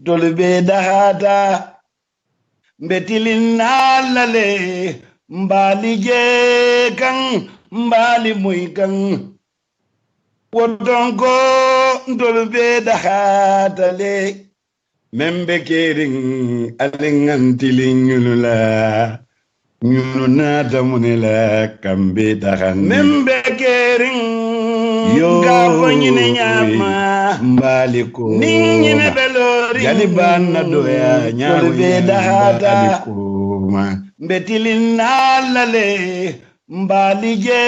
tolbe dahata betilin nalale mbali je kan mbali muy kan wodongo tolbe dahata le Menbe Kering alingantilin nyulula nyuluna damunela kambe dahan Menbe Kering yo gabonyine nyama mbaliko ninyine belori jaliban na doya nyalbe dahata alikuma betilin nalale mbali je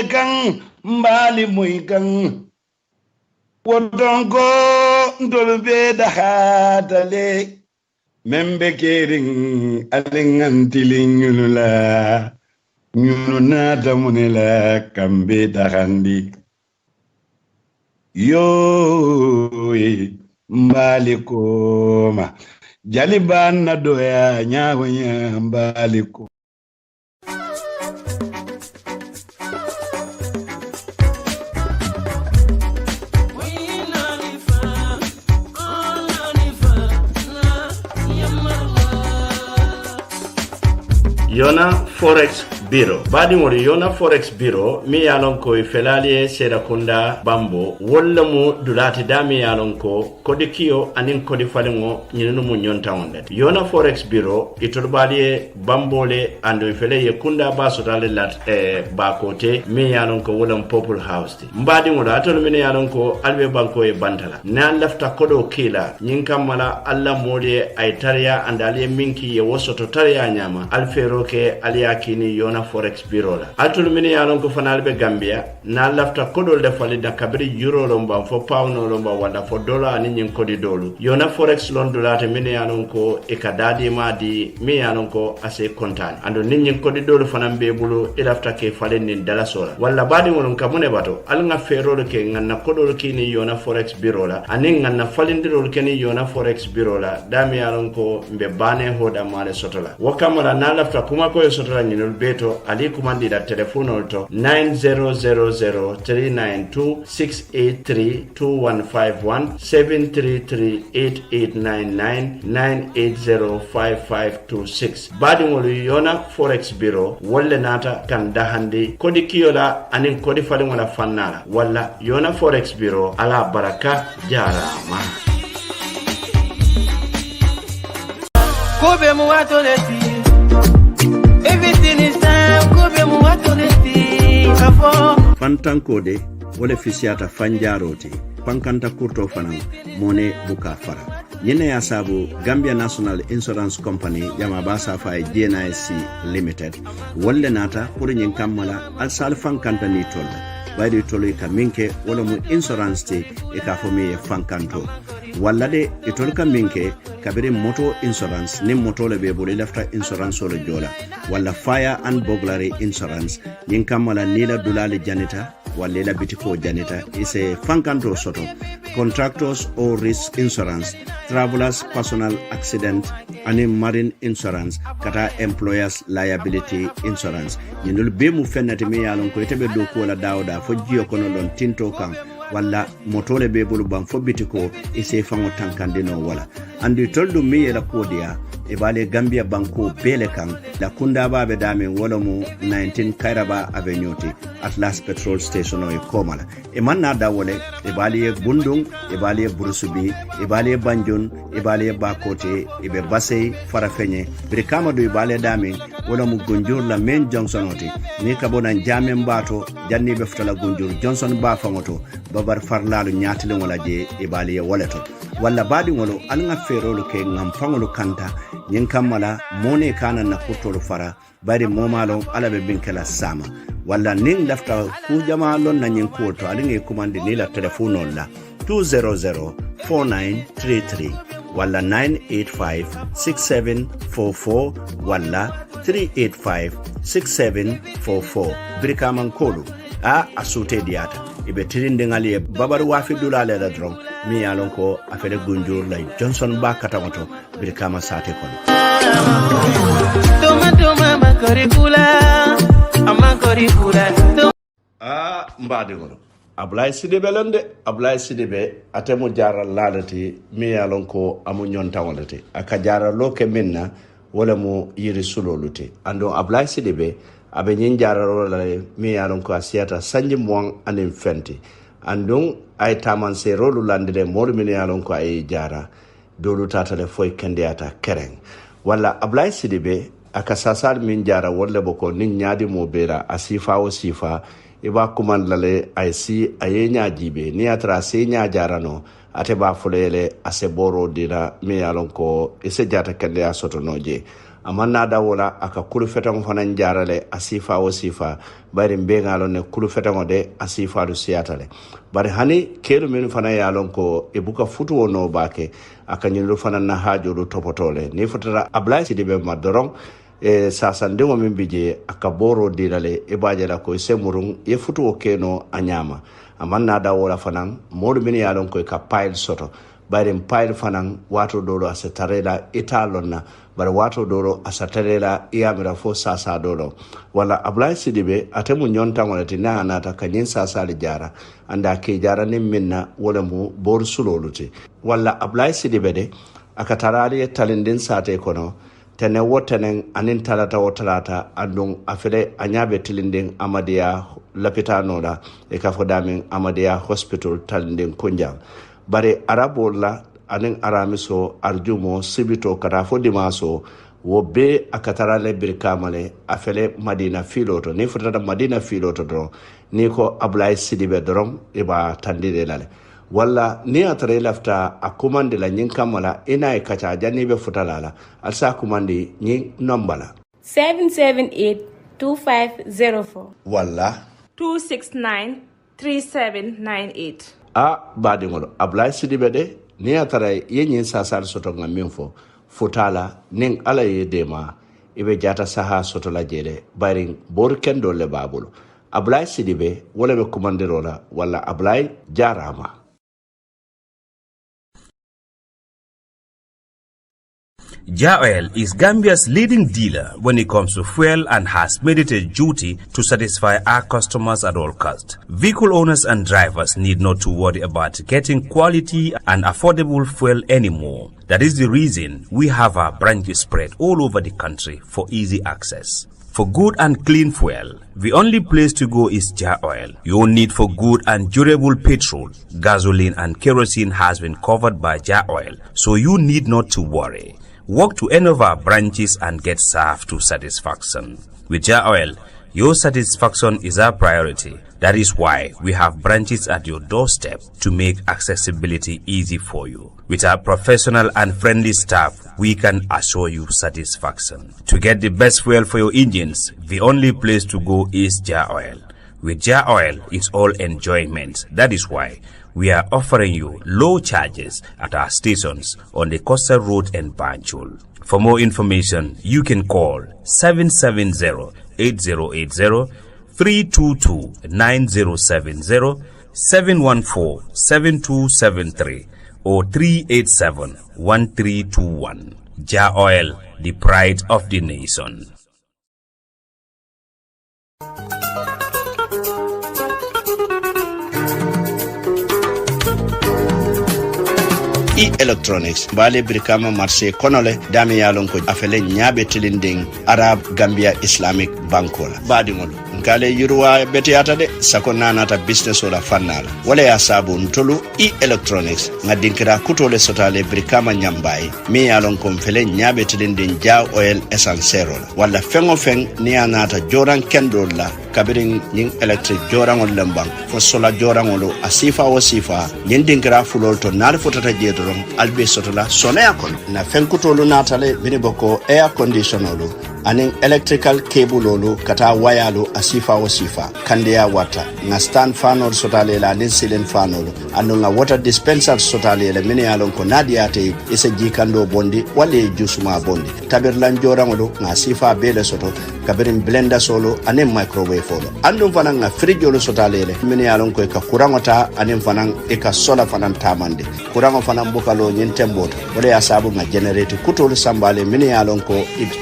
kan mbali muy kan wodongo ndolbe dahata le Menbe Kering alingantilin nyulula nyuluna damunela kambe dahandi yo mbaliko jaliban na doya nyawanya mbaliko Yonna Forex Bureau. Badi mori Yonna Forex Bureau mi yalon ko felaliye Serakunda Bambo walla mu dulati dami yalon ko kodi kiyo anin kodi falingo nyinu mu nyonta wonde. Yonna Forex Bureau iturbaliye Bambole ando fele ye kunda baso dale lat ba kote mi yalon ko wolam Purple House. Mbadi mori atol mi yalon ko albe banko e bantala. Na lafta kodo kila nyinkamala alla moli ay tariya andaliye minki ye wosoto tariya nyama alfero ke aliyakini Yonna Forex Bureau la atul mini yalon ko fanal be Gambia na lafta kodol de fali da kabri euro lomba fo pound lomba wala fo dollar ni nyin kodi dolu Yonna Forex lon dolate mini yalon ko e kadadi ma di mi yalon ko ase kontani ando ni nyin kodi dolu fanam be bulu e lafta ke fali ni dala sola wala badi won kamune bato al nga ferol ke nganna kodol kini Yonna Forex Bureau la anin nganna falindirol kini Yonna Forex Bureau la dami yalon ko mbe bane hoda male sotola wakamala na lafta kuma ko sotola nyinol beto ali kumandi da telephone to 9000392683215173389998055526 badi ngolu Yonna Forex Bureau wolle nata kan dahandi kodi kiyola anin kodi fali wala fannala walla Yonna Forex Bureau ala baraka jarama kobe mu watoleti everything is time kobe mu watoleti afo fantankode wala fisiata fanjaroti pankanta kurto fanan mone buka fara nyine ya sabu Gambia National Insurance Company yama basa fa GNIC Limited wala nata pour nyin kamala al sal fankanta ni tolla baydi tolo ka minke wala mu insurance te e ka fomi fankanto walla de e tol ka minke kabiri moto insurance ni moto le be bole lafta insurance wala jola walla fire and burglary insurance nyin kamala nila dulale janita walla la bitiko janita ise fankanto soto contractors or risk insurance travelers personal accident and marine insurance kata employers liability insurance nyinul be mu fennati me yalon ko tebe do ko la dawda fo jiyo kono don tinto kan walla motole be bulu bam fo bitiko ise fango tankandino wala andi toldu mi yela kodia e bale Gambia banko bele kan la kunda babe dame wala mu 19 Kairaba Avenue Atlas Petrol Station o e komala e manna da wole e bale Bundung e bale Burusubi e bale Banjun e bale Bakote e be Basey Farafenye brikama do e bale dame wala mu Gunjur la main Johnson oti ni kabona jame mbato janni be futala Gunjur Johnson ba fangoto babar farlalu nyatile wala je e bale woleto walla badi wolo alnga ferolo ke ngam fangolo kanta nyin kamala mone kana na kutolo fara bari momalo alabe binkela sama walla ning lafta ku jamalo na nyin koto alinge kumande ni la telefono la 2004933 walla 9856744 walla 3856744 brikaman kolu a asute diata ibe tirinde ngali babar wafi dulale la dron mi yalon ko afele Gunjur la Johnson ba katamoto bir kama sate kon toma makori kula mbadi ngolo Ablaye Sidibe lande Ablaye Sidibe atemu jara lalati mi yalon ko amu nyonta wolati aka jara loke minna wala mu yiri suloluti ando Ablaye Sidibe abe nyin jara rola mi yalon ko asiata sanji mo anin fenti andon ay taman se rolu lande mol mi yalon ko ay jara dolu tatale foy kendiata Kering wala Ablaye Sidibe aka sasar min jara wala boko nin nyaadi mo bera asifa o sifa iba kuman lale ay si ayenya jibe ni atra se nya jarano ate ba fulele ase boro dira mi yalon ko ise jata kende ya soto noje amanna da wala aka kulu fetan fanan jarale asifa o sifa bari mbengalo ne kulu fetan de asifa du siatale bari hani kelu men fanan yalon ko ibuka futu wono bake aka nyulu fanan na hajo do topotole ni futara Ablaye Sidibe madoron sasande mo min bije akaboro dirale e bajala ko semurun e futu o keno anyama amanna da wala fanan modu min yalon ko ka pile soto bare pile fanan wato dolo asatarela italonna bare wato dolo asatarela iyamira fo sasa dolo wala Ablaye Sidibe atemu nyonta wala tina anata kanyin sasa li jara anda ke jara nim minna wala mu bor suloluti wala Ablaye Sidibe de akatarali talindin sate kono tene wotenen anin talata wotalata andung afele anyabe tilinding Amadia lapitano la e kafodamin Amadia hospital talinding kunjang bare arabo la anin aramiso arjumo sibito karafo dimaso wo be akatarale birkamale afele Madina filoto ni futata Madina filoto do ni ko Ablaye Sidibe dorom iba tandide lale wala ni atare lafta akumande la nyin kamala ina e kacha jani be futalala alsa kumandi nyin nombala 778-2504 wala 269-3798 a badi ngolo Ablaye Sidibe de ni atare yenyin sasar soto ngaminfo futala ning ala yedema ibe jata saha soto la jede baring bor kendo le babul Ablaye Sidibe wala be kumandirola wala Ablaye jarama. Ja Oil is Gambia's leading dealer when it comes to fuel and has made it a duty to satisfy our customers at all costs. Vehicle owners and drivers need not to worry about getting quality and affordable fuel anymore. That is the reason we have our branches spread all over the country for easy access. For good and clean fuel, the only place to go is Ja Oil. Your need for good and durable petrol, gasoline and kerosene has been covered by Ja Oil, so you need not to worry. Walk to any of our branches and get served to satisfaction. With Ja Oil, your satisfaction is our priority. That is why we have branches at your doorstep to make accessibility easy for you. With our professional and friendly staff, we can assure you satisfaction. To get the best fuel for your engines, the only place to go is Ja Oil. With Ja Oil, it's all enjoyment. That is why we are offering you low charges at our stations on the Coastal Road in Banjul. For more information, you can call 770-8080, 322-9070, 714-7273, or 387-1321. Ja Oil, the pride of the nation. electronics bale brikama marché konole dami yalon ko afele nyabe tilinding Arab Gambia Islamic Bankola badingol ngale yurwa betiyata de sakona nata business ola fannala wala ya sabu ntolu electronics ngadinkira kutole sotale brikama nyambai mi yalon ko fele nyabe tilinding Ja Oil essentiel wala fengo feng ni anata joran kendola kabirin ning electric jorangol lembang fo sola jorangolo asifa o sifa nyindinkira fulol to nar fotata jeto albe sotola sonaya kon na fenkutolu natale biniboko air conditionolu anin electrical cable lolu kata wayalo asifa o sifa kandeya wata na stand fanol sotale la anin ceiling fanolu anu nga water dispenser sotale la miniyalon ko nadiate isa jikando bondi wale jusuma bondi tabirlan jorangolu nga sifa bele soto kabirin blender solo anin microwave folo anu fanan nga fridge lolu sotale le miniyalon ko ka kurangota anin fanan e ka sola fanan tamande kurango fanan bukalo nyentemboto wale asabu nga generate kutolu sambale miniyalon ko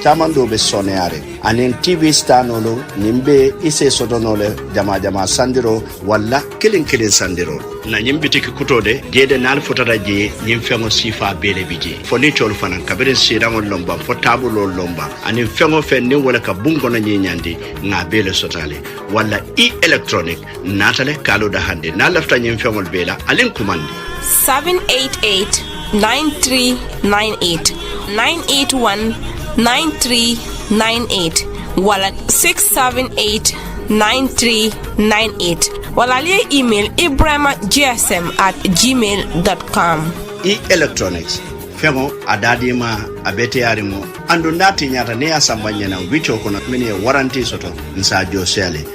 tamando be soneare anin TV star nolo nimbe ise sotonole jama sandiro walla kilin sandiro na nyimbitiki kutode jede nal fotata je nyim fengo sifa bele bije foni tol fanan kabirin sirangol lomba fo tabulo lomba anin fengo fen ni wala ka bungo na nyinyandi nga bele sotale walla electronic natale kalo da hande na lafta nyim fengol bela alin kumandi 788 9398 981 9398 wala 678 9398 wala liye email ibrahima@gmail.com. electronics fengo adadima abete yarimo andu nati nyata ne asambanya na wicho kono mini warranty soto nsa josele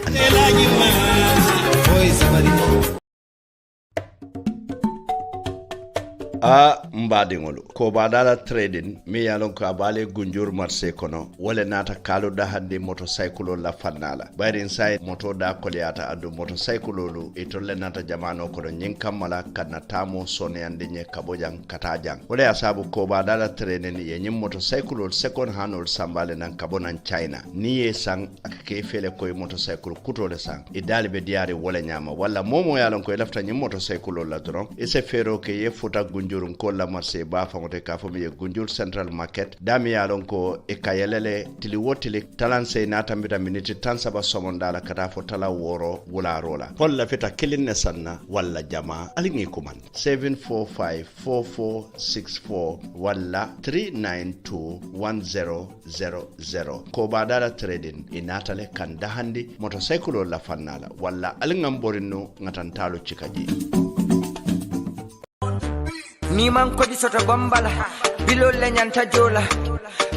mbadingolo ko badala trading mi yalon ko abale gunjur marché kono wala nata kalo da hande motorcycle la fannala bayri inside moto da kolyata adu motorcycle lu itolle nata jamano kono nyin kammala kana tamo sone ande nye kabojang katajang wala asabu ko badala trading ye nyim motorcycle second hand sambale nan kabonan China ni ye sang akake fele koy motorcycle kutole sang idali be diari wala nyama wala momo yalon ko lafta nyim motorcycle la dron e se fero ke ye futa gunjurun ko la marché ba famote ka fo mi gunjur central market dami yalon ko e kayelele tili wotili talanse na tambita minute tan saba somondala kata fo tala woro wula rola holla fita kilinne sanna walla jama alingi kuman 7454464 walla 3921000 ko badala trading inatale kan dahandi motorcycle la fannala walla alingam borino ngatantalo cikaji ni man ko di soto gombala bilol le nyanta jola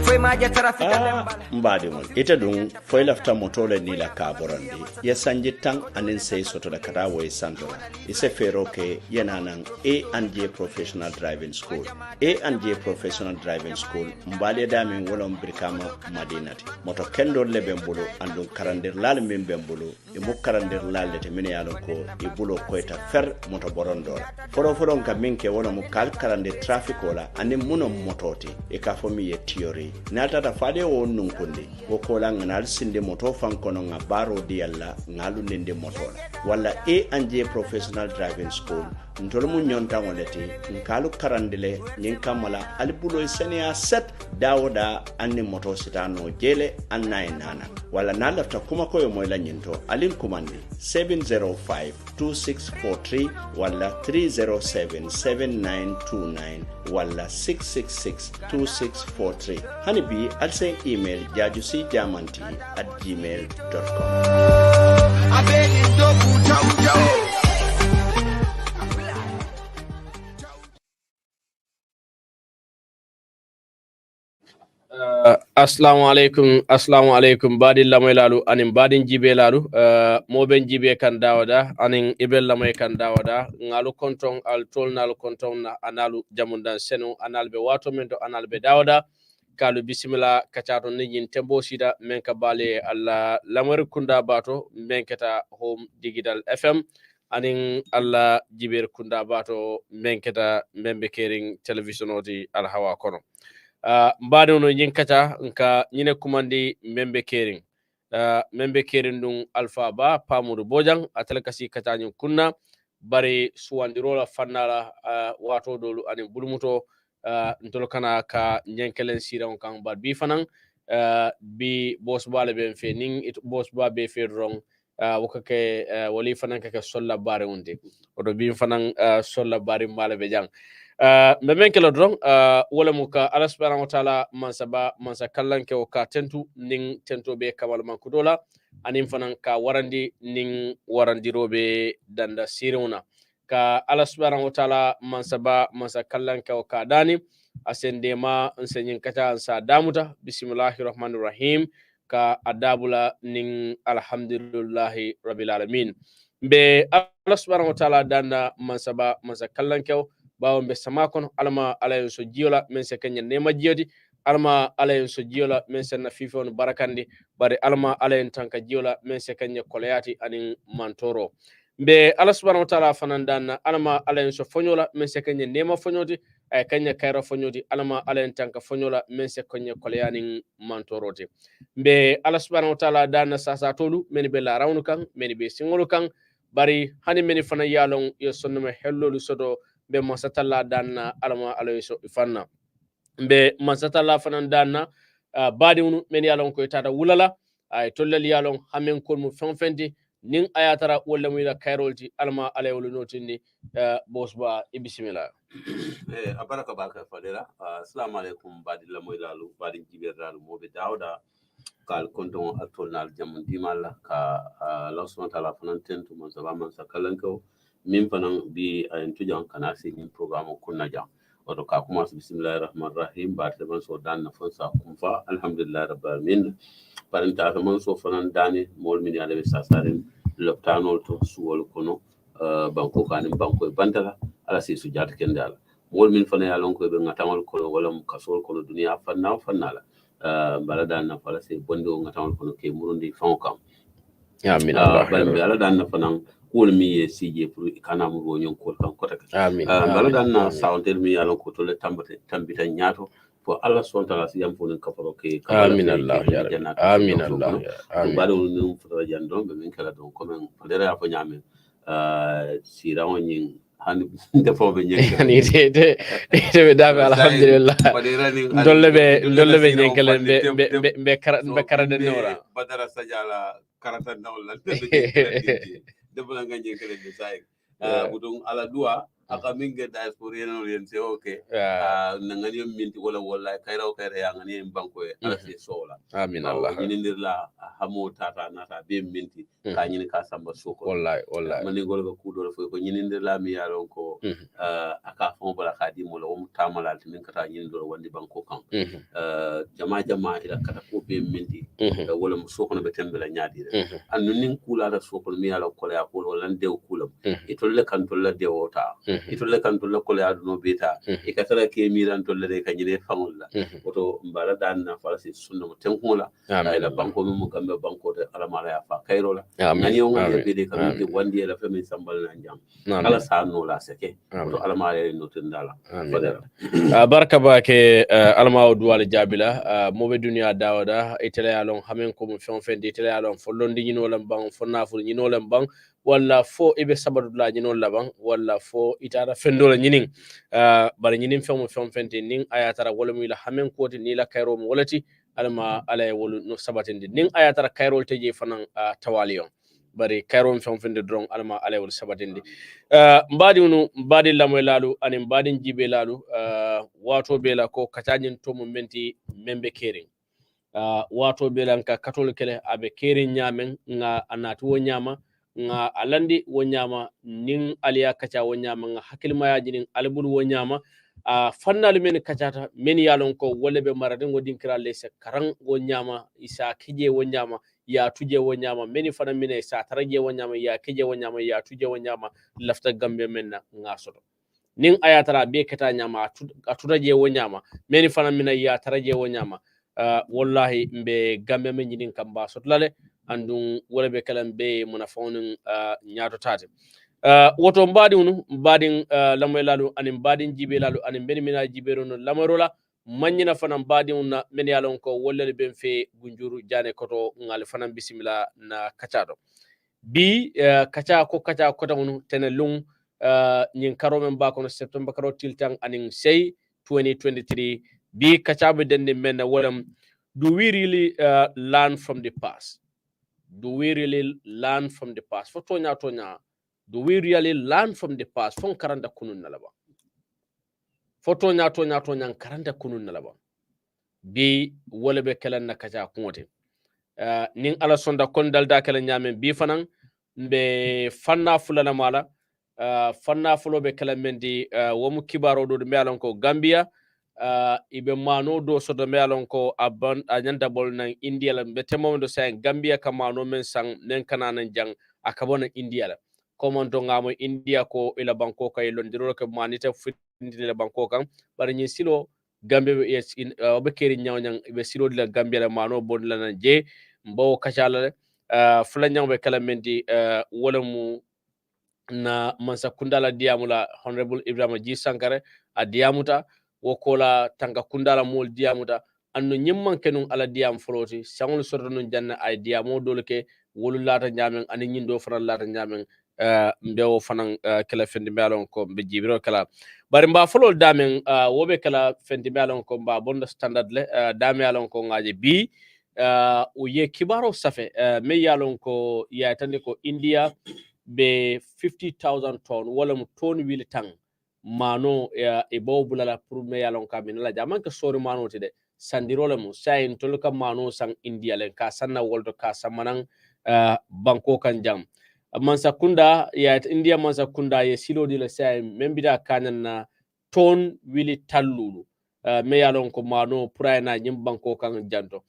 foy maja trafika lembala mbadi mon ita dun foy lafta motole ni la kaborandi ya sanji tan anin sey soto da kada way sandola ise fero ke yenanan A&J professional driving school A&J professional driving school mbali da min wolom birkama madinati moto kendo le bembulo andun karandir lal min bembulo e mu karandir lal te min yalon ko e bulo koyta fer moto borondor foro ka min ke wona mu kal karande traffic wala anin muno mototi e ka fo mi ye theory natata fade o nun kunde ko kola ngal sinde moto fan kono ngabaro di alla ngalu nende motola wala A&J professional driving school ntol mu nyonta ngoleti nkalu karandile nyin kamala albulo senia set dawoda anni moto sitano jele annainana wala nalafta kuma koyo moyla nyinto alin kumandi 7052643 wala 3077929 wala 6662643 hani bi alsen email jajusijamanti@gmail.com abeli ndoku tawjo assalamu alaikum badin lamay lalu anin badin jibe lalu moben jibe kan dawada anin ibel lamay kan dawada ngalu konton al tolnal konton na analu jamundan senu analbe wato men do analbe dawada kalu bismillah kacato nyin tembo sida men ka bale alla lamar kunda bato men keta home digital fm anin alla jiber kunda bato men keta Menbe Kering television oti al hawa kono mbade no nyinkata nka nyine kumandi Menbe Kering Menbe Kering dun alfa ba pamudu bojang atalakasi kata nyin kunna bari suwandirola fannala wato dolu ani bulmuto ntolo kana ka nyenkelen siran kan bad bi fanan bi boss bale ben fe ning it boss ba be fe rong wokake wali fanan ka solla bare unde odo bi fanan solla bare mala be jang men kelo dron wala muka Allah subhanahu wa ta'ala mansa kallanke o ka tentu ning tento be kamal mankudola anin fanan ka warandi ning warandirobe danda siruna ka Allah subhanahu wa ta'ala mansa kallanke o ka dani asendema nsenyin kata ansa damuta bismillahir rahmanir rahim ka adabula ning alhamdulillahi rabbil alamin be Allah subhanahu wa ta'ala danda mansa kallanke bawo be sama kono alma alayen so jiola men se kenya nema jiodi alma alayen so jiola men se na fifon barakandi bari alma alayen tanka jiola men se kenya kolayati anin mantoro be Allah subhanahu wa ta'ala fanandana alma alayen so fonyola men se kenya nema fonyoti ay kanya kayra fonyoti alama alen tanka fonyola men se konye kolyanin mantorote be Allah subhanahu wa ta'ala dana sasa tolu men be la rawnu kan men be singolu kan bari hani men fana yalon yo sonno hellolu sodo be masatalla dana alama alayso fanna be masatalla fana dana badi men yalon ko tata wulala ay tollal yalon hamen ko mu fenfendi nin ayatara wala mu ila kayrolti alama alayolu notini bosba bismillah abaraka baka fadela assalamu alaikum badi la moy lalu badi jiberdalu mobe dawda kal konton atolnal jamon dimalla ka Allah subhanahu wa ta'ala fanan tentu man sabama sakalanko min fanan bi ayen tujan kana si min programme kunna jam wato ka kuma bismillahir rahmanir rahim ba ta man so dan na fansa kumfa alhamdulillah rabbil alamin parenta ta man so fanan dani mol min yale sasarin loptanol to suwol kono banko kanin banko bantala ala si su jata kendala mol min fana ya lonko be ngatamal kono wala kasol kono duniya fannala bala dan na fala se bondo ngatamal kono ke murundi fankam amin Allah bala dan na fanan kul mi ye sije pour kana mu ronyon ko kan kota amin bala dan na sauntel mi ya lonko to le tambita nyato fo Allah subhanahu wa ta'ala si yam fonin kafaro ke amin Allah ya rabbi amin Allah amin bala no fo jando be min kala don comme fadera ya fo nyame sirawo nyin hani defo be nyen ni de be dabe alhamdulillah dolle be nyen kala be karade nora badara sajala karata nawla de bula nga nyen kala de sai budung ala dua aka minge diaspora yen se okay na ngani minti wala kayra ya ngani banko ala se sola amin Allah nyindir la hamo tata nata be minti ka nyini ka samba soko wallahi mani gol ko kudo fo ko nyindir la mi yalon ko aka fon bala khadi mo la um tamala tin kata nyindir wandi banko kan jama ila kata ko be minti wala mu soko no be tembela nyaadi annu nin kula da soko mi yalon ko ya ko wala dew kulam itolle kan tolle dewota itolle kan tolle ko ya no beta e katara ke miran tolle de kanyine famulla oto mbala dan na falsi sunna mo tenkola ila banko mo gambe banko de alamala ya fa kayrola ngani o ngani be de kan de wandi la fami sambal na jam ala sa no la seke oto alamala no tindala baraka ba ke alama duwal jabila mo be duniya dawada itele yalon hamen ko mo fon itele yalon fo londi nyino lam bang fo naful nyino lam bang walla fo ibe sabadu la nyino laban walla fo itara fendola nyinin bari nyinin fon fente nin ayatara wala mi la hamen ko ni la kayro mo walati alma ala wolu no sabatinde nin ayatara kayrol teje fanan tawaliyon bari kayro fon fende dron alma ala wolu sabatinde mbadi lamoy lalu ani mbadi jibe lalu wato bela ko katanyin to mo menti Menbe Kering wato bela ka katol kele abe Kering nyamen nga anatu wo nyama nga alandi wo nyama nin aliya kacha wo nyama nga hakilma ya jinin albul wo nyama fannalu men kachata men yalon ko wala be maradin wo dinkira lese karan wo nyama isa kije wo nyama ya tuje wo nyama meni fana mine sa taraje wo nyama ya kije wo nyama ya tuje wo nyama lafta gambe menna nga soto nin ayatara be kata nyama aturaje wo nyama meni fana mine ya taraje wo nyama wallahi mbe gambe men nyidin kamba sotlale andun wala be kalam be munafawnin nyaato tate woto mbadin lamoy lalu anin mbadin jibe lalu anin ben mina jibero no lamarola manyina fanan mbadin na men yalon ko wolle ben fe gunjuru jane koto ngal fanan bismillah na kacado bi kaca ko tawnu tenelung nyin karomen ba kono september karo tiltang anin sey 2023 bi kacabe dende men walam do we really learn from the past? Do we really learn from the past? For tonya, do we really learn from the past? Fon karanda kunun nalaba. For tonya, karanda kunun nalaba. Bi wole be kelen na kaja kungote. Ning ala sonda kon dalda kelen nyamen bi fanan be fanna fulana mala. Fanna fulo be kelen mendi womu kibaro do me alon ko Gambia. Ibe mano do so do melon ko aban anyanda bol nan India la betemo do sen Gambia ka mano men sang nen kananan jang akabona India la komon to ngamo India ko ila banko kay londiro ko manita findi la banko kan bar nyi silo Gambia yes in be keri nyawnyang be silo la Gambia la mano bon la nan je mbo kachala fula nyang be kala mendi wala mu na mansa kundala diamula honorable Ibrahima G Sankare a diamuta wokola tanga kundala mol diamuta anno nyimman kenun ala diam floti sangol sordo nun janna ay diamo dolke wolu lata nyamen ani nyindo faral lata nyamen mbewo fanan kala fendi melon ko be jibiro kala bari mba folol damen wobe kala fendi melon ko mba bonda standard le dame alon ko ngaje bi o ye kibaro safe me yalon ko ya tande ko India be 50,000 ton wala mu ton wili tang mano e bo bulala pour me yalon ka min la jaman ka sori mano tede sandirole mu sayin tolka mano sang India len ka sanna woldo ka samanan banko kan jam mansa kunda ya India mansa kunda ye silo di la sayin membida kanan na ton wili tallulu me yalon ko mano purayna nyim banko kan janto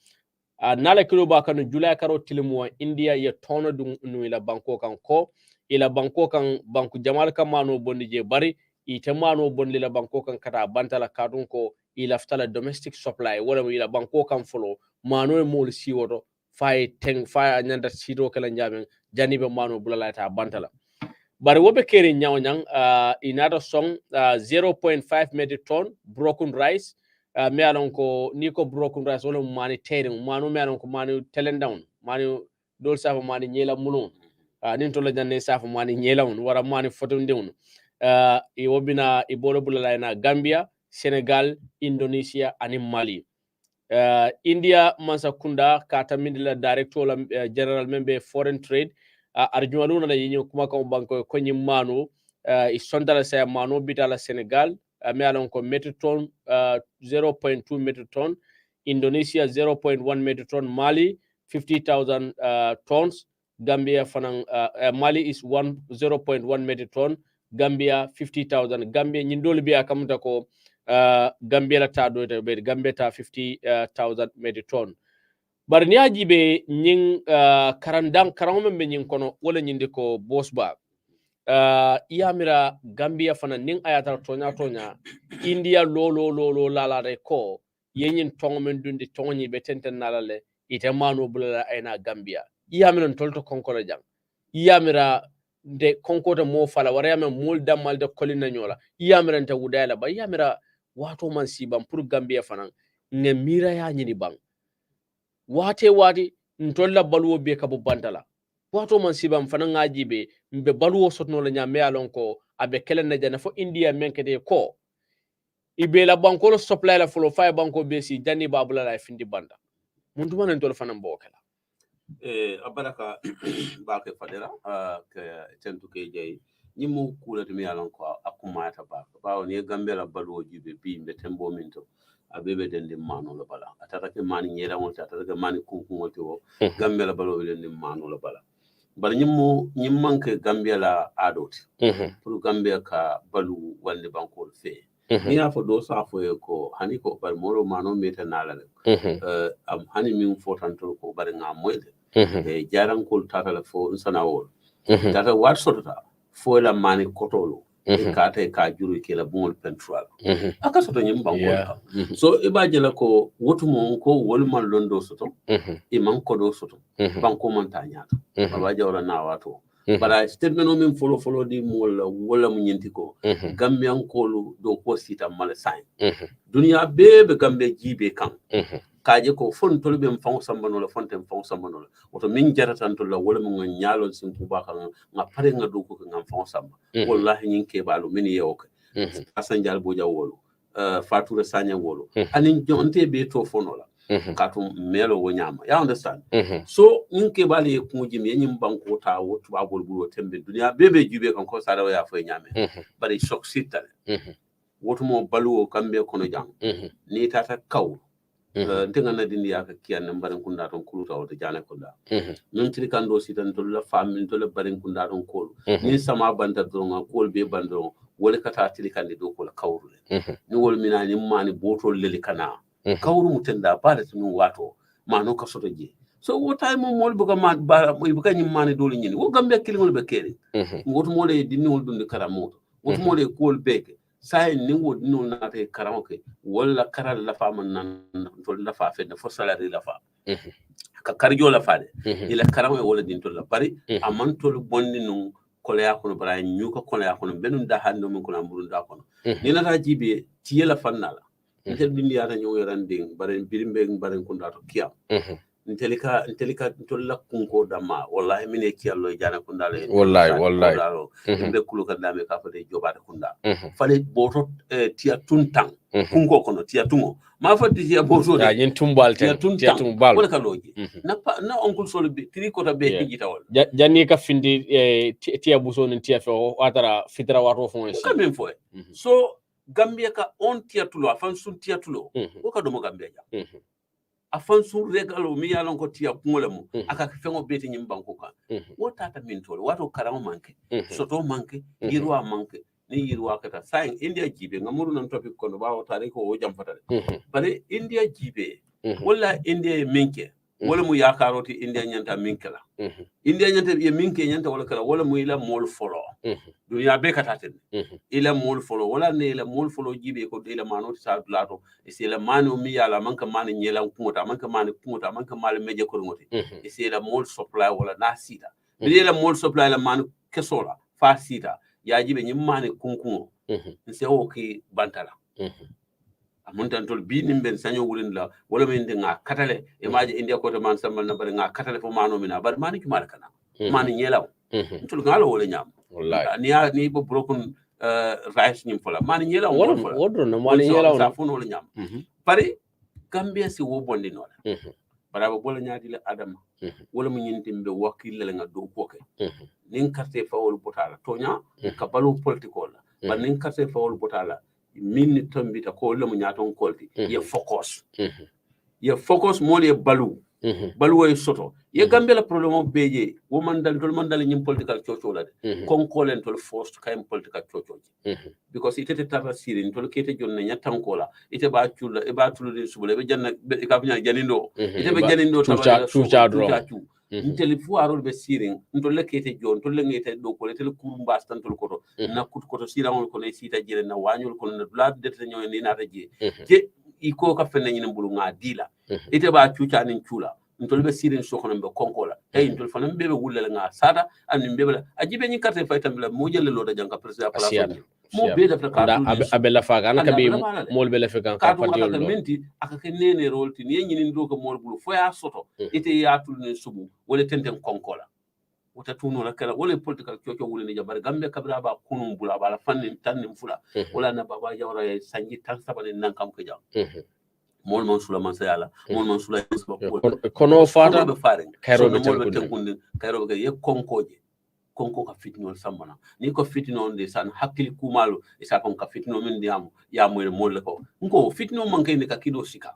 nala kilo ba kanu julay karo tilimu India ye tono dum nu ila banko kan ko ila banko kan banku jamal kan mano bondi je bari ite mano bondi la banko kan kata bantala kadun ko ila ftala domestic supply wala ila banko kan folo mano e mol siwoto fay teng fay nyanda sito kala njamen janibe mano bulala ta bantala bari wobe keri nyang inata song 0.5 metric ton broken rice me alon ko ni ko broken rice wala mani tering manu me alon ko mani telen down mani dol safa mani nyela mulun nin to la janne safa mani nyela on wara mani fotum deun e wobina e bolo bulala na Gambia Senegal Indonesia ani Mali India mansa kunda kata mindila director general membe foreign trade arjumaluna na yinyo kuma ko banko ko nyimanu i sondala sa mano bitala Senegal me alon ko metric ton 0.2 metric ton Indonesia 0.1 metric ton Mali 50,000 tons Gambia fanang Mali is 0.1 metric ton Gambia 50,000 Gambia nyindoli biya kamuta ko Gambia la ta do be Gambia ta 50,000 metric ton bar ni ajibe nyin karandang karango membe nyin kono wala nyinde ko bosba iyamira Gambia fana nin ayata tonya India lo lala re ko yenyin tongo men dundi tongo nyi be tenten nalale ite mano bulala ayna Gambia iyamira tolto konkolo jang iyamira de konkoto mo fala wara yamen mol damal de kolina nyola iyamira nta wudala ba iyamira wato man siban pour Gambia fana nge mira ya nyini bang wati ntolla baluwo be kabu bantala wato man sibam fana ngaji be mbe baluwo sotno la nyame alon ko abe kelen na jana fo India menkete ko ibe la banko supply la folo fay banko be si jani babula la findi banda mun duma nan tol fana mbokala abaraka bake fadera ke tentu ke jey nyimu kulati mi alon ko akuma ta ba ni Gambia la baluwo jibe bi mbe tembo minto abebe den dim mano la bala atata ke mani nyera mo atata ke mani kunku mo to Gambia la balo den dim mano la bala bar nyimman ke Gambia la adoti pour Gambia ka balu wande banko fe ni afo do sa fo ko hani ko bar moro mano meta nala am hani min fotanto ko bar nga moyde e jaran ko tata la fo sana wol tata wat sotota fo la mani kotolo kate ka juru ke la bungol pentral aka soto nyim bangol so ibaje la ko wotumo ko wolman londo soto e man ko do soto banko man ta nyaata abaje wala na wato bara statement min follow di mol wala mu nyinti ko gambian ko do ko sita mala sign dunya bebe gambe jibe kan kaje ko fon tolbe mfang sambano la fonte mfang sambano la woto min jaratan to la wala mo nyaalon sin kuba kan nga pare nga do ko nga mfang samba wallahi nyin ke balu min yewoke asan jal bo jawolo fatura sanya wolo anin jonte be to fono la katum melo wo nyama ya understand so nyin ke bali ko jimi nyim banko ta wo tuba bol bulo tembe dunya bebe jube kan ko sala ya fo nyame bari shock sitale woto mo baluwo kambe kono jang ni tata kaw ntenga na dindi ya kiyan mbaran kunda ton kuluta wata jana kunda non tiri kando sitan to la famille to la barin kunda ton kol ni sama banda don kol be bando wala kata tiri kandi do ko la kawru ni wol mina ni mani boto leli kana kawru mutenda bale tunu wato mano ka soto je so wo tay mo mol buga ma buga ni mani do li ni wo gambe kilingol be keri ngoto mo le dinni wol dundi karamoto woto mo le kol beke sai ni wod no na te karamoke wala karal la fama nan to la fa fe fo salary la fa ka karjo la fa de ila karamo wala din to la bari aman to bonni no kolea kono bara nyuka kolea kono benun da hando mun kono murun da kono ni nata jibe tiyela fannala ntel dindi yata nyoy randing bare birimbe bare kunda to kiyam ntelika tolla kunko dama wallahi mine kiyallo jana kunda le wallahi imbe kulu kadame ka fa de jobata kunda fale boto tiya tuntang kunko kono tiya tungo ma fa tiya boto ya yin tumbal tiya tumbal wala ka loji na onkul solo bi tri kota be hijita wala janni ka findi tiya buso ni tiya fo atara fitra wato fon ka men fo so Gambia ka on tiya tulo afan sun tiya tulo ko ka do mo Gambia ja afan sun regalo mi yalon ko tiya kungole mu aka fengo beti nyim banko kan wota ta min tole wato karamo manke soto manke yirwa manke ni yirwa kata sain India jibe ngamuru nan topic kono bawo tare ko o jam fatale bare India jibe wala India minke wala mu yakaroti India nyanta minkela India nyanta ye minke nyanta wala kala wala mu ila mol folo dunya be kataten ila mol folo wala ne ila mol folo jibe ko ila manoti sa lato isi ila manu mi yala manka mani nyela kumota manka mani kumota manka mali meje ko ngoti isi ila mol supply wala na sita bi ila mol supply la manu kesola fa sita ya jibe nyim mani kunkumo nse o ki bantala amuntan tol bi nimben sanyo wurin la wala min de nga katale e maji India ko to man samal na bare nga katale fo mano mina bar mani ki malakana mani nyelaw tol ngalo wala nyam wallahi ni bo broken rice nyim fola mani nyelaw wodro no mani nyelaw sa fo no wala nyam pare Gambia si wo bondi no bara bo bola nyaadi le adama wala mu nyintimbe wakil le nga do ko ke nin carte fawol botala tonya ka balu political la ban nin carte fawol botala min tambita ko le mu nyaton kolti ye focus mo le balu way soto ye Gambia la problème beje wo man dal nyim political chocho la de kon ko len tol forced kay political chocho because ite tata sirin tol kete jonna nyatan ko la ite ba chula e ba tulu de subule be janna be ka bnya janindo ite be janindo tabala chu intel fuaro be sirin ntol le kete jon tol le ngete do ko tel kurumba stan tol koto na kut koto siran ko ne sita jere na wanyul ko na dula de nyoy ni na taje je iko ka fenne nyina mbulu nga dila ite ba chucha nin chula ntol be sirin sokono be konkola hey ntol fanam be wulle nga sada an be bela ajibe nyi carte fay tambla mo jelle lo da janka president place mo be da ka abela faga an ka be mol be le fegan ka fati yolo minti aka ke nene rolti ni nyini ndo ko mol bulu fo ya soto ite ya tul ne subu wala tenten konkola wata tuno la kala wala political kyocho wala ni jabar Gambia kabra ba kunum bula bala fannin tannim fula wala na baba jawra ya sanji tan sabane nan kam ko jam mol man sula man sayala mol man sula kono fata be faren kayro be tenkundin kayro be ye konko ka fitnol sambana ni ko fitno de san hakili kumalo isa kon ka fitno min diam ya mo mol ko ngo fitno man kay ne ka kido sika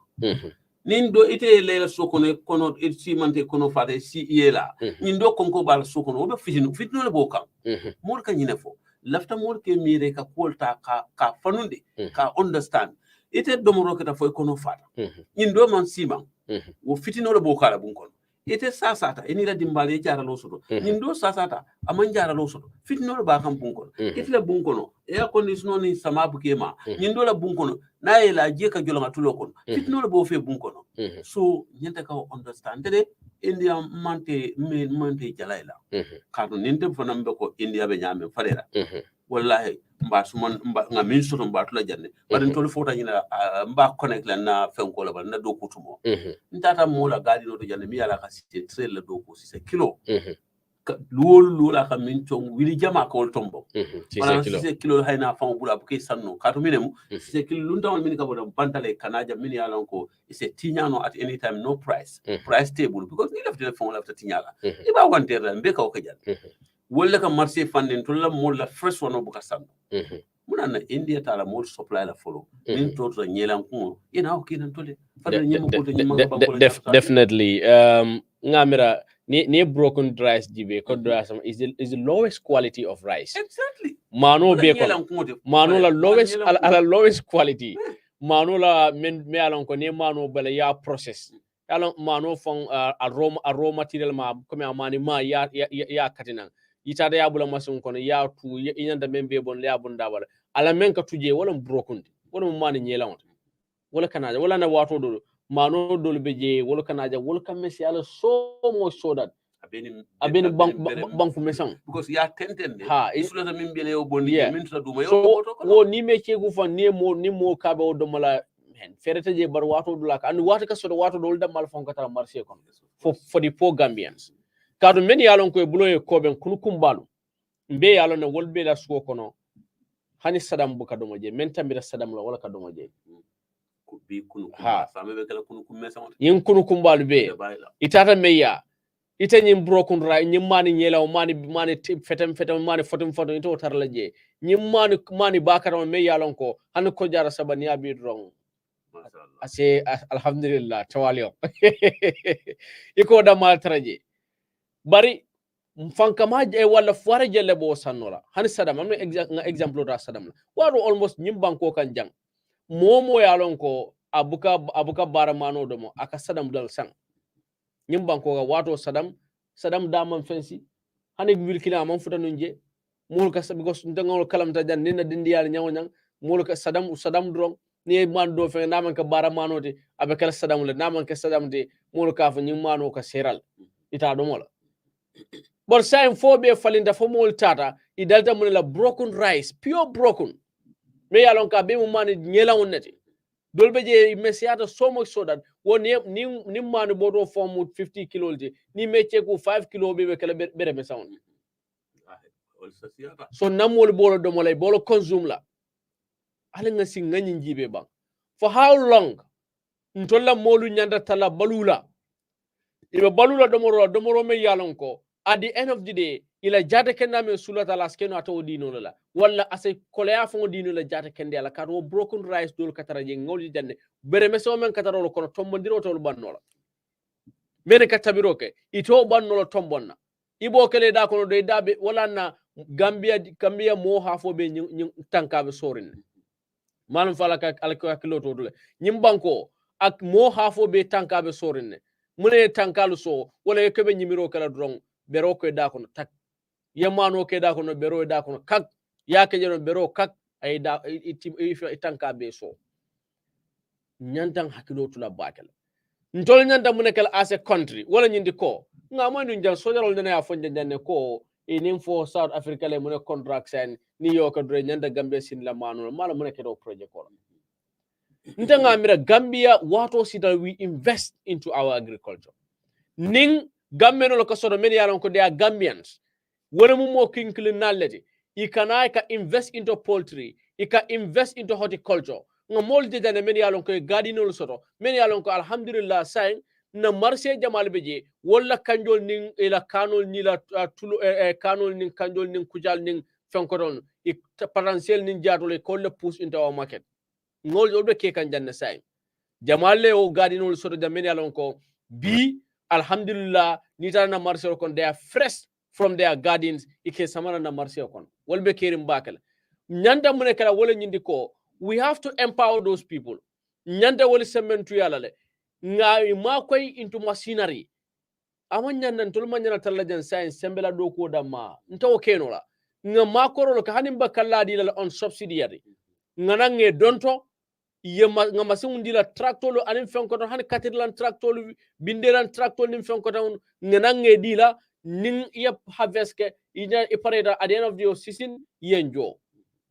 nin do ite lela sokono kono si mante kono fata si yela nin do konko bal sokono do fitno le boka mol ka nyine fo lafta mol ke mire ka kolta ka fanunde ka understand ite do mo rokata fo kono fata nin do man siman wo fitno le boka la bun kono ite sasata eni la dimbale jara lo soto nin do sasata aman jara lo soto fitno le ba kam bun kono ite le bun kono air conditioner ni samabu kema nin do la bun kono na ela je ka jolanga tulo kono fitno le bo fe bun kono so nyenta ka understand de India mante jalaila kadu ninte fona mbe ko India be nyame farera wallahi mba suman nga min soto mba tula janne bari tol fota nyina mba connect la na fenko la na do kutumo ntata mola gadi no do janne mi ala ka site trail la do ko 6 kilo lula ka min tong wili jama ko tombo wala 6 kilo hayna fa bula bu kay sanno katu minemu 6 kilo lunda min ka bodo bantale kanaja min ya lon ko ise tinyano at any time no price table because ni lafte fon lafte tinyala e ba wante ran be ka o kajal wala ka marché fanden to la mo la fresh one bu ka sanno muna na India tala mo supply la follow min to to nyelan ko ina o kinan to le fadal nyimo ko to nyimo ba definitely ngamira ni broken rice jibe ko rice is the lowest quality of rice exactly mano be ko mano la lowest ala lowest quality mano la men me alon ko ne mano bala ya process alon mano fon aroma material ma comme amani ma ya katina yitade ya bula masun kono ya tu yanda membe bon ya bunda wala ala men ka tuje wala broken wala mani nyelawon wala kanaja wala na wato do mano dol beje wala kanaja wala kamesi ala so much so that abeni banku mesan because ya tentende ha isulata min bele o bondi min to duma so wo ni me cegu fan ni mo kabe o do mala hen ferete je bar wato dula ka andu wato ka so wato do dal mal fon kata marché kon for the poor Gambians kadu men yalon ko bulo e koben kunu kumbalu mbe yalon ne wolbe la suko kono hani sadam bu kadomo je men tambira sadam la wala kadomo je bi kunu kumba fami be kala kunu kumme sama yin kunu kumbalu be itata meya ite nyim broken ra nyim mani nyelaw mani fetem mani fotum ito tarla je nyim mani bakara me yalon ko han ko jara sabani abi rong ase alhamdulillah tawaliyo iko da mal taraje bari fanka ma e wala fuare jelle bo sannola hani sadam am example da sadam la waru almost nyim banko kan jang momo yalon ko abuka baramano domo aka sadam dal sang nyim banko ga wato sadam daman fensi hani wilkina man futa nunje mul ka sabi ko ndangol kalamta jan nina dindiyal nyawnyang mul ka sadam drong ni man do fe naman ka baramano de abe kala sadam le naman ka sadam de mul ka fa nyim mano ka seral ita do mola bor sain fobe falinda fo mol tata idalta mun la broken rice pure broken me yalon ka be mu mani nyela wonnati dolbe je mesiata so much so that won ni manu bodo form 50 kilo ni meche ku 5 kilo be kala bere me sound so namol bolo do molay bolo consume la ala nga si ngani njibe bang for how long ntolla molu nyanda tala balula ibe balula domoro me yalon ko at the end of the day ila jata kenna me sulata la skeno ato dino la wala ase kolea fo dino la jata kende ala karo broken rice dol katara je ngol jande bere meso men kataro kono tombondiro to bannola mene katabiro ke ito bannola tombonna ibo kele da kono do dabe wala na Gambia mo hafo be tankabe sorin manum fala ka alko kiloto dole nyimbanko ak mo hafo be tankabe sorin mune tankalu so wala kebe nyimiro kala drong bero ko da kono tak yamano ke da kono bero da kono kak yake jeno bero kak ay da itanka be so nyantan hakilo tula bakel ntol nyanta munekal as a country wala nyindi ko ngamo ndu jan sojarol dana ya fonde janne ko inin fo South Africa le mun contract sen ni yo ko dre nyanda Gambia sin la manu mala mun ke do project ko ntanga mira Gambia wato sidal we invest into our agriculture ning Gambian lo ko sodo men yaron ko they are Gambians wala mu mo kinkli nalleti ka invest into poultry ka invest into horticulture ngol de dane men yalon ko gadinol soto men yalon ko alhamdulillah sain na marché jamal beje wala kanjol nin ila kanol ni la tulo kanol nin kanjol nin kujal nin fenkoron potentiel nin jatole ko le push into our market ngol do ke kan janna sain jamal le o gadinol soto de men yalon ko bi alhamdulillah ni tana marché ko they are fresh from their gardens ike samana na marché kon wolbe kerim bakala nyanda mun kala wala nyindi ko we have to empower those people nyanda wala sementu yala le nga ma koy into machinery amanya nan tul manya talla jan science sembela do ko damma ntaw kenola nga ma korolo ka hanim bakalla di la on subsidiary nga nange donto nga masin dila tractor lo anin fen ko han katirlan tractor binderan tractor nim fen ko tan nga nange dila ning yep harvest ke ina ipareda at the end of the season yenjo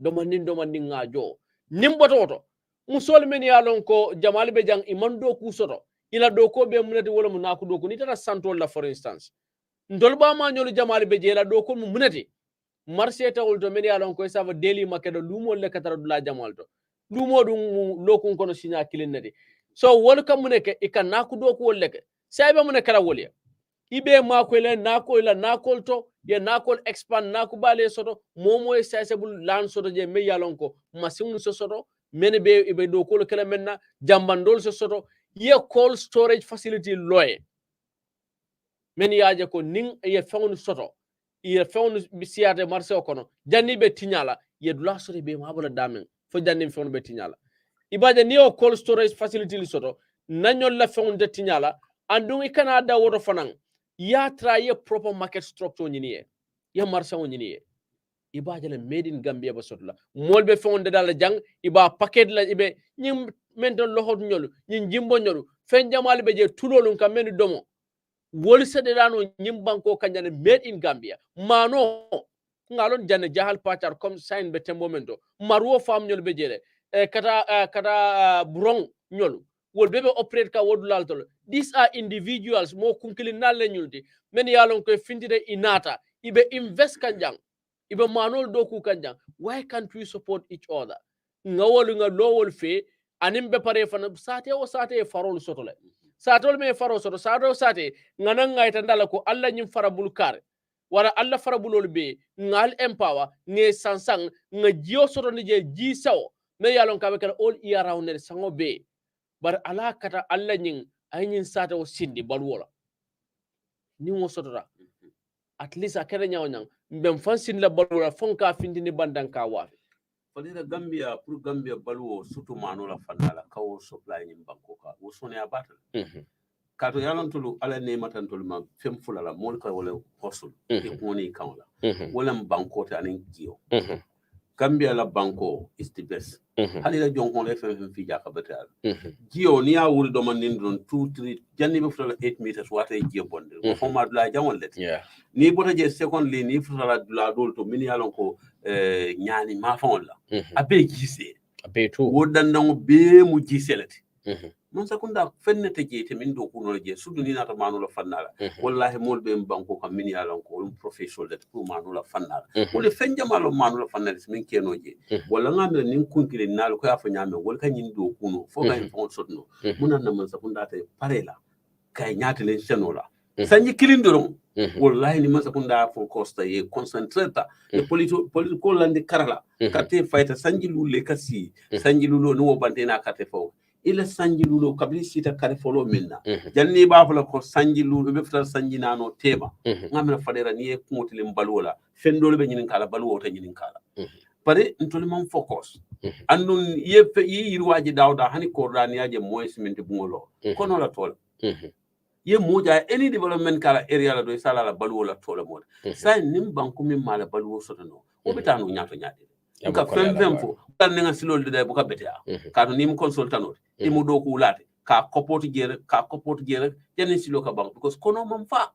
domandin nga jo nimboto musol men yalon ko jamal be jang imando ku soto ila do ko be munati wala munaku do ko ni tata santol la for instance ndol ba ma nyolu jamal be jela do ko munati marché tawol to men yalon ko sava daily makedo lumo le katara dula jamal to lumo dum lokun kono sinya kilinati so wol kam muneke ikanaku do ko wolleke saybe munekala wolya ibe mako ile nako ila nakol to ye nakol expand naku bale soto momo e sizable land soto je me yalon ko masimu so soto menbe ibe do ko kala menna jambandol so soto ye cold storage facility loye men yaaje ko ning ye fawnu soto ye fawnu bisiate marché kono janni be tinyala ye dula soto be mabula damen fo janni fawnu be tinyala ibaje ni o cold storage facility li soto nanyol la fawnu de tinyala andun ikana da woto fanan ya traye proper market structure nyiniye ya marché on nyiniye iba jale made in Gambia ba sotla molbe fonde dal jang iba packet la ibe nyim menton lohot nyolu nyin jimbo nyolu fen jamal be je tulolun kam men domo wol sedelano nyim banko kanyane made in Gambia mano ngalon janne jahal patar comme sign be tembo mento marwo fam nyol be jele kata burong nyol wol bebe operate ka wodulal tolo. These are individuals mo kunkili nalle nyulti men yalon ko findide inata ibe invest kanjang ibe manol doku kanjang. Why can't we support each other? Ngawol nga lowol fe anim be pare fana sate o sate farol sotole satol me faro soto sato sate nganan ngayta ndala ko alla nyim farabul kare wala alla farabulol be ngal empower nge sansang nga jio soto ni je ji sawo me yalon kabe kala all year round ne sango be bar ala kata alla nyin ay nyin sate o sindi balwola ni mo soto ra at least akere nyaaw nyang mbem fansin la balwola fonka findi ni bandanka wafi fadila Gambia pour Gambia baluwo surtout manola fandala kawo supply ni banko ka wo sone abatal kato yalan tulu ala ne matantulu ma fem fulala mol ka wala hosul e koni kawla wala banko ta anin jiyo Gambia la banko is the best halila jonkon le fem fi jaka betal jiyo ni ya wul do man nin don 2 3 janni be fulala 8 meters wata e jiyo bonde ko foma dula jamon let ni bota je secondly ni fulala dula dol to min yalon ko ñaani ma fon la abe gise abe to wodan nango be mu giselati non sakunda fennete jeete min do kuno je sudu ni nata manu la fannala wallahi mol be banko kam min yalon ko professional det pour manu la fannala wala fenjamalo manu la fannala min keno je wala ngamre nin kunkile nal ko afa nyame wala kanyin do kuno fo ga fon sotno munan na man sakunda te parela kay nyaate len senola sanji kilindoron wallahi ni masa kunda fo costa ye concentrata e political landi karala kate fayta sanji lulle kasi sanji lulo no bante na kate fo ila sanji lulo kabli sita kare folo minna janni ba fala ko sanji lulo be fata sanji nano tema ngamna fadera ni e kumotile balwola fendolo be nyinin kala balwo ta nyinin kala pare ntol man focus andun ye yirwaji dawda hani ko raniaje moy simente bungolo kono la tol ye moja any development kala area la do sala la baluwo la tole mod sa nim banku min mala baluwo sotono o betano nyaato nyaade ka fem fo tan nga silol de bu ka betea ka to nim consultant e mu do ko ulate ka kopoti gere jeni silo ka bank because kono mam fa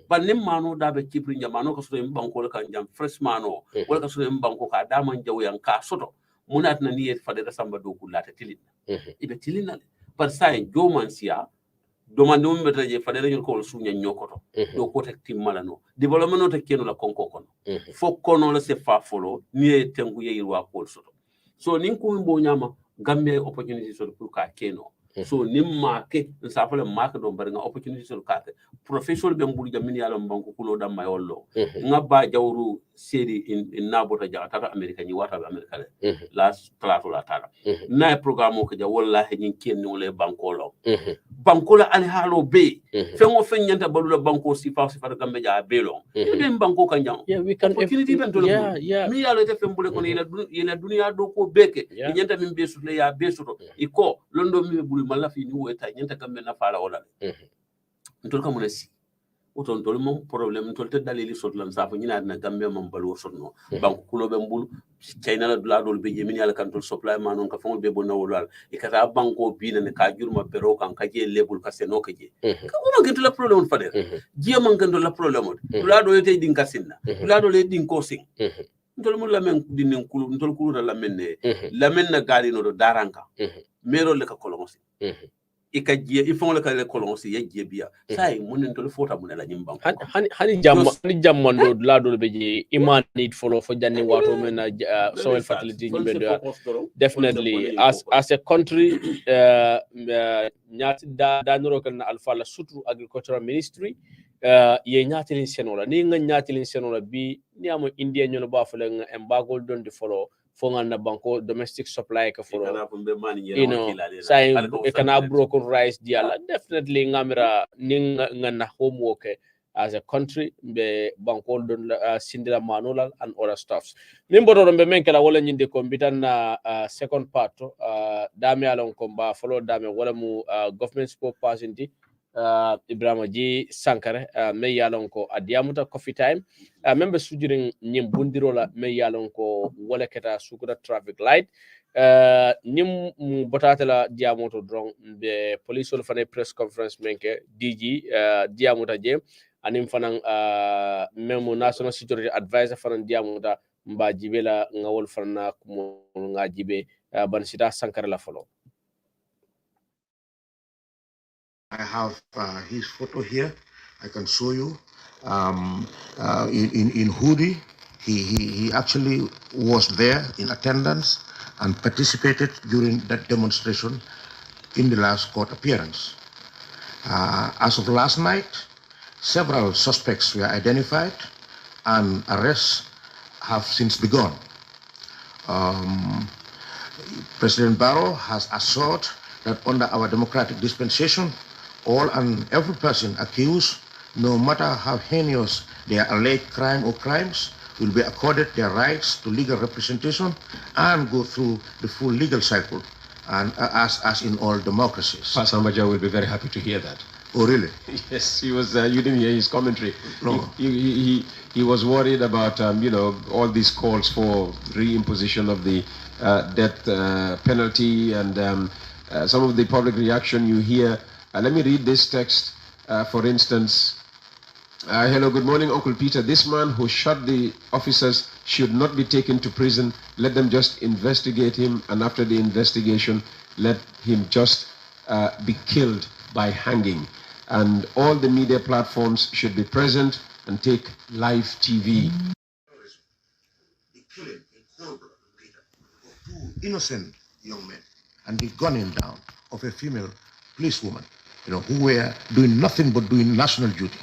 ba nim mano da be cipri jamano ko soto banko la kan jam fresh mano wala ka soto banko ka da man jaw yan ka soto munat na niye fade samba do ko ulate tilin ibe tilin par sa en joman sia domande mum beta je fadere ñol ko suña ñokoto do ko tek timmala no development no tek keno la konko kono fokko no la se fa folo ni e tengu yeyirwa ko soto so nin ko mbo nyama Gambia opportunity so pour ka keno so nim make sa fala make do bari nga opportunity so ka professional be mbulu jam min yalla banko kulo dam may wollo nga ba jawru sedi in nabota ja tata america ni wata america la plateau la tara na programme ko ja wallahi nyin kenno le banko lo banko la ali halo be fengo fenyanta balula banko sifa Gambia ja belo be banko kan jang we can opportunity ben to mi yalla te fembule ko ila dunia do ko beke nyanta min be sutle ya be suto iko londo mi bulu mala fi ni weta nyanta Gambia na fala wala ntol ka munasi oton tol mom problème tol te dalili sotlan sa fa nyina na Gambia mom balu sotno banko kulo be mbul chayna la dula dol be yemin yalla kan tol supply manon ka famo be bo nawol e kata banko bina ne ka jurma pero kan ka je lebul ka seno ka je ka ko man la problème fader je man kan la problème dula do yete din kasinna dula do le din ko sing ntol mo la men din kulu ntol kulu la men ne la men na gali no do daranka mero le ka kolonsi ikajie ifon le kolonsi ye jebia sai munen to fota mun la nyimba hani jammo do la do be je iman need follow for janni wato men soil fertility nyimbe do definitely as a country nyati da nuro kan alfa la sutu agricultural ministry ye nyati lin senola ni nga nyati lin senola bi ni amo india nyono ba fa la embargo don de follow na banko domestic supply ka for you know say kana broken rice diala definitely ngamira ninga na homework as a country be banko don sindila manual and other stuffs nimbodo be menkela wala nyinde ko bitan na second part dame alon ko ba follow dame wala mu government spokesperson Ibrahima G Sankare me yalon ko adiamuta coffee time membe sujirin nyim bundirola me yalon ko wala keta sukura traffic light nim botatela diamoto drong be police wol fane press conference menke DG diamuta je anim fanan memo national security advisor fanan diamuta mba jibela ngawol fanna ko ngajibe ban sita Sankare la follow. I have his photo here. I can show you. In hoodie, he actually was there in attendance and participated during that demonstration in the last court appearance. As of last night, several suspects were identified and arrests have since begun. President Barrow has assured that under our democratic dispensation, all and every person accused, no matter how heinous their alleged crime or crimes, will be accorded their rights to legal representation and go through the full legal cycle, and as in all democracies. Pastor Maja will be very happy to hear that. Oh, really? Yes, he was. You didn't hear his commentary. No. He was worried about all these calls for reimposition of the death penalty and some of the public reaction you hear. Let me read this text, for instance. Hello, good morning, Uncle Peter. This man who shot the officers should not be taken to prison. Let them just investigate him, and after the investigation, let him just be killed by hanging. And all the media platforms should be present and take live TV. The killing in cold blood, Peter, of two innocent young men, and the gunning down of a female policewoman, who were doing nothing but doing national duty.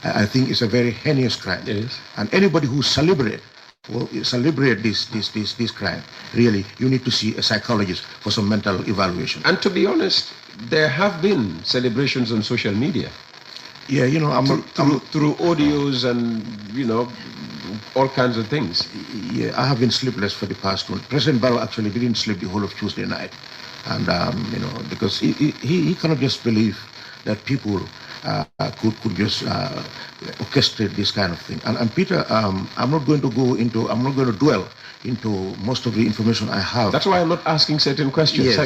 I think it's a very heinous crime. It is. And anybody who celebrate this crime, really, you need to see a psychologist for some mental evaluation. And to be honest, there have been celebrations on social media. Yeah, through audios and all kinds of things. Yeah, I have been sleepless for the past one. President Barrow actually didn't sleep the whole of Tuesday night. And, because he cannot just believe that people could just orchestrate this kind of thing. And Peter, I'm not going to dwell into most of the information I have. That's why I'm not asking certain questions. Yes,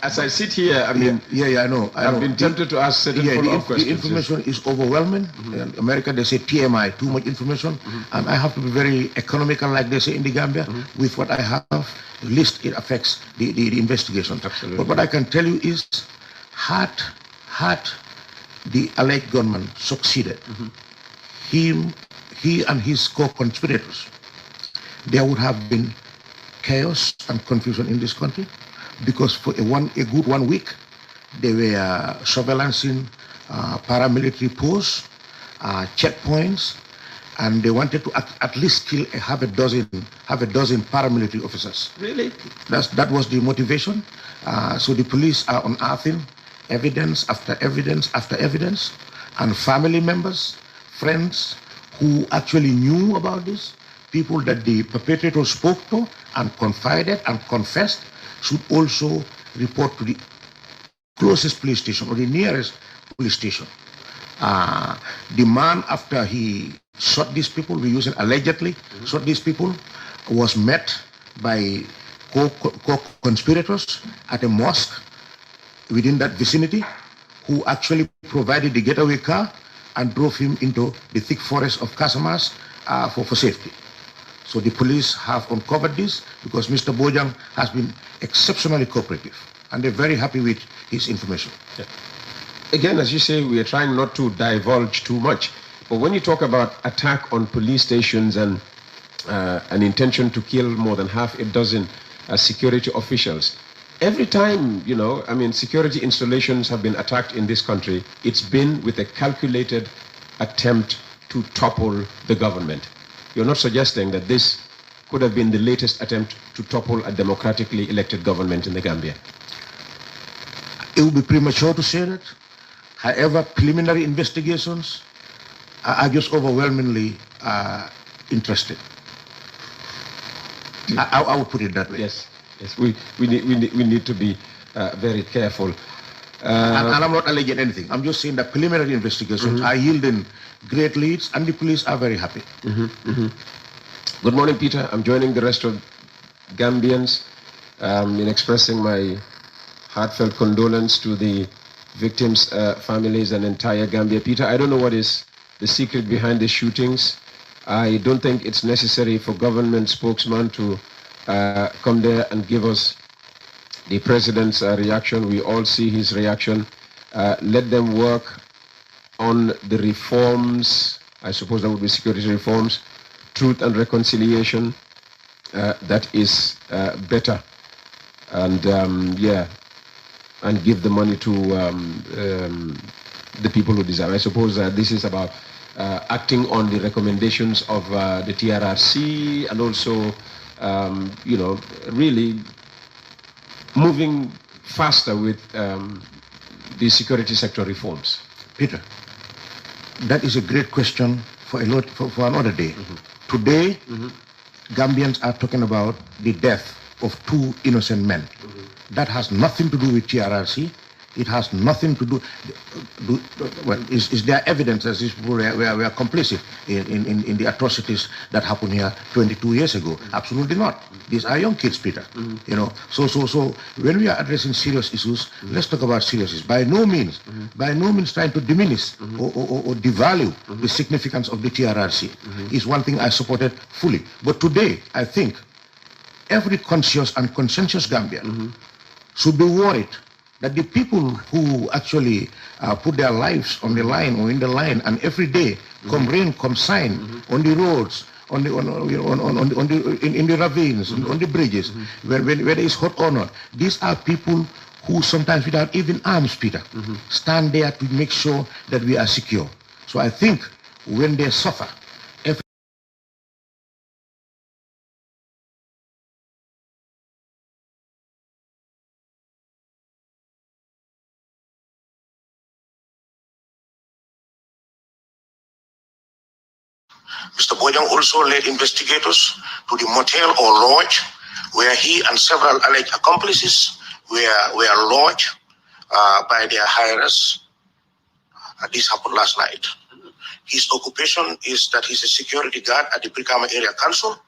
as I sit here, I mean, I know. I've been tempted to ask certain follow-up questions. The information is overwhelming. In America, they say TMI, too much information. And I have to be very economical, like they say in the Gambia, with what I have. At least it affects the investigation. Absolutely. But what I can tell you is, had the alleged gunman succeeded, he and his co-conspirators, there would have been chaos and confusion in this country, because for a good 1 week, they were surveillancing paramilitary posts, checkpoints, and they wanted to at least kill half a dozen paramilitary officers. Really? That was the motivation. So the police are unearthing evidence after evidence after evidence, and family members, friends who actually knew about this, people that the perpetrator spoke to and confided and confessed, should also report to the closest police station or the nearest police station. The man, after he shot these people, allegedly shot these people, was met by co-conspirators at a mosque within that vicinity, who actually provided the getaway car and drove him into the thick forest of Casamas for safety. So the police have uncovered this because Mr. Bojang has been exceptionally cooperative, and they're very happy with his information. Yeah. Again, as you say, we are trying not to divulge too much. But when you talk about attack on police stations and an intention to kill more than half a dozen security officials, every time, security installations have been attacked in this country, it's been with a calculated attempt to topple the government. You're not suggesting that this could have been the latest attempt to topple a democratically elected government in the Gambia? It would be premature to say that. However, preliminary investigations are just overwhelmingly interested. I would put it that way. Yes. We need to be very careful. And I'm not alleging anything. I'm just saying that preliminary investigations are yielding great leads, and the police are very happy. Good morning, Peter. I'm joining the rest of Gambians in expressing my heartfelt condolence to the victims' families and entire Gambia. Peter, I don't know what is the secret behind the shootings. I don't think it's necessary for government spokesman to come there and give us the president's reaction. We all see his reaction. Let them work on the reforms. I suppose that would be security reforms, truth and reconciliation. That is better. And and give the money to the people who deserve. I suppose this is about acting on the recommendations of the TRRC, and also, really moving faster with the security sector reforms. Peter, that is a great question for another day. Today, Gambians are talking about the death of 2 innocent men. That has nothing to do with TRRC. It has nothing to do. Is there evidence that these people were complicit in the atrocities that happened here 22 years ago? Absolutely not. These are young kids, Peter. So when we are addressing serious issues, let's talk about serious issues. By no means trying to diminish or devalue the significance of the TRRC is one thing I supported fully. But today, I think every conscious and conscientious Gambian should be worried that the people who actually put their lives on the line or in the line, and every day, come rain, come shine, on the roads, in the ravines, on the bridges, where there is hot or not, these are people who sometimes, without even arms, Peter, stand there to make sure that we are secure. So I think when they suffer, Mr. Bojang also led investigators to the motel or lodge where he and several alleged accomplices were lodged by their hirers. This happened last night. His occupation is that he's a security guard at the Brikama Area Council,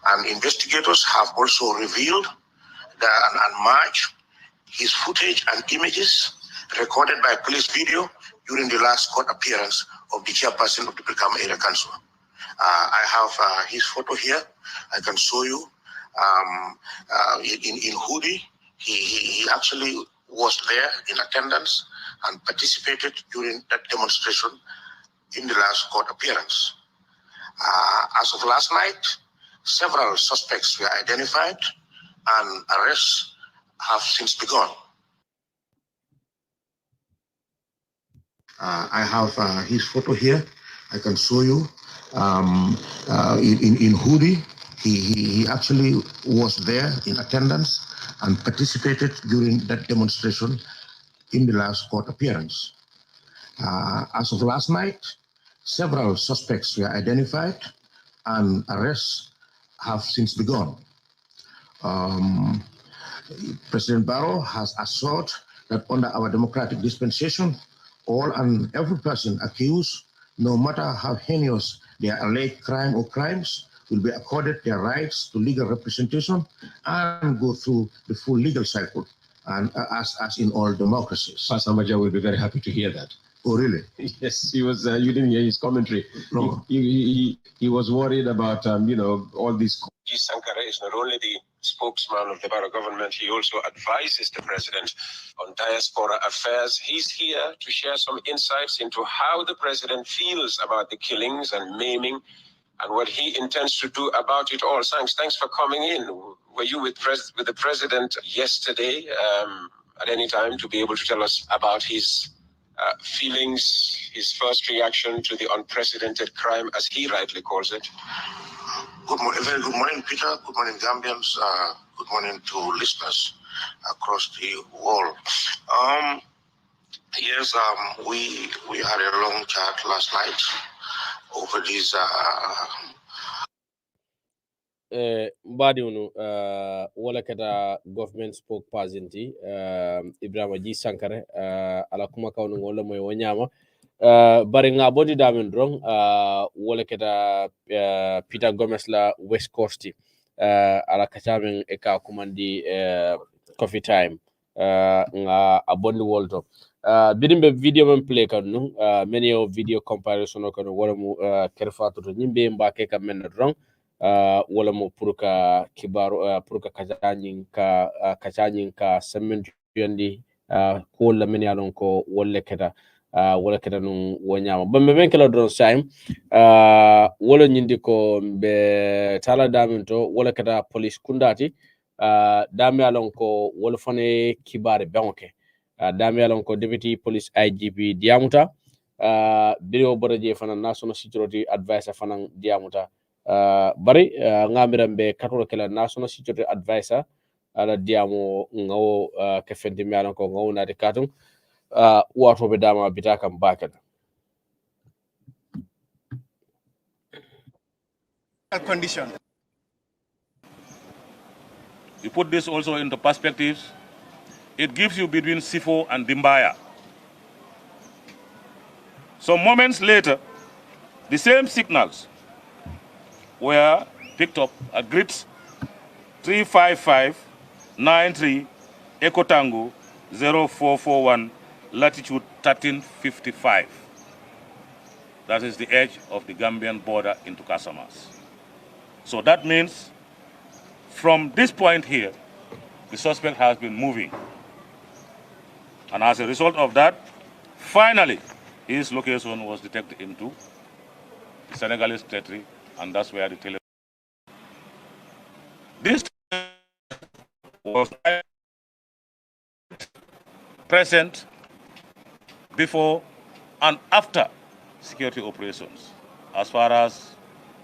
and investigators have also revealed and matched his footage and images recorded by police video during the last court appearance of the chairperson of the Brikama Area Council. I have his photo here. I can show you. In hoodie, he actually was there in attendance and participated during that demonstration in the last court appearance. As of last night, several suspects were identified and arrests have since begun. I have his photo here. I can show you. In hoodie, he actually was there in attendance and participated during that demonstration in the last court appearance. As of last night, several suspects were identified and arrests have since begun. President Barrow has assured that under our democratic dispensation, all and every person accused, no matter how heinous their alleged crime or crimes, will be accorded their rights to legal representation and go through the full legal cycle, and as in all democracies. Pastor Maja will be very happy to hear that. Oh, really? Yes, he was. You didn't hear his commentary. No. He was worried about all these. G. Sankara is not only the spokesman of the Barrow government, he also advises the president on diaspora affairs. He's here to share some insights into how the president feels about the killings and maiming, and what he intends to do about it all. Thanks for coming in. Were you with the president yesterday at any time to be able to tell us about his feelings, his first reaction to the unprecedented crime, as he rightly calls it? Good morning, very good morning, Peter. Good morning, Gambians. Good morning to listeners across the world. Yes, we had a long chat last night over these. mbadi unu wala kata government spokesperson Ibrahima G Sankare ala kuma kawnu wala moy wonyama bari nga bodi damen drong wala kata Peter Gomez la West Coast ala kachamen e ka kumandi coffee time nga abondi wolto birimbe video men play kanu many of video comparison kanu wala mu kerfatu to nyimbe mbake kam men drong wala mo pour ka kibaru pour ka kacanyin ka semen yondi ko la men yalon ko wolle keta nun wonyama bambe ben kala don time wala nyindi ko be tala damin to wala keta police kundati dami yalon ko wala fane kibare banke dami yalon ko deputy police IGP diamuta biro boraje fana national security advisor fana diamuta bari ngamiran be katolo kala national security advisor ala diamo ngawo ke fendi mi alan ko ngawo na de katum wato be dama bitaka mbaka condition. You put this also into perspectives. It gives you between Sifo and Dimbaya. Some moments later, the same signals were picked up at grids 35593 Echo Tango 0441 latitude 1355. That is the edge of the Gambian border into Casamas. So that means from this point here, the suspect has been moving. And as a result of that, finally, his location was detected into the Senegalese territory, and that's where the telephone. This was present before and after security operations, as far as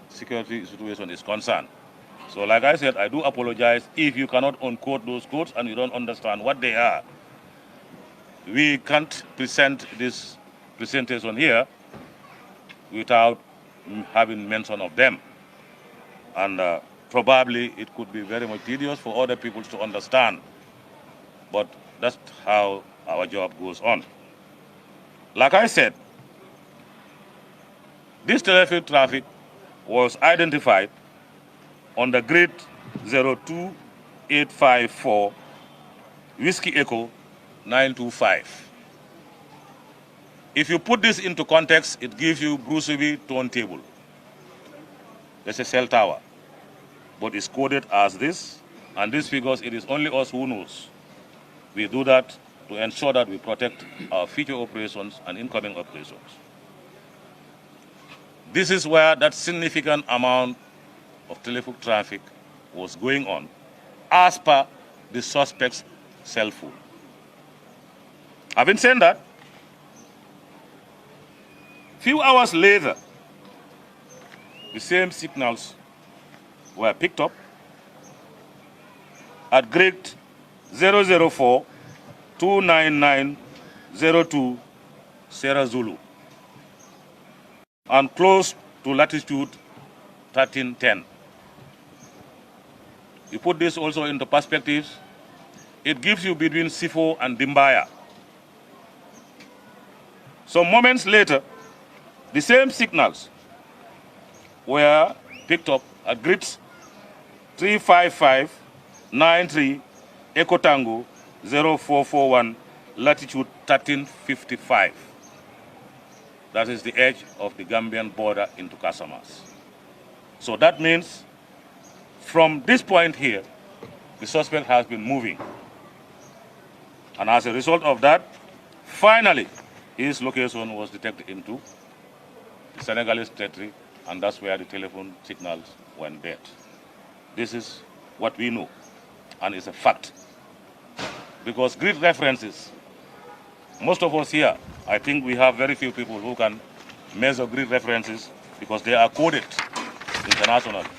security situation is concerned. So like I said, I do apologize if you cannot unquote those quotes and you don't understand what they are. We can't present this presentation here without having mention of them. And probably it could be very much tedious for other people to understand. But that's how our job goes on. Like I said, this telephone traffic was identified on the grid 02854 Whiskey Echo 925. If you put this into context, it gives you Bruceville turntable. There's a cell tower, but it's coded as this, and these figures, it is only us who knows. We do that to ensure that we protect our future operations and incoming operations. This is where that significant amount of telephone traffic was going on, as per the suspect's cell phone. Having said that, few hours later, the same signals were picked up at grid 004 29902 Sierra Zulu and close to latitude 1310. You put this also into perspectives, it gives you between Sifo and Dimbaya. Some moments later, the same signals were picked up at grids 35593 Echo Tango 0441 latitude 1355. That is the edge of the Gambian border into Casamas. So that means from this point here, the suspect has been moving. And as a result of that, finally, his location was detected into the Senegalese territory, and that's where the telephone signals went dead. This is what we know, and it's a fact. Because grid references, most of us here, I think we have very few people who can measure grid references because they are coded internationally.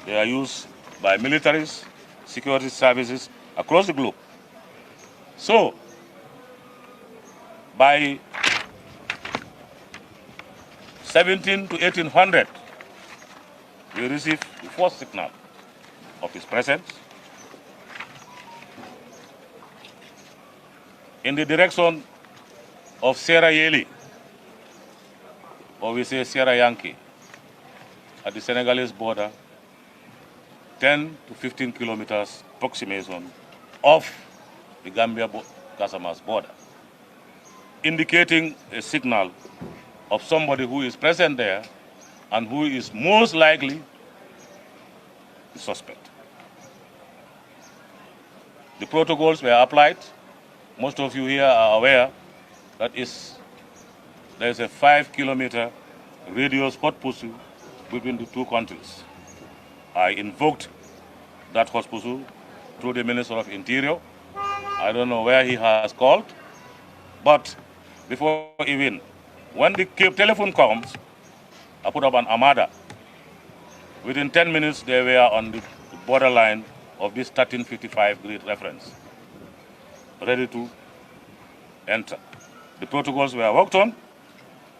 They are used by militaries, security services across the globe. So, by 17 to 1800, we received the first signal of his presence in the direction of Sierra Yeli, or we say Sierra Yankee, at the Senegalese border, 10 to 15 kilometers approximation of the Gambia-Casamance border, indicating a signal of somebody who is present there and who is most likely the suspect. The protocols were applied. Most of you here are aware that there is a 5-kilometer radius hot pursuit between the two countries. I invoked that hot pursuit through the Minister of Interior. I don't know where he has called, but before even, when the telephone comes, I put up an armada. Within 10 minutes, they were on the borderline of this 1355 grid reference, ready to enter. The protocols were worked on,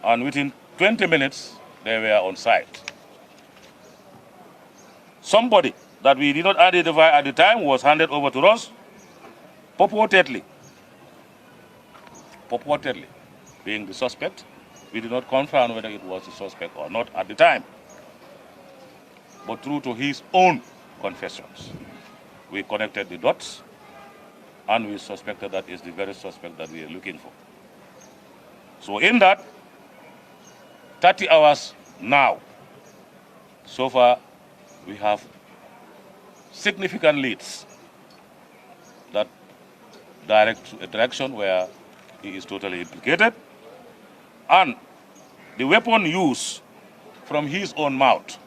and within 20 minutes, they were on site. Somebody that we did not identify at the time was handed over to us, purportedly being the suspect. We did not confirm whether it was the suspect or not at the time. But true to his own confessions, we connected the dots, and we suspected that is the very suspect that we are looking for. So in that, 30 hours now, so far, we have significant leads that direct to a direction where he is totally implicated, and the weapon used from his own mouth,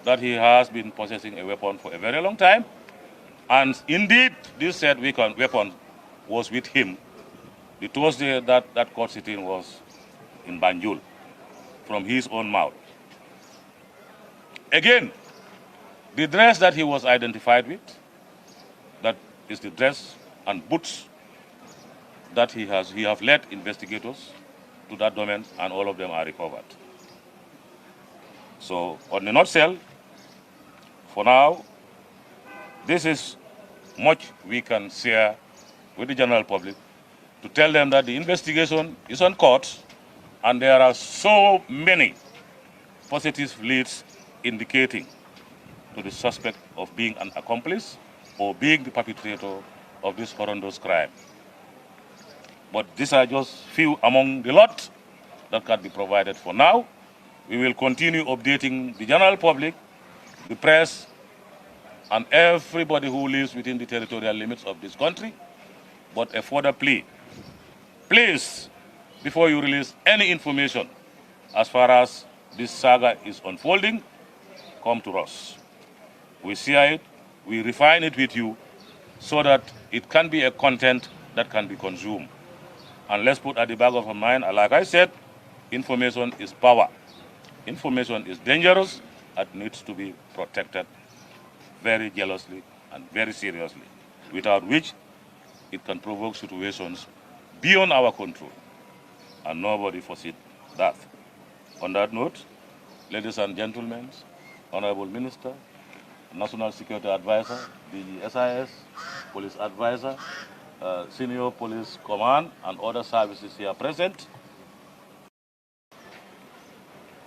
that he has been possessing a weapon for a very long time, and indeed this said weapon was with him the Thursday that court sitting was in Banjul, from his own mouth. Again, the dress that he was identified with, that is the dress and boots that he have led investigators to that domain, and all of them are recovered. So, on the nutshell, for now, this is much we can share with the general public to tell them that the investigation is on court, and there are so many positive leads indicating to the suspect of being an accomplice or being the perpetrator of this horrendous crime. But these are just few among the lot that can be provided for now. We will continue updating the general public, the press, and everybody who lives within the territorial limits of this country. But a further plea, please, before you release any information as far as this saga is unfolding, come to us. We share it, we refine it with you so that it can be a content that can be consumed. And let's put at the back of our mind, like I said, information is power. Information is dangerous and needs to be protected very jealously and very seriously, without which it can provoke situations beyond our control, and nobody foresees that. On that note, ladies and gentlemen, Honorable Minister, National Security Advisor, DG SIS, Police Advisor, Senior Police Command, and other services here present.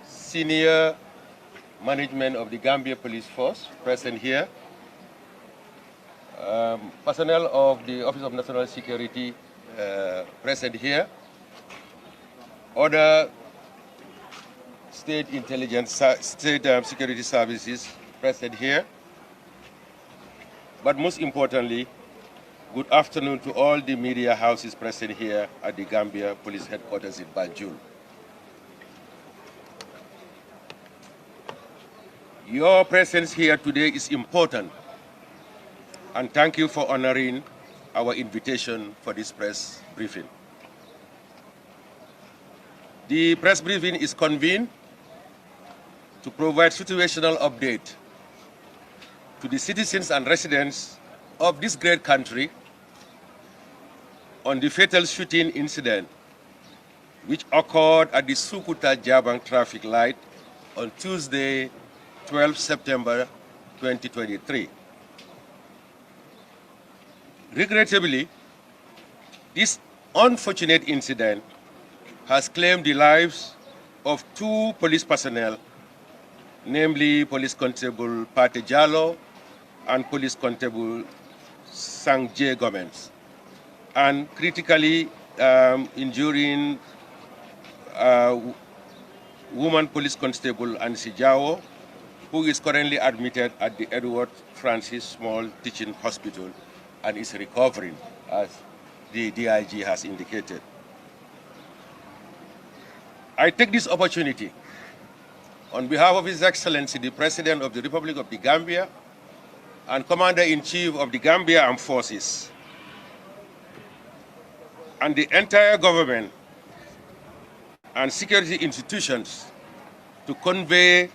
Senior management of the Gambia Police Force present here. Personnel of the Office of National Security present here. Other state intelligence, state security services present here. But most importantly, good afternoon to all the media houses present here at the Gambia Police Headquarters in Banjul. Your presence here today is important, and thank you for honoring our invitation for this press briefing. The press briefing is convened to provide situational update to the citizens and residents of this great country on the fatal shooting incident which occurred at the Sukuta Jabang traffic light on Tuesday, 12 September 2023. Regrettably, this unfortunate incident has claimed the lives of 2 police personnel, namely Police Constable Pate Jallo and Police Constable Sangje Gomez, and critically injuring woman Police Constable Ansi Jao, who is currently admitted at the Edward Francis Small Teaching Hospital and is recovering, as the DIG has indicated. I take this opportunity on behalf of His Excellency, the President of the Republic of the Gambia and Commander-in-Chief of the Gambia Armed Forces, and the entire government and security institutions to convey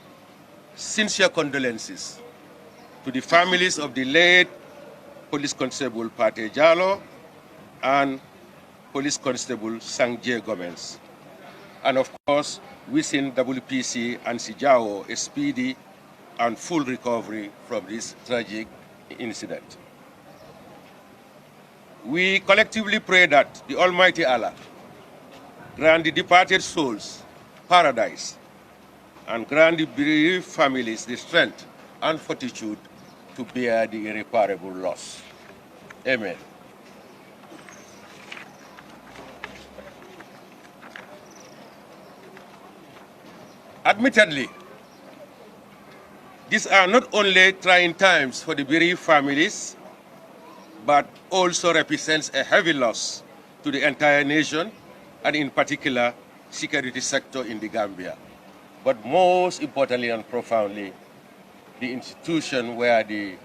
sincere condolences to the families of the late Police Constable Pate Jallo and Police Constable Sangje Gomez. And of course, wishing WPC and Sijao a speedy and full recovery from this tragic incident. We collectively pray that the Almighty Allah grant the departed souls paradise and grant the bereaved families the strength and fortitude to bear the irreparable loss. Amen. Admittedly, these are not only trying times for the bereaved families, but also represents a heavy loss to the entire nation, and in particular, security sector in the Gambia. But most importantly and profoundly, the institution where the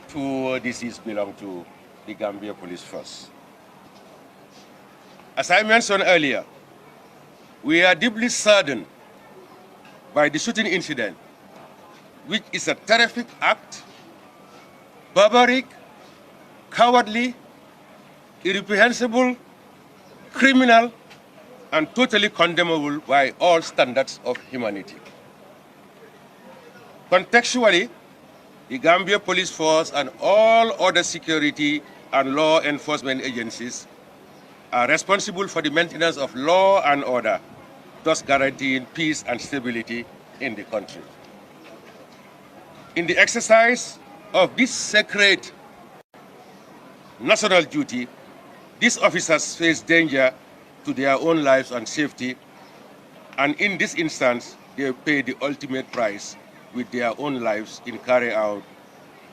2 deceased belong to, the Gambia Police Force. As I mentioned earlier, we are deeply saddened by the shooting incident, which is a terrific act, barbaric, cowardly, irreprehensible, criminal, and totally condemnable by all standards of humanity. Contextually, the Gambia Police Force and all other security and law enforcement agencies are responsible for the maintenance of law and order, thus guaranteeing peace and stability in the country. In the exercise of this sacred national duty, these officers face danger to their own lives and safety, and in this instance, they pay the ultimate price with their own lives in carrying out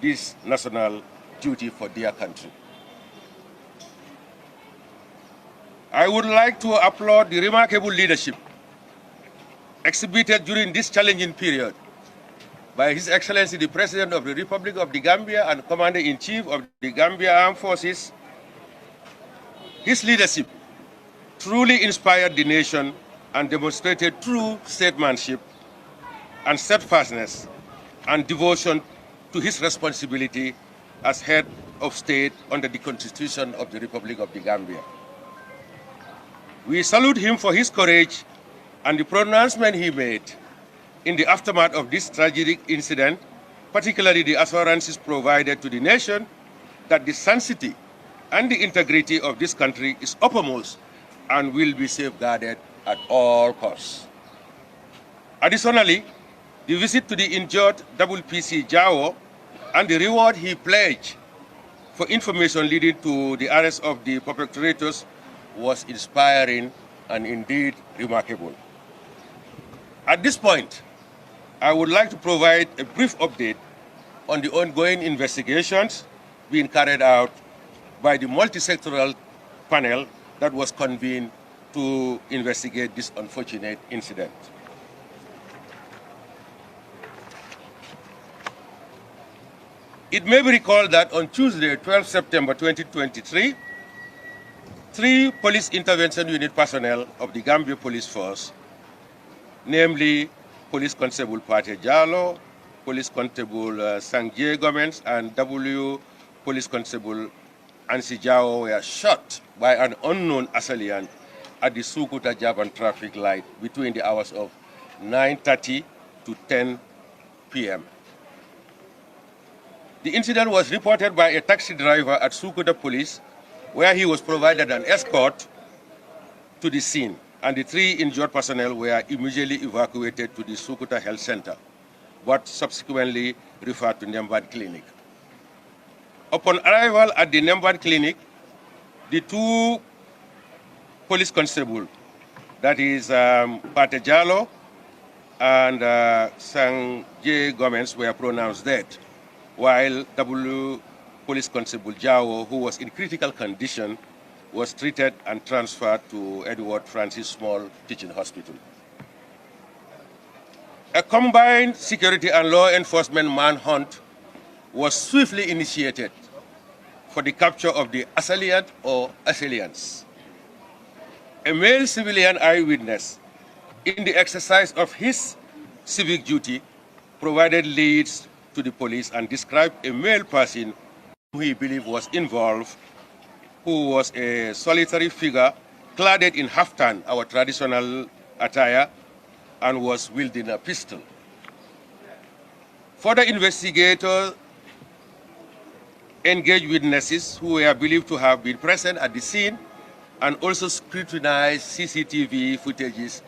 this national duty for their country. I would like to applaud the remarkable leadership exhibited during this challenging period by His Excellency the President of the Republic of the Gambia and Commander-in-Chief of the Gambia Armed Forces. His leadership truly inspired the nation and demonstrated true statesmanship and steadfastness and devotion to his responsibility as head of state under the Constitution of the Republic of the Gambia. We salute him for his courage and the pronouncement he made in the aftermath of this tragic incident, particularly the assurances provided to the nation that the sanctity and the integrity of this country is uppermost and will be safeguarded at all costs. Additionally, the visit to the injured WPC Jao and the reward he pledged for information leading to the arrest of the perpetrators was inspiring and indeed remarkable. At this point, I would like to provide a brief update on the ongoing investigations being carried out by the multi-sectoral panel that was convened to investigate this unfortunate incident. It may be recalled that on Tuesday, 12 September 2023, 3 police intervention unit personnel of the Gambia Police Force, namely Police Constable Pate Jallo, Police Constable Sangje Gomez, and Police Constable Ansi Jao were shot by an unknown assailant at the Sukuta Jaban traffic light between the hours of 9:30 to 10 p.m. The incident was reported by a taxi driver at Sukuta Police, where he was provided an escort to the scene, and the 3 injured personnel were immediately evacuated to the Sukuta Health Center, but subsequently referred to Nemban Clinic. Upon arrival at the Nemban Clinic, the 2 police constables, that is Pate Jalo and Sang J. Gomez, were pronounced dead, while W. Police Constable Jao, who was in critical condition, was treated and transferred to Edward Francis Small Teaching Hospital. A combined security and law enforcement manhunt was swiftly initiated for the capture of the assailant or assailants. A male civilian eyewitness, in the exercise of his civic duty, provided leads to the police and described a male person who he believed was involved, who was a solitary figure clad in haftan, our traditional attire, and was wielding a pistol. Further investigators engaged witnesses who were believed to have been present at the scene and also scrutinized CCTV footages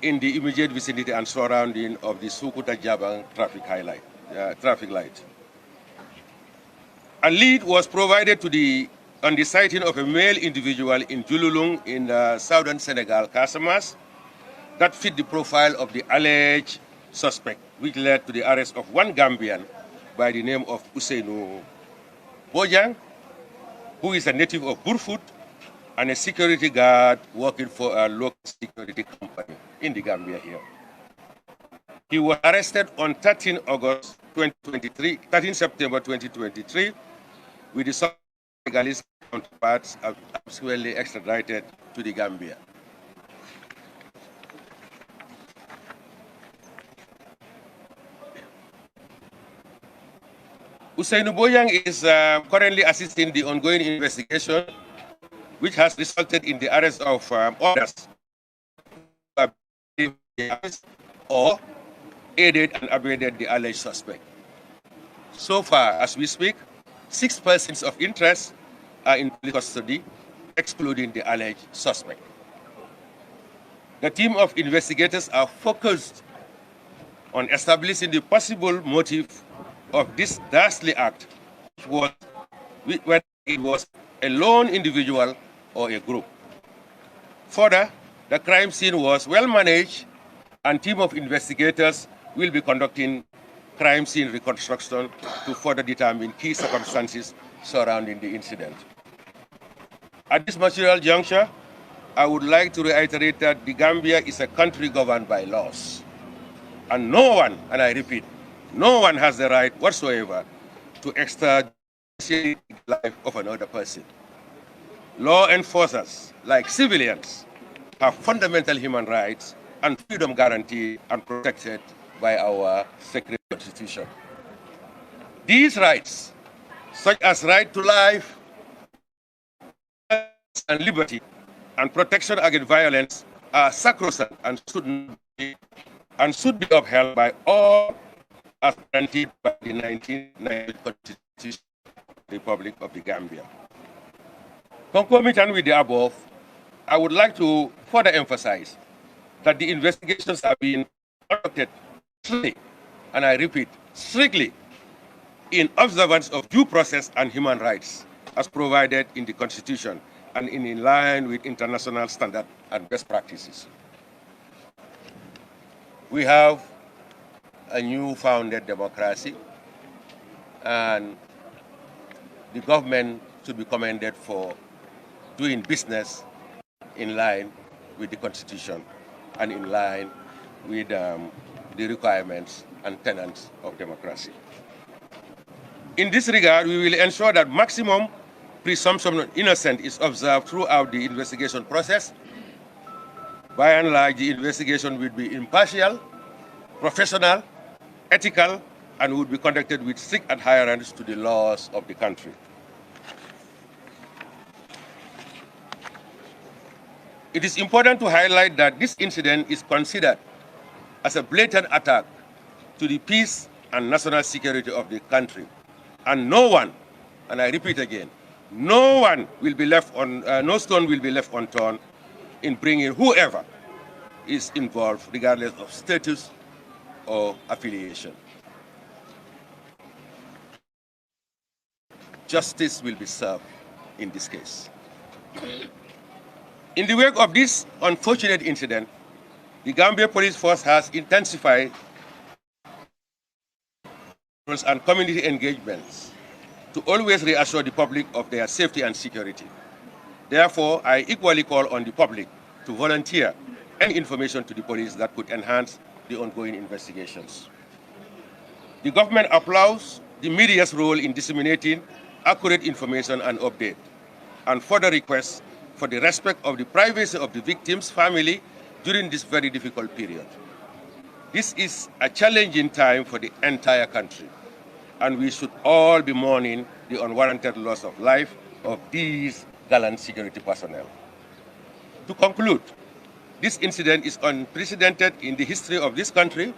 in the immediate vicinity and surrounding of the Sukuta Jabang traffic light. A lead was provided on the sighting of a male individual in Jululung in southern Senegal, Casamas, that fit the profile of the alleged suspect, which led to the arrest of one Gambian by the name of Usainu Bojang, who is a native of Burfoot and a security guard working for a local security company in the Gambia here. He was arrested on 13 September 2023, with the Senegalese counterparts subsequently extradited to the Gambia. Usainu Boyang is currently assisting the ongoing investigation, which has resulted in the arrest of others or aided and abetted the alleged suspect. So far, as we speak, 6 persons of interest are in police custody, excluding the alleged suspect. The team of investigators are focused on establishing the possible motive of this dastardly act, whether it was a lone individual or a group. Further, the crime scene was well managed, and team of investigators will be conducting crime scene reconstruction to further determine key circumstances surrounding the incident. At this material juncture, I would like to reiterate that the Gambia is a country governed by laws. And no one, and I repeat, no one has the right whatsoever to extradite the life of another person. Law enforcers, like civilians, have fundamental human rights and freedom guaranteed and protected by our sacred constitution. These rights, such as right to life and liberty and protection against violence, are sacrosanct and should be upheld by all as guaranteed by the 1990 Constitution of the Republic of the Gambia. Concomitant with the above, I would like to further emphasize that the investigations are being conducted strictly, and I repeat, strictly, in observance of due process and human rights as provided in the Constitution and in line with international standards and best practices. We have a new founded democracy, and the government should be commended for doing business in line with the Constitution and in line with the requirements and tenets of democracy. In this regard, we will ensure that maximum presumption of innocence is observed throughout the investigation process. By and large, the investigation will be impartial, professional, ethical, and would be conducted with strict adherence to the laws of the country. It is important to highlight that this incident is considered as a blatant attack to the peace and national security of the country, And no one, and I repeat again, no one will be left on, no stone will be left unturned in bringing whoever is involved, regardless of status or affiliation. Justice will be served in this case. In the wake of this unfortunate incident, the Gambia Police Force has intensified and community engagements to always reassure the public of their safety and security. Therefore, I equally call on the public to volunteer any information to the police that could enhance the ongoing investigations. The government applauds the media's role in disseminating accurate information and update, and further requests for the respect of the privacy of the victim's family during this very difficult period. This is a challenging time for the entire country, and we should all be mourning the unwarranted loss of life of these gallant security personnel. To conclude, this incident is unprecedented in the history of this country,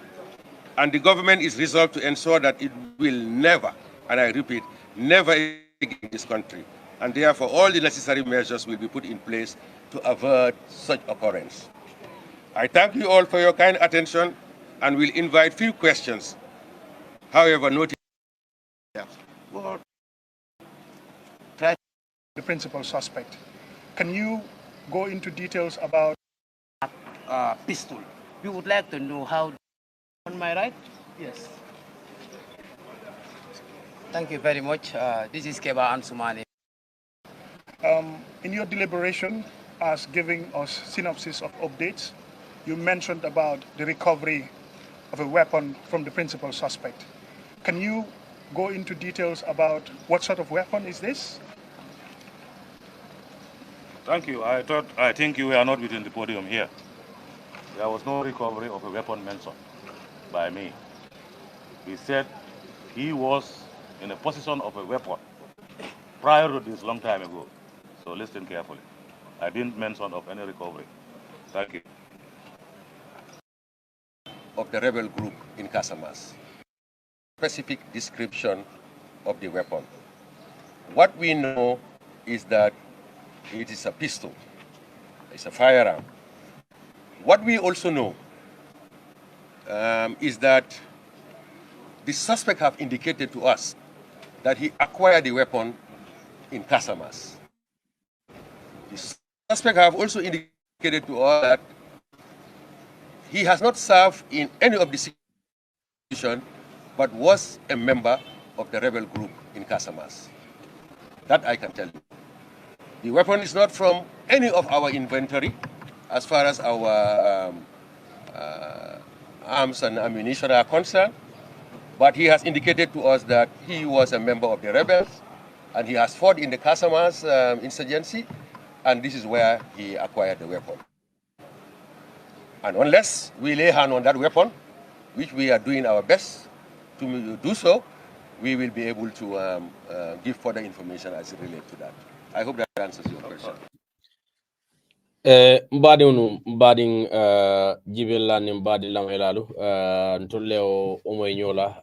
and the government is resolved to ensure that it will never, and I repeat, never again in this country. And therefore, all the necessary measures will be put in place to avert such occurrence. I thank you all for your kind attention and will invite few questions. However, noted. The principal suspect. Can you go into details about pistol? We would like to know how. On my right? Yes. Thank you very much. This is Keba Ansumani. In your deliberation, as giving us synopsis of updates, you mentioned about the recovery of a weapon from the principal suspect. Can you go into details about what sort of weapon is this? Thank you. I think you were not within the podium here. There was no recovery of a weapon mentioned by me. He said he was in a possession of a weapon prior to this long time ago. So listen carefully. I didn't mention of any recovery. Thank you. Of the rebel group in Casamas. Specific description of the weapon. What we know is that it is a pistol. It's a firearm. What we also know is that the suspect have indicated to us that he acquired the weapon in Casamas. The suspect have also indicated to us that he has not served in any of the institutions, but was a member of the rebel group in Casamas. That I can tell you. The weapon is not from any of our inventory as far as our arms and ammunition are concerned, but he has indicated to us that he was a member of the rebels and he has fought in the Casamas insurgency, and this is where he acquired the weapon. And unless we lay hand on that weapon, which we are doing our best to do so, we will be able to give further information as it relates to that. I hope that answers your question. Mbading jibella ni mbadi lamelalu ntolle o moy nyola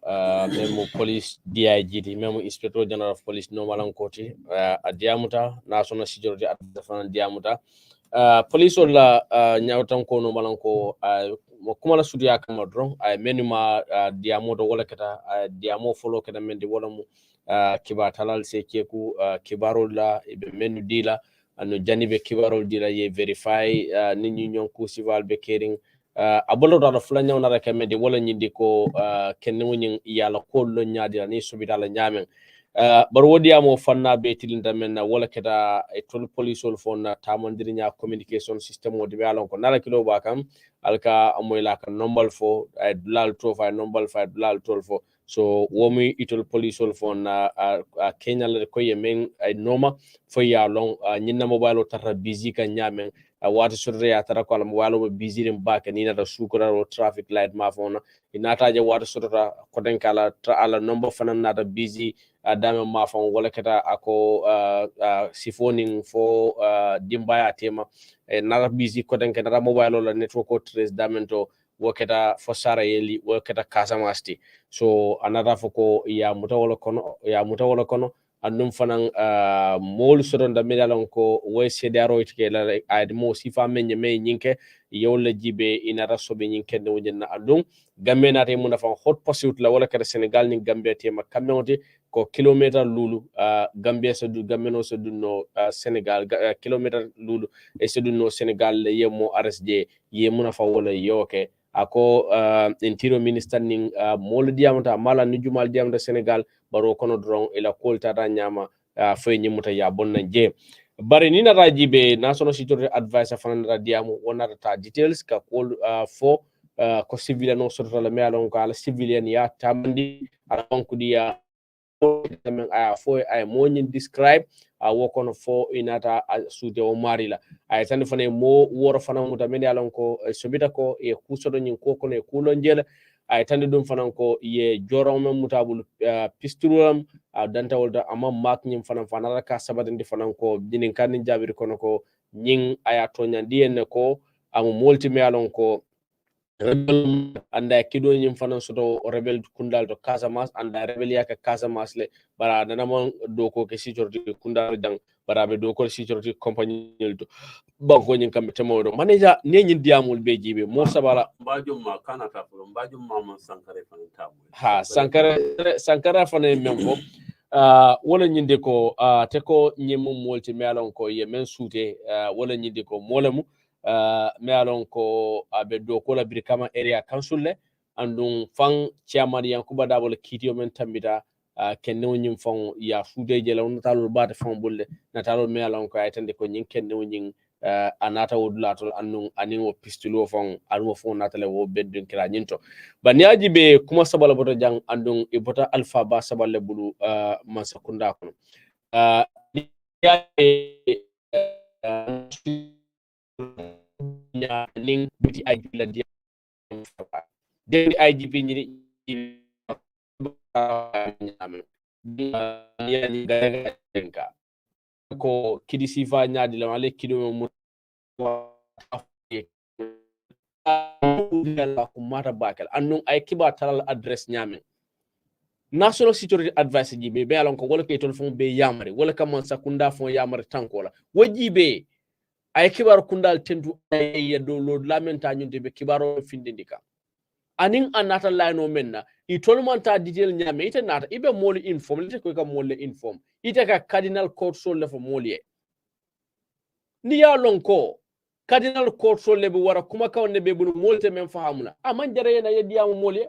memo police DIG memo inspector general of police no malankoti adiamuta national security advertisements diamuta police la nyawtan ko no malanko mo kumala studia kama dron ay menuma diamodo wala kata diamo folo kata mendi wala mu kibatalal se keku kibarol la be menu dila ano janibe kibarol dila ye verify ni ñon ku sival be Kering abolo da fula ñaw na rek mendi wala ñindi ko kenn ñing yalla ko lo ñaadi ni subitala ñamen bar wodi amo fanna be tilinda men wala keda e tol police ol fonna tamandiri nya communication system wodi be alon ko nala kilo ba kam alka amoy la ka nombal fo ay dulal to fa nombal fa dulal tol fo so womi itol police ol fonna Kenya le ko yemen ay noma fo ya long nyina mobile tara busy ka nyamen wata surre ya tara ko al mobile busy rim ba ka ni na da sukura ro traffic light ma fona inata je wata surra ko den kala ala number fanan na da busy dame mafon wala kata ako sifoning fo dimbaya tema nara busy ko den kana mobile la network ko trace damento woketa fosara yeli woketa kasamasti so anata foko ya mutawolo kono andum fanan mol soronda medalon ko way sedaro itke la ad mo sifa menye me nyinke yewle jibe inara sobe nyinke de wonna andum gambe nate mun fa hot pursuit la wala kada Senegal ni Gambia tema kamnoti ko kilometer lulu Gambia so du gameno so du no Senegal kilometer lulu e so du no Senegal le yemo RSJ yemuna fa wala yoke ako interior minister ning mol diamata mala ni jumal diamata Senegal baro kono dron ila kolta da nyama fe nyimuta ya bonna je bari ni na rajibe national security advisor fanana diamu wonata ta details ka call fo ko civilian no sorto la melon ko ala civilian ya tamandi ala banku dia tamen aya fo ay moñin describe wokono fo inata sude o marila ay tan fane mo woro fana muta men yalon ko sobita ko e kusodo nyin ko kono e kulon jela ay tan dum fanan ko ye jorom men mutabul pistulam dantawol da amma mak nyim fanan fanara ka sabadandi fanan ko dinin kan jabir kono ko nyin aya to nyandi en ko amu multi me yalon ko rebel anda kido nyim fanan soto rebel kundal to Casamance anda rebel yaka Casamance le bara nanamon doko ke security kundal dang bara be doko security company to banko nyin kam temodo manager ne nyin diamul be jibe mo sabala mbajum ma kana ta fulo mbajum ma man sankare fanan tamu ha sankara fanan memfo wala nyinde ko te ko nyemu molti melon ko ye men sute wala nyinde ko molemu melon ko abe do ko la birkama area council le andun fan chairman yankuba dabol kitiyo men tambita kenne nyim fan ya sude je la on talo bata fan bolle na talo melon ko ay tande ko nyin kenne nyin anata wodulato annun anin wo pistulo fan alwo fon natale wo beddun kila nyinto baniaji be kuma sabala boto jang andun ibota alpha ba sabale bulu masakunda kono ya ning biti IGP la dia de IGP ni ya ni gaga ko kidi sifa nyaadi la wale kido mo ko mata bakal annun ay kiba talal address nyamen national security advice jibe be alon ko wala kay ton fon be yamare wala kam sakunda fon yamare tankola wajibe ay kibar kundal tendu ay do lord lamenta nyunde be kibaro findindika anin anata layno menna i tolmanta detail nyame ite nata ibe moli inform ite ko ka moli inform ite ka cardinal court sol le fo moli ni ya lonko cardinal court sol le be wara kuma ka wonne be bunu molte men fahamuna aman jare na yediamu moli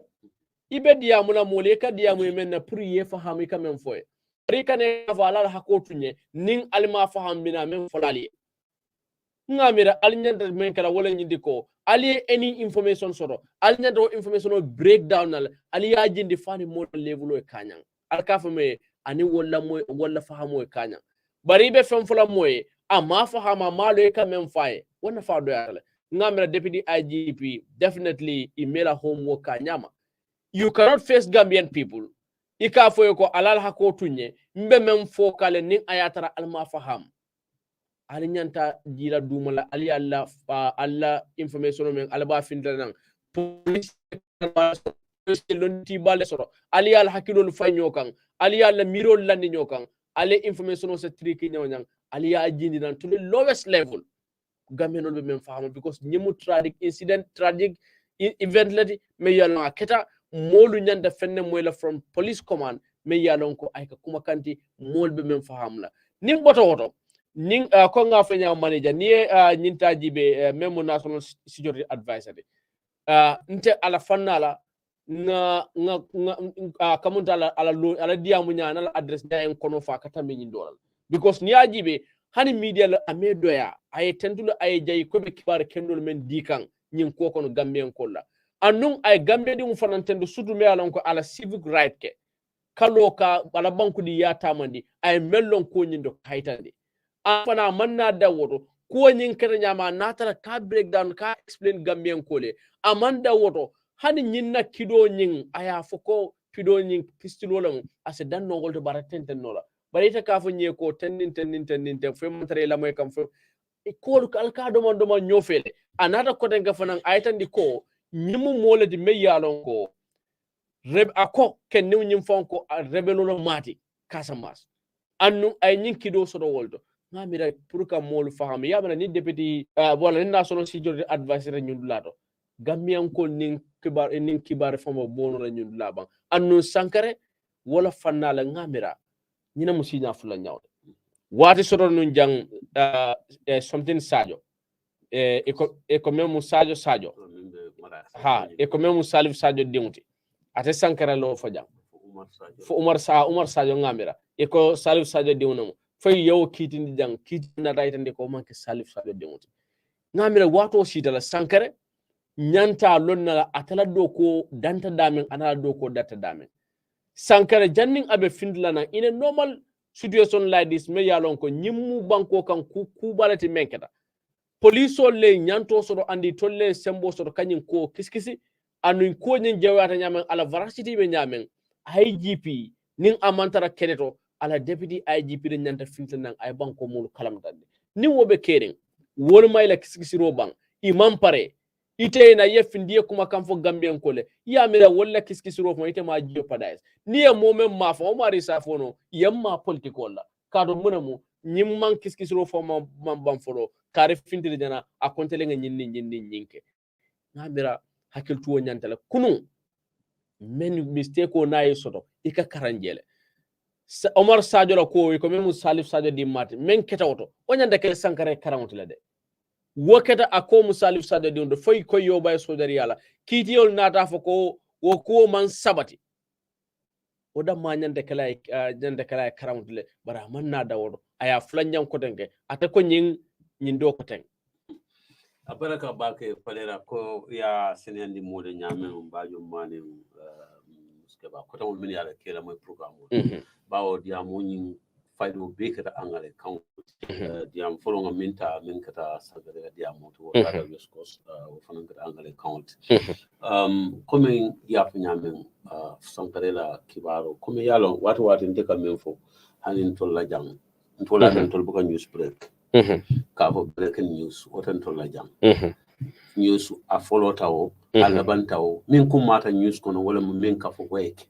ibe diamu na moli ka diamu menna pour ye fahamu ka men foye rika nevala hakotunye nin alma faham bina men folali ngamira alinyanda men kala wala nyindi ko ali any information soro alinyanda information breakdown ali ya jindi fani mo level e kanyang alkafa me ani wala moy wala fahamo e kanyang bari be fem fula moy ama fahama malo e kamen faye wona fa do yalla ngamira deputy IGP definitely email homework kanyama you cannot face Gambian people ika foyo ko alal hako tunye mbe men fo kale nin ayatara alma faham ali nyanta jila dumala ali alla information men alba findanan police lonti balle soro ali al hakilol fanyo kan ali alla mirol landi nyokan ali information se triki nyawnyang ali ya jindi nan to the lowest level gamenol be men fahama because nyemu tragic incident tragic event lati me yalla keta molu nyanda fenne moyla from police command me yalon ko ay ka kuma kanti mol be men fahamla ning boto woto ning ko nga fanya manager ni nyintaji be memo national security advisor de nte ala fannala nga kamunta ala diamu nyana ala address da en kono fa kata me nyindolal because ni ajibe hani media la amedoya ay tendula ay jay ko be kibar kendol men dikan nyin ko kono gambien kolla annun ay gambe di mu fanantendo sudu me alon ko ala civic right ke kalo ka ala banku di yata mandi ay mellon ko nyindo haytande afana manna dawoto ko nyin kere nyama natara ka breakdown ka explain gambien kole amanda woto hani nyinna kido nyin aya foko kido nyin pistilolam ase dan no golto baratenten nola barita ka fo nye ko tennin fe montre la moy kam fo ko alka do mon nyofele anata ko den ga fanan aytandi ko nyimu mole di me yalon ko ako ken new nyim fon ko rebelo mati Casamance annu ay nyinkido sodo woldo ngamira pour ka molu faham yamana ni deputy wala ni national security advisor nyun lado gambian ko nin kibar famo bono la nyun laban annu sankare wala fannala ngamira nyina musinya fula nyawde wati sodo nun jang something sadio eko memu sadio ha eko memu salif sadio dinguti ate sankara lo fo jang fo umar sadio ngamira eko salif sadio dinguno fay yow kitindi jang kitina daytande ko manke salif sadio dinguti ngamira wato sitala sankare nyanta lonna atala do ko danta damen anala do ko datta damen sankare janning abe findlana in a normal situation like this me yalon ko nyimmu banko kan ku balati menketa police le nyanto sodo andi tolle sembo sodo kanyin ko kiskisi anu ko nyin jawata nyamen ala veracity be nyamen IGP nin amantara keneto ala deputy IGP de nyanta fintan ay banko mulu kalam dande ni wobe Kering wol mayla kiskisi ro bang imam pare ite na yefindie kuma kamfo Gambien kole ya mira wala kiskisi ro ite ma jeopardize ni e moment ma fo mari sa fono yamma political la kado munamu nyimman kiskisi ro fo ma bam foro kare fintiri dana a kontele nga nyinni nyinke ngamira hakil tuwo nyantala kunu men mistake o nayi soto ika karanjele Omar Sadio la ko ko memu Salif Sadio di mati men ketawto o nyanda ke sankare karangoto la de woketa ako Salif Sadio di ndo foy ko yoba e sodari yala kitiyol nata fo ko wo ko man sabati o da ma nyanda kala karangoto le bara man na dawodo aya flanjam ko denke ata ko nyindo ko ten abaraka bake palera ko ya senandi mode nyame mbajo mane skeba ko tan min yala kela moy programme bawo dia moni faydo be kata angale kan dia folonga minta min kata sagare dia moto wala weskos o fanan kata angale count comme ya nyame sankarela kibaro comme yalo watu ndeka menfo hanin tolla jang tolla tan tol buka news break ka fo breaking news wotan to la jam news a follow tawo ala bantawo min kumata news kono wala min ka fo wake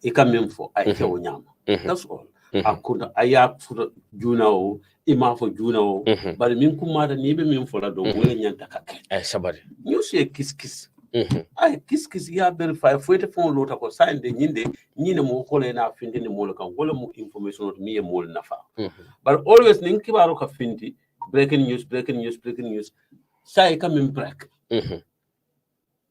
e kam min fo ay tewo nyama that's all akunda aya fu junawo ima fo junawo bari min kumata ni be min fo la do wala nyanta ka ay sabari news e kiskis ay kiskis ya verify fo te fon lota ko sande nyine mo ko le na finde ni mo kan wala mo information mi e mo nafa but always nin kibaro ka finti breaking news sai ka min break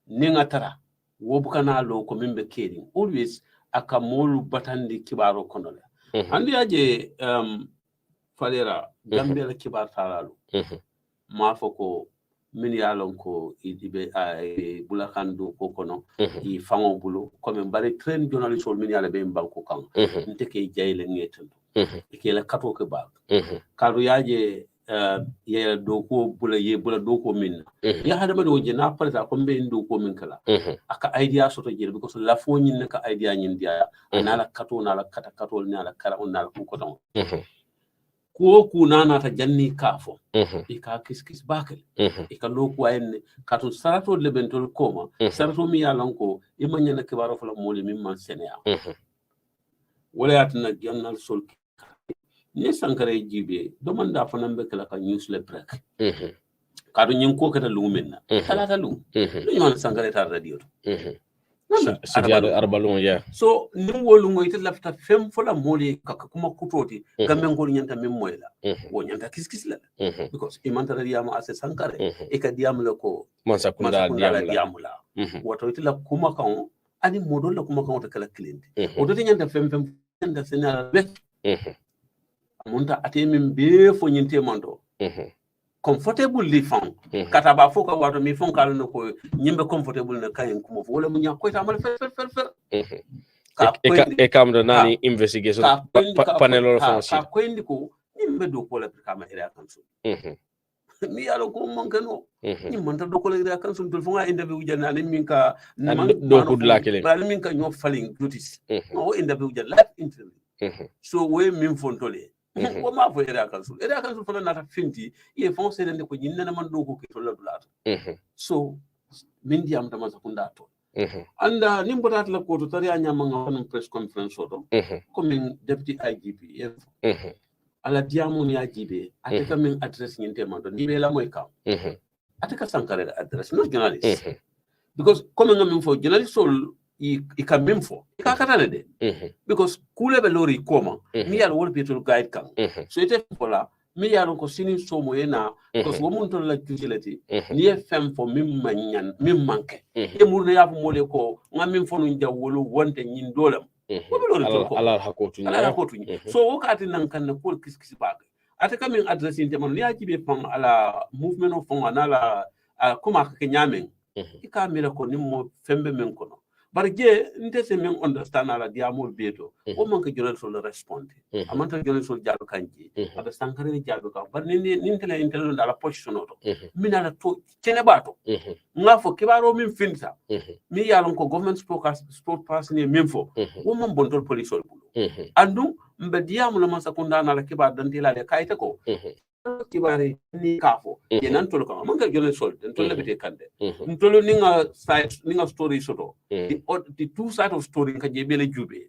ninga tara wo bukana lo ko min be Kering always aka molu batandi kibaro kono la andi aje falera Gambia la kibar talalu ma foko min yalon ko idibe ay bulakando ko kono i fango bulu comme bari train journalist min yala be banko kan nteke jayle ngetando ke la kato ke ba karu yaje ye do ko bula do ko min ya hada ma do je na parta ko be do ko min kala aka idea soto je because la fo nyin ka idea nyin dia na la kato na la kato na la kala on na la ko don ko nana ta janni kafo e ka kiskis bakal e ka loku ayne kato sarato lebentol koma sarato mi yalan ko e manyana ke baro fala moli min man senya wala yatna jannal sol ni sankare jibe do man da fanan be kala ka news le break kado nyin ko kata lumenna talata lu do man sankare tar radio arbalon ya so ni wolu ngoy te lafta fem fola moli kaka kuma kutoti gambe ngol nyanta mem moyla wo nyanta kiskis la because e man tara diama ase sankare e ka diam la ko man sakunda diamula woto te la kuma kan ani modol la kuma kan to kala client o do te nyanta fem nyanta senala be munta ate min be fo nyinte mando comfortable li fon kata ba fo ka wato mi fon kala no ko nyimbe comfortable na kayen kuma fo wala mu nya ko ta mal fer e kam do nani investigation panel fon ka ko indi ko nyimbe do ko la kama area council mi yalo ko mon kano ni man ta do ko la area council to fo nga interview janna ni min ka do ko la kele ba min ka ño falling notice o interview janna live interview so we min fon tole wo ma fo area council fo na ta finti e fon se den ko nyinna man do ko ke to la dulata so min diam ta Masakunda to anda nimbotat la ko to tari anya manga press conference oto comme deputy IGP ala diamu ni IGP ateka min address nyinte mando ni be la moy kam ateka sankare address not journalist because comme ngam fo journalist sol I can mem for I katane de because kule be lori koma mi yal wol betul guide kan so ite fola mi yal ko sinin so mo ena because wo mun to la tutilati ni fem for mim manyan mim manke e murna ya mo le ko ngam mim fo no jawolo wonte nyin dolam wo be lori ko ala hakotu so wo kati nan kan ko kiskisi bag ata kamin address inte man ya jibe fam ala movement of fam ala kuma ka nyamen ika mira ko nimmo fembe men kono barje ndese men understand ala diamol beto o man ka jonal sol respond amanta jonal sol jabu kanji ada sankare jabu ka bar ni tele intel ala position oto min ala to cene bato nga fo kibaro min finta mi yalon ko government sport person ni min fo o man bondol police ol bulu andu mbe diamol man sakunda na la kibar dantila le kayta ko kibari ni kafo yenan tolo ka man ka jonal sol den tolo bete kande ntolo ninga story soto the two side of story ka jebele jube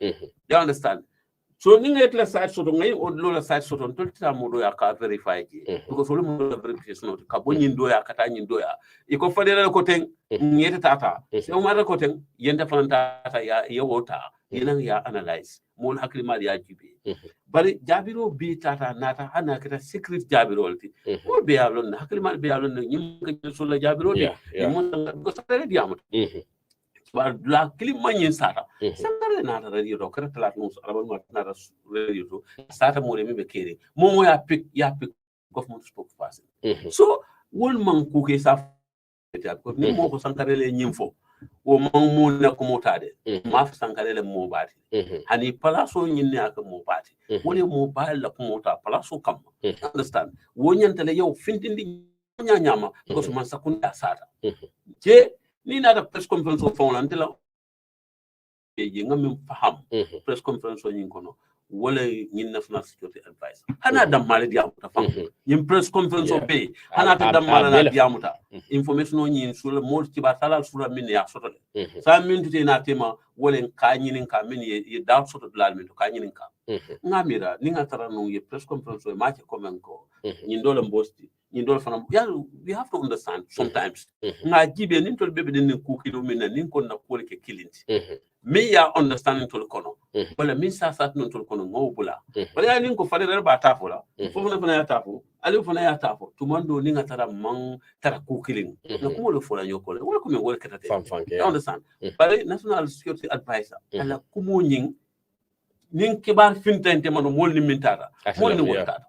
you understand so ninga etla side soto ngai o lola side soto ntolo ta modo ya ka verify ki because solo mo verification ka bonyin do ya kata nyin do ya iko fadela ko ten ngete tata so mara ko ten yenda fananta tata ya yewota yenan ya analyze mon haklima ya jube bari jabiro bi tata nata hana kita secret jabiro olti mo be yalon haklima be yalon nyim ka sulla jabiro de mo ko sare diamut bar la klima nyin sata sare nata radio do kara talat mo arabal ma nata radio to sata mo le be kere mo ya pick government spokesperson so wol man ku ke sa ko ni mo ko sankare le nyimfo o man mo na ko motade ma fa sankare le mo bati hani palaso nyinne aka mo bati woni mo bal la ko mota palaso kam understand wonyanta le yow fintindi nyama ko so man sakunda sata je ni na da press conference o fonlante la e ngam faham press conference o nyin kono wala ñin national security advice hana dam mala diamuta fam ñim press conference o be hana ta dam mala na diamuta information o ñin sur mo ci ba salal sura min ya sotole sa min tuté na tema wala ka ñinin ka min ye daw soto dal min to ka ñinin ka ngamira ni nga tara no ye press conference o ma ci komen ko ñin dole mbosti ñin dole fanam ya we have to understand sometimes nga jibe nin tol bebe den ku kilo min na nin kon na ko ke kilinti me ya understanding tol kono wala min sa non tol kono ngobula wala ya nin ko fale ba tafo la fo na fana ya tafo ali fana ya tafo tumando ni nga tara man tara ku kilin na ko lo fola nyoko wala ko me wala katate you understand but national security advisor ala kumo nyin nin kibar fintente mano mol ni mintara mol ni wotata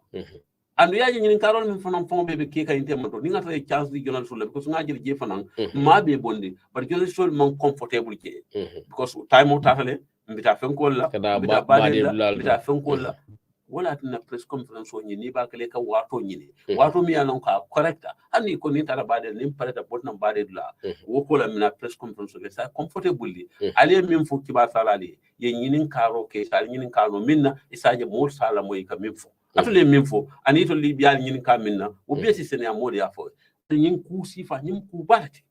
andu yaji nyin karol min fanam fon bebe ke kay inte mato ni nga tray chance di journal sur because nga jël je fanam ma be bondi but journal sur man comfortable je because time o tatale mbita fen ko la mbita mbita fen ko la wala na press conference o ni ba kale ka wato ni wato mi yanon ka correcta ani ko ni tara bade ni pareta botna bade la wo ko la mina press conference o sa comfortable ali min fo ki ba salali ye nyinin karo ke sal nyinin karo minna isaje mol sala moy ka min fo atule min fo ani to libya nyinin ka minna o be si sene amodi afo nyin ku sifa nyin ku balati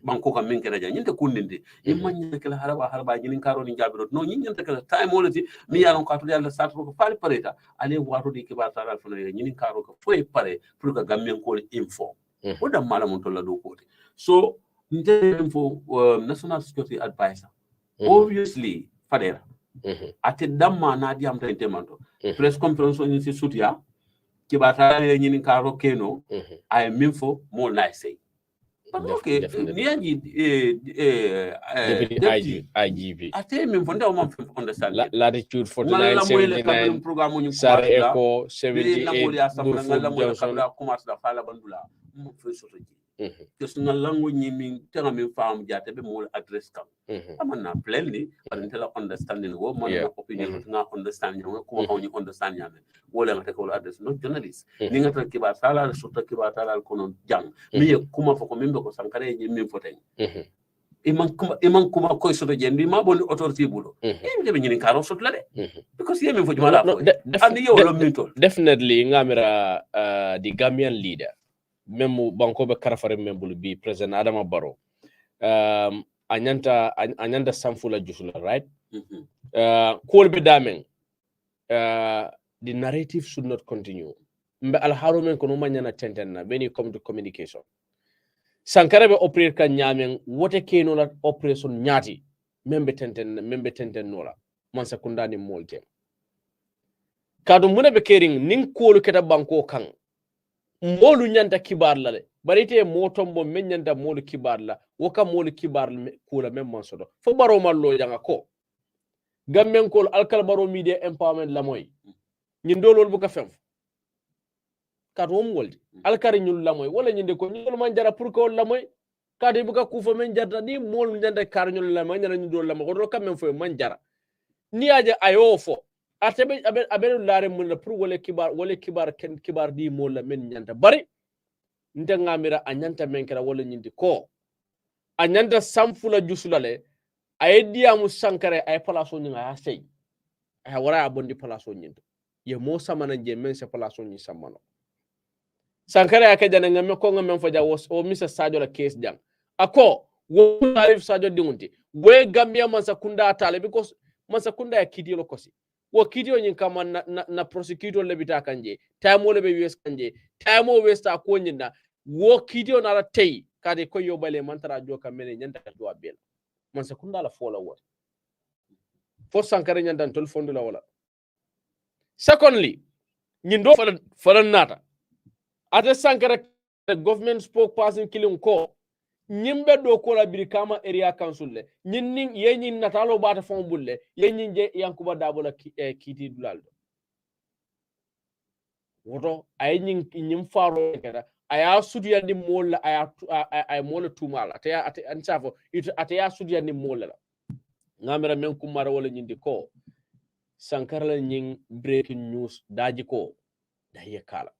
banko kam min kala nyinte kundinde imman kala haraba nyinin karo ni jabiro no nyin nyinte kala time molati mi yaron ka to yalla satro ko fali pareta ale wato de kibar taral fo nyinin karo ko foi pare pour que gamen ko info o dam mala mon to la do kote so nte info national security advisor obviously fadera ate damma na diam tan temanto press conference on ci sutia ki batale nyinin karo keno ay minfo mo na say okay niaji IGP ate min fonda mo understand latitude 4979 programme sare eco 78 ngala mo kabla commence da fala bandula mo fe soto ji que suna lango ni min tanga min fam jate be mo address kam amana plainly but until understanding wo man na opinion na understand yo ko ko ni understand yame wala ngata ko address no journalist ni ngata ki ba sala soto ki ba sala ko non jang mi kuma fo ko min be ko sankare ji min foten iman kuma ko soto je ndi ma bon autorité bulo e be ni karo soto la de because yemi fo jumala fo and yo lo min tol definitely ngamira the Gambian leader même banko be karafare membul bi president Adama Barrow anyanta samfula jusula, right? Kol be damen. The narrative should not continue. Mbe alharo men kono manyana tentenna when you come to communication. Sankara be operate kan nyamen wote keno la operation nyati membe tenten nola man sakunda ni molte. Kadu muna be Kering nin kolu keta banko kan molu nyanta kibar la le barite motombo men nyanta molu kibar la woka molu kibar kula men man sodo fo baro mallo janga ko gammen kol alkal baro media empowerment la moy ñin dolol bu ka fem kat wom woldi alkari ñul la moy wala ñinde ko ñul man jara pour ko la moy kadi bu ka kufa men jarta ni mol ñande kar ñul la moy ñana ñu dol la moy ko kam men fo man jara ni aje ayo fo atebe abel laare mun la pour wala kibar ken kibar di mol la men ñanta bari nte ngamira a ñanta men kala wala ñindi ko a ñanta samfula jusulale ay diamu sankare ay palaso ñinga ya sey ay wara a bondi palaso ñindi ye mo samana je men se palaso ñi samano sankare aka jana ngam ko ngam fa jawo o misa sadio la case jang ako wo arif sadio dingunti we gambia man sakunda tale because man sakunda ya kidio kosi wo kidio nyin kama na prosecutor lebita kanje time le be wes kanje time o westa ko nyinda wo kidio na la tay kade ko yobale man tara joka mene nyanda do abel man sakunda la fola wot for sankare nyandan tol fondu la wala. Secondly, nyindo falan nata ate sankare the government spokesperson killing ko nyimbe do ko la birikama area council le nyinning yenyin natalo bata fon bulle yenyin je yankuba dabola kiti dulaldo woto ay nyim faro keda aya sudiya ni molla ay molla tumala ate ansafo ate ya sudiya ni molla ngamera men kumara wala nyindi ko sankara la nying breaking news daji ko daye kala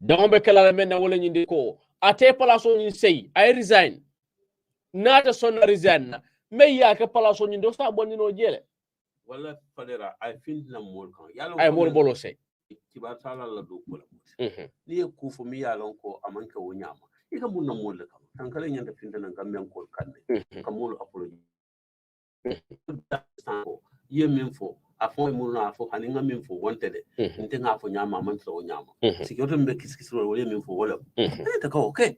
dombe kala men wala nyindi ko ate palaso nyin sey ay resign nata son resign na me ya ka palaso nyin do sta bonni no jele wala fadera ay fin na mol kan yalo ay mol bolo sey kibar sala la do ko ni ku fo mi yalon ko amanka wo nyama ika mun na mol kan sankara nyanda fin na gamen ko kanne kamul apology ye min fo afo mun na afo hani nga min fo wonte de nte nga fo nyama man so nyama sikioto mbe kisikisro wole min fo wala ta ka okay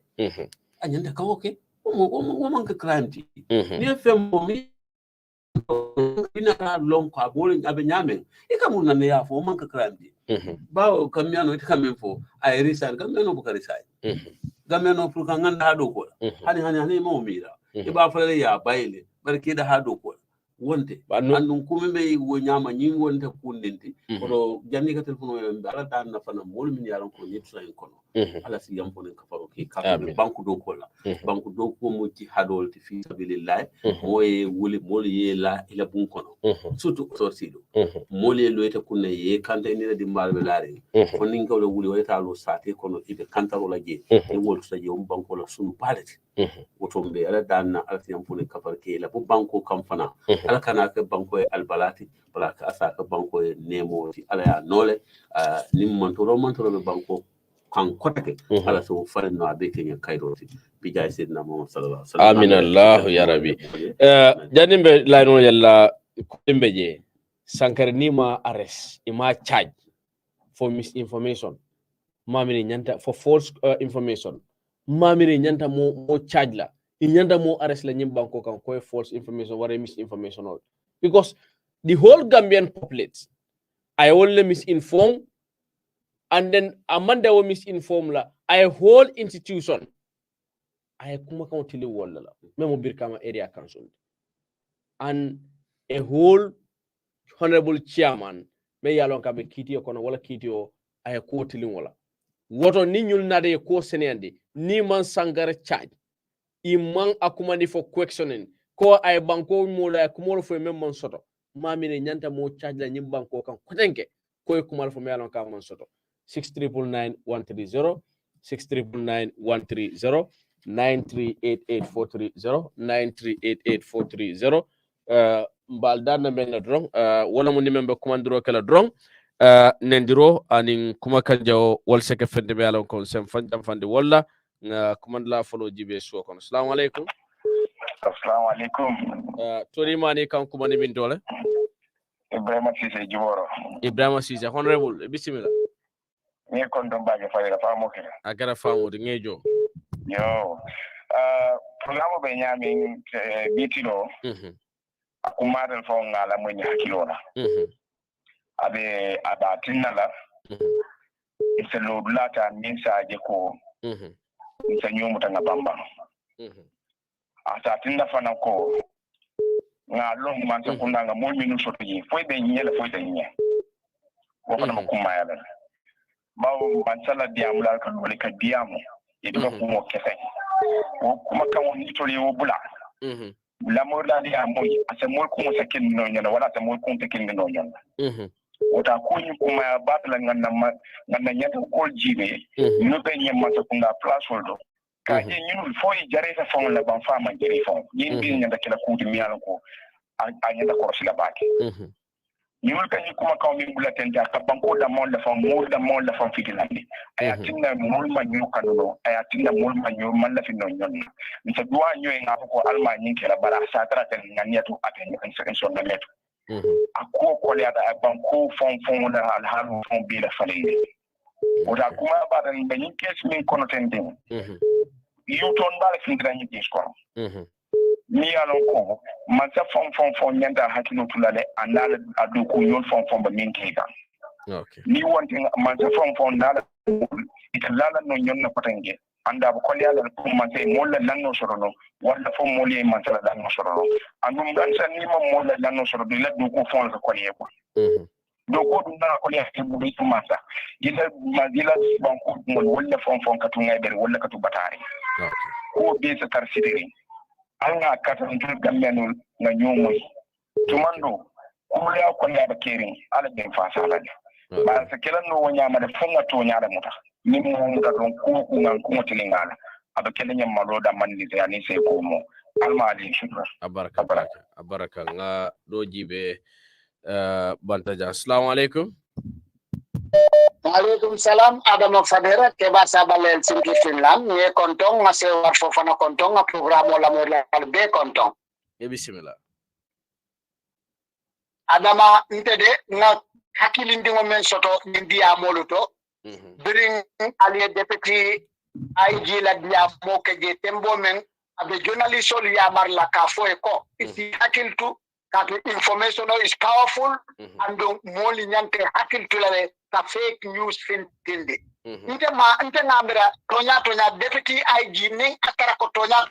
anyanda ka okay o man ka crime ti ni fem mo mi ina long ko abole abe nyame e ka mun na ne afo man ka crime ti ba kam yano ita kam fo ay resign kam no bukari sai gameno pour ka nganda do ko hani mo mira e ba fa ya bayle barke da hado ko wonte andum kumbe wo nyama nyin wonte kundenti ko janni ka telefono be ala dan na fana mol min yaran ko ni tsayin kono ala si yam bonen ka faro ke ka banku do ko la banku do ko mo ci hadol ti fi sabilillah moy wuli mol ye la ila bun kono surtout to sido mol ye loyta kunne ye kante ni di mbalbe laare ko nin ko wuli wayta lo sate kono ibe kantaro la je e wol sa je banko la sunu palati wotombe ala dan na ala si yam bonen ka faro ke la bu banko kam fana ala kana ka banko e albalati wala ka asa ka banko e nemo ti ala ya nole nim montoro be banko kan kotake ala so faren no abe kenya kairoti bijay sidna muhammad sallallahu alaihi wasallam amin allah ya rabbi janimbe layno yalla ko je sankar nima arrest ima charge for misinformation mamini nyanta for false information mamini nyanta mo charge la nyanta mo arrest la nyim banko kan ko false information wara misinformation all because the whole Gambian populace I only misinform and then Amanda will misinform la a whole institution I kuma kan tili wala la memo birkama area council and a whole honorable chairman me yalon ka be kiti kono wala kiti o ay ko tili wala woto ni nyul nade ko senende ni man sangare charge imman akuma ni for questioning ko ay banko mo la ko fo mem man soto mamine nyanta mo charge la nyim banko kan kotenke ko kuma fo me yalon ka man soto 699-130 699-130 9388430 9388430 mbal dana men drong wala mo nimbe commandro kala drong nendiro anin kuma kanjo wal seke fende be alon ko sem fanjam fande wala command la follow jibe so kon assalamu alaikum Assalamu alaikum. Tori mani kan kuma ni min dole. Ibrahima Cissé Jiboro. Ibrahima Cissé honorable bismillah. Ni kon don baage fayda famo kala. Agara famo de ngejo. Yo. Programme be nyami bitino. Akuma den fo ngala mo ni hakilona. Abe abatinala. Ise lo blata minsa je ko. Ise nyomu tanga bamba. Asa tinda fana ko nga long man sa kunda nga mo minu soto yi foi be nyela foi de nye wo fana makuma yala bawo man sala diamu la kan wala ka diamu e do ko mo kese wo kuma kan woni to le wo bula la mo la dia mo asa mo ko mo sakin no nyana wala ta mo ko te kin no nyana wota ko ni kuma batla nganna nyata ko jibe no be nyama sa kunda place holdo ka je ñun fo yi jare sa fon la ban fama jere fon yin bi ñanda kala ko di miyan ko a ñanda ko sila baake ñul ka ñu kuma kaw mi bula tenta ka banko da mon la fon fitilandi aya tinna mol ma ñu kanuno aya tinna mol ma ñu man la fi no ñon mi sa duwa ñu nga ko alma ñin kala bara sa tara tan nganiatu aten en son na metu akko ko le ada banko fon la al halu fon bi la falende wota kuma ba dan be ñin kes min kono tende Yuton bala fingra ni disko. Ni alon ko man sa fon nyanda hakino tulale anala aduku yon fon ba minkega. Okay. Ni wonte man sa fon nala itlala no nyonna patange. Anda ko yalla ko man say molla lanno sorono walla fo molye man sa lanno sorono. Andum dan sa ni mo molla lanno sorono la duku fon ko yeko. Doko dum na ko le bu di masa ila magila banko mon wala fon katu ngayber wala katu batari ko be sa tar sidiri anga kata ndur gammenul na nyomoy tumando ko ya ko ya ba Kering ala ben fa sala ba sa kelan no wonya ma da fonga to nyaala muta ni mo da don ko ngan ko tilingala aba kelen nyam malo da man ni ya ni se ko mo alma ali shukra abaraka nga do jibe Bantaja. Assalamu alaikum. Waalaikum salam. Adama Fadera keba sabalel sinki Finland. Nye kontong ngase warfo fana kontong nga programo la mola be kontong. Bismillah. Adama ntede nga hakilindi ngomen soto nindi amoluto. Bring aliye deputy IG la dia moke je tembo men abe journalist oli yamar la kafo eko. Isi hakiltu that information is powerful and moli nyante hakil tulale ka fake news fin tindi nte ngamira tonya deputy IG ning atara ko tonya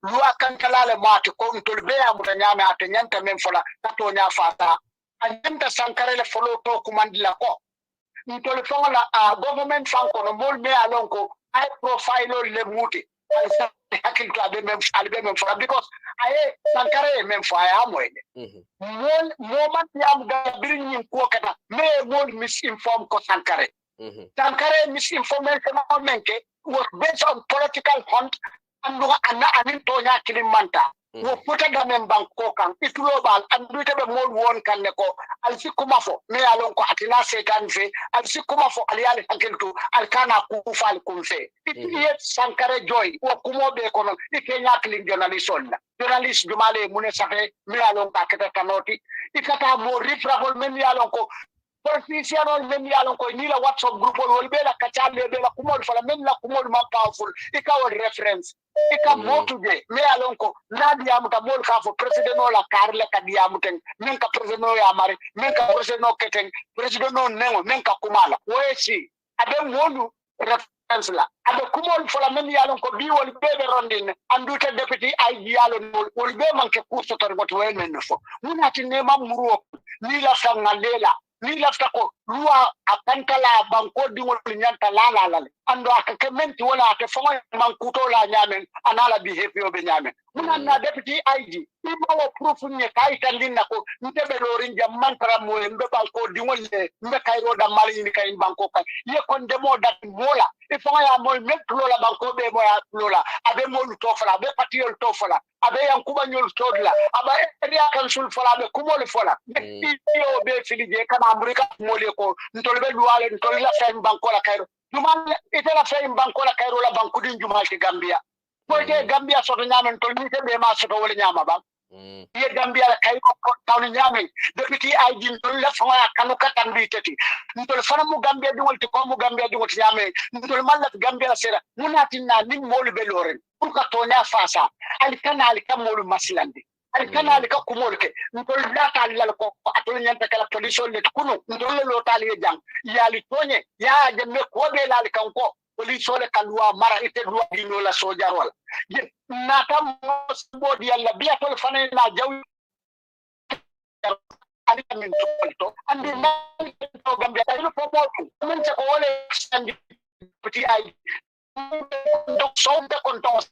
luwa kankalale mati ko ntolbe ya mutanyame atanyanta men fola ka tonya fata anyanta sankarele follow to kumandila ko ntol fonga government fanko no mol me alonko high profile le muti hakil to abe mem fola because aye sankare mem fo aya moyde moment yam ga birin ko kata me mol misinform ko sankare sankare misinformation on menke was based on political hunt and anin to nya kilimanta wo puta da men banko kan itulo bal andu tebe mol won kan ne ko alsi kuma fo me alon ko atina setan fe alsi kuma fo aliyali hakiltu alkana ku fal kum fe itiye sankare joy wo kumo be kono ikenya kilin journalist dumale mune safe me alon ka keta tanoti ikata mo refragol men yalon ko politician men yalon ko ni la WhatsApp group wol be la kachale be la kumol fala men la kumol ma powerful ikaw reference ika motude me alon ko nadi amuta mol ka fo president no la karle ka diamuten men ka president no ya mari men ka president no keten president no nengo men ka kumala wesi abe wolu reference la abe kumol fala men yalon ko bi wol be rondin andute deputy IG yalon wol be manke kurso tor goto wel men fo munati ne mamuro ni la sangalela ni lafta ko luwa akankala banko dingol nyanta la ando akakementi wala ate fongo mankuto la nyamen anala behavior be nyamen munana deputy IG ibawo proof nye kaita linna ko ntebe lorin jamman tara mo mbe banko dingol mbe kayro da mali ni kay banko kan ye kon demo dat mola e fongo ya mo metlo la banko be mo ya lola abe mo lu tofala abe patiol tofala abe yankuba nyol todla aba area council fola be kumol fola yo be filije kana amrika mole ko ntolbe luwale ntolila fem banko la kayro jumal itela fem banko la kayro la banku din jumal ki Gambia Porque Gambia soto nyamen to ni be ma soto wala nyama ba. Ye Gambia la kay ko taw ni nyame depuis ay din to la fa kanu katan bi tati. Ntol fana mu Gambia di wolti ko mu Gambia di wolti nyame. Ntol man la Gambia sera munatina ni molu be loren. Pour ka to nya fasa. Ali kanali kam molu masilandi. Ali kanali ka kumol ke. Ntol data lal ko atol nyanta kala pollution le kunu. Ntol lo tali jang. Yali tonye ya je me ko be lal kan ko. Police ole kalwa mara ite dua dino la sojar wala nata mosbodi yalla biya tol fane na jaw ali min to andi na to gambe ay no fomo mun ce ko wala andi petit ay donc so de content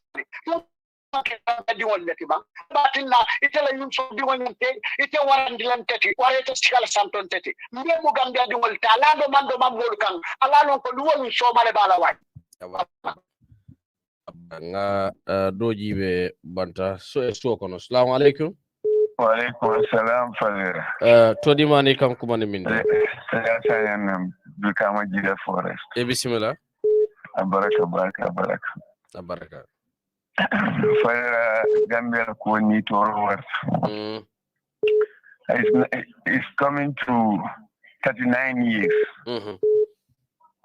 di wonne ti bang batinna ite la yum so di wonne te ite warandi lan tati warete sikala santon tati mbe mo gambe di wol ta la do mando mamol kan ala non ko luwon so male bala waaj nga doji be banta so kono assalamu alaikum wa alaikum assalam fadira to di mani kam kuma ni min saya sayanam bikama jida forest e bismillah baraka fadira Gambia ko ni to war it's coming to 39 years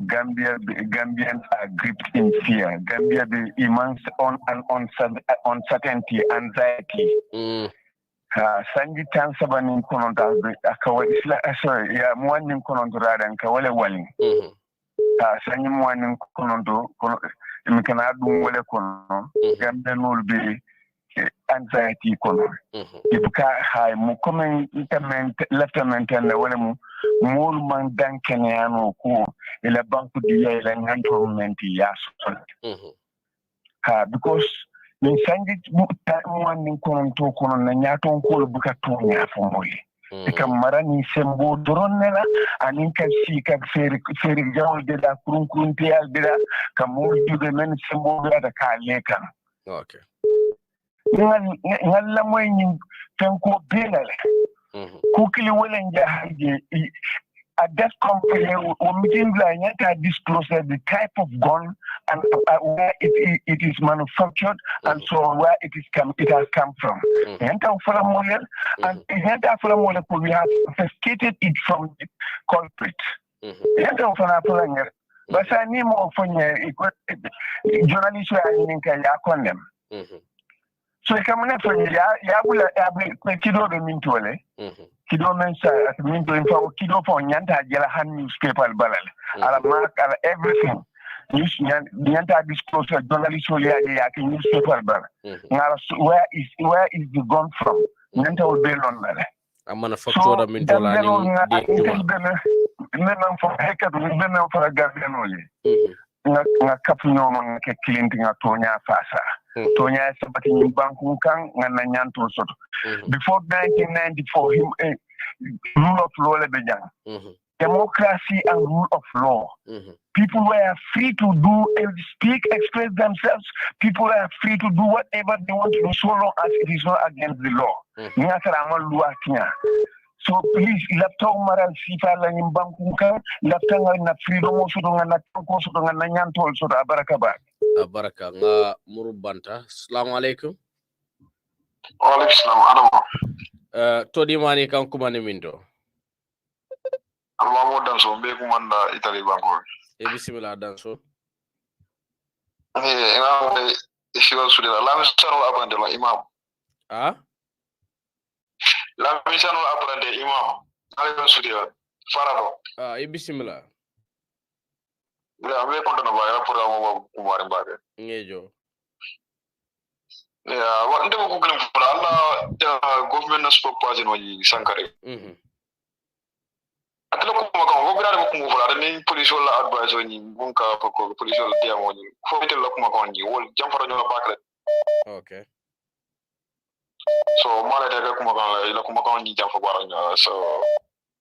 Gambians are gripped in fear. Gambia the immense uncertainty, anxiety. Sanji tan sabanin kononta akawa isla sorry ya muanin kononto radan ka wala walin. Sanji muanin kononto imkana dum wala kono. Gambia nol be anxiety kono. Ibuka hay mu komen lieutenant na wala mu mol man dankene ano ko ila banku diya ila government ya so because min sanji ta mon nin kononto kono na nyaton ko buka to nya fo moyi kam marani sembo doronnela anin ka si ka feri jawol de da kurun tiyal de da kam mo jude men sembo da ka lekan okay ngalla moy ni tanko belale kukili welen jahaje at that company meeting to disclose the type of gun and where it is manufactured and so where it has come from. And we have confiscated it from the culprit. But I need more for journalists who are in Kaya. So I come in for ya kido de mintole kido mensa minto info kido for nyanta jela hand newspaper balal ala mark ala everything news nyanta disclosure journalist so ya newspaper balal ngala where is the gun from nyanta will be on mala a manufacturer mintola ni men for heka men for gardenoli nga kapu nyono ke client nga tonya fasa tonya sabati banku kan nga nyanto soto before 1994 him rule of law le bejang democracy and rule of law people were free to do speak express themselves people were free to do whatever they want to do so long as it is not against the law nga sara amal loi tinya. So please, laptop maral sifa la nyimbanku kan laptop na freedom so na tanko so na nyantol so abaraka ba abaraka nga murubanta assalamu alaikum wa alaikum salam adama to di mani kan kuma ni mindo alwa mo dan so be ko manda Italy banko e bismillah dan so ina ishiwa sudira la mi saro abande la imam la mission apprendre imam ala sudira farabo e bismillah ya me konto na ba programme ko mari mbabe ngejo ya wande ko glam fula Allah government na spokesperson woni sankare atelo ko ma ko grade ko fula ni police wala advice woni bunka ko police wala dia woni fo metel ko ma ko ni wol jam fara ñoo bakle okay so mala daga kuma kan la kuma kan ni jafa baranya so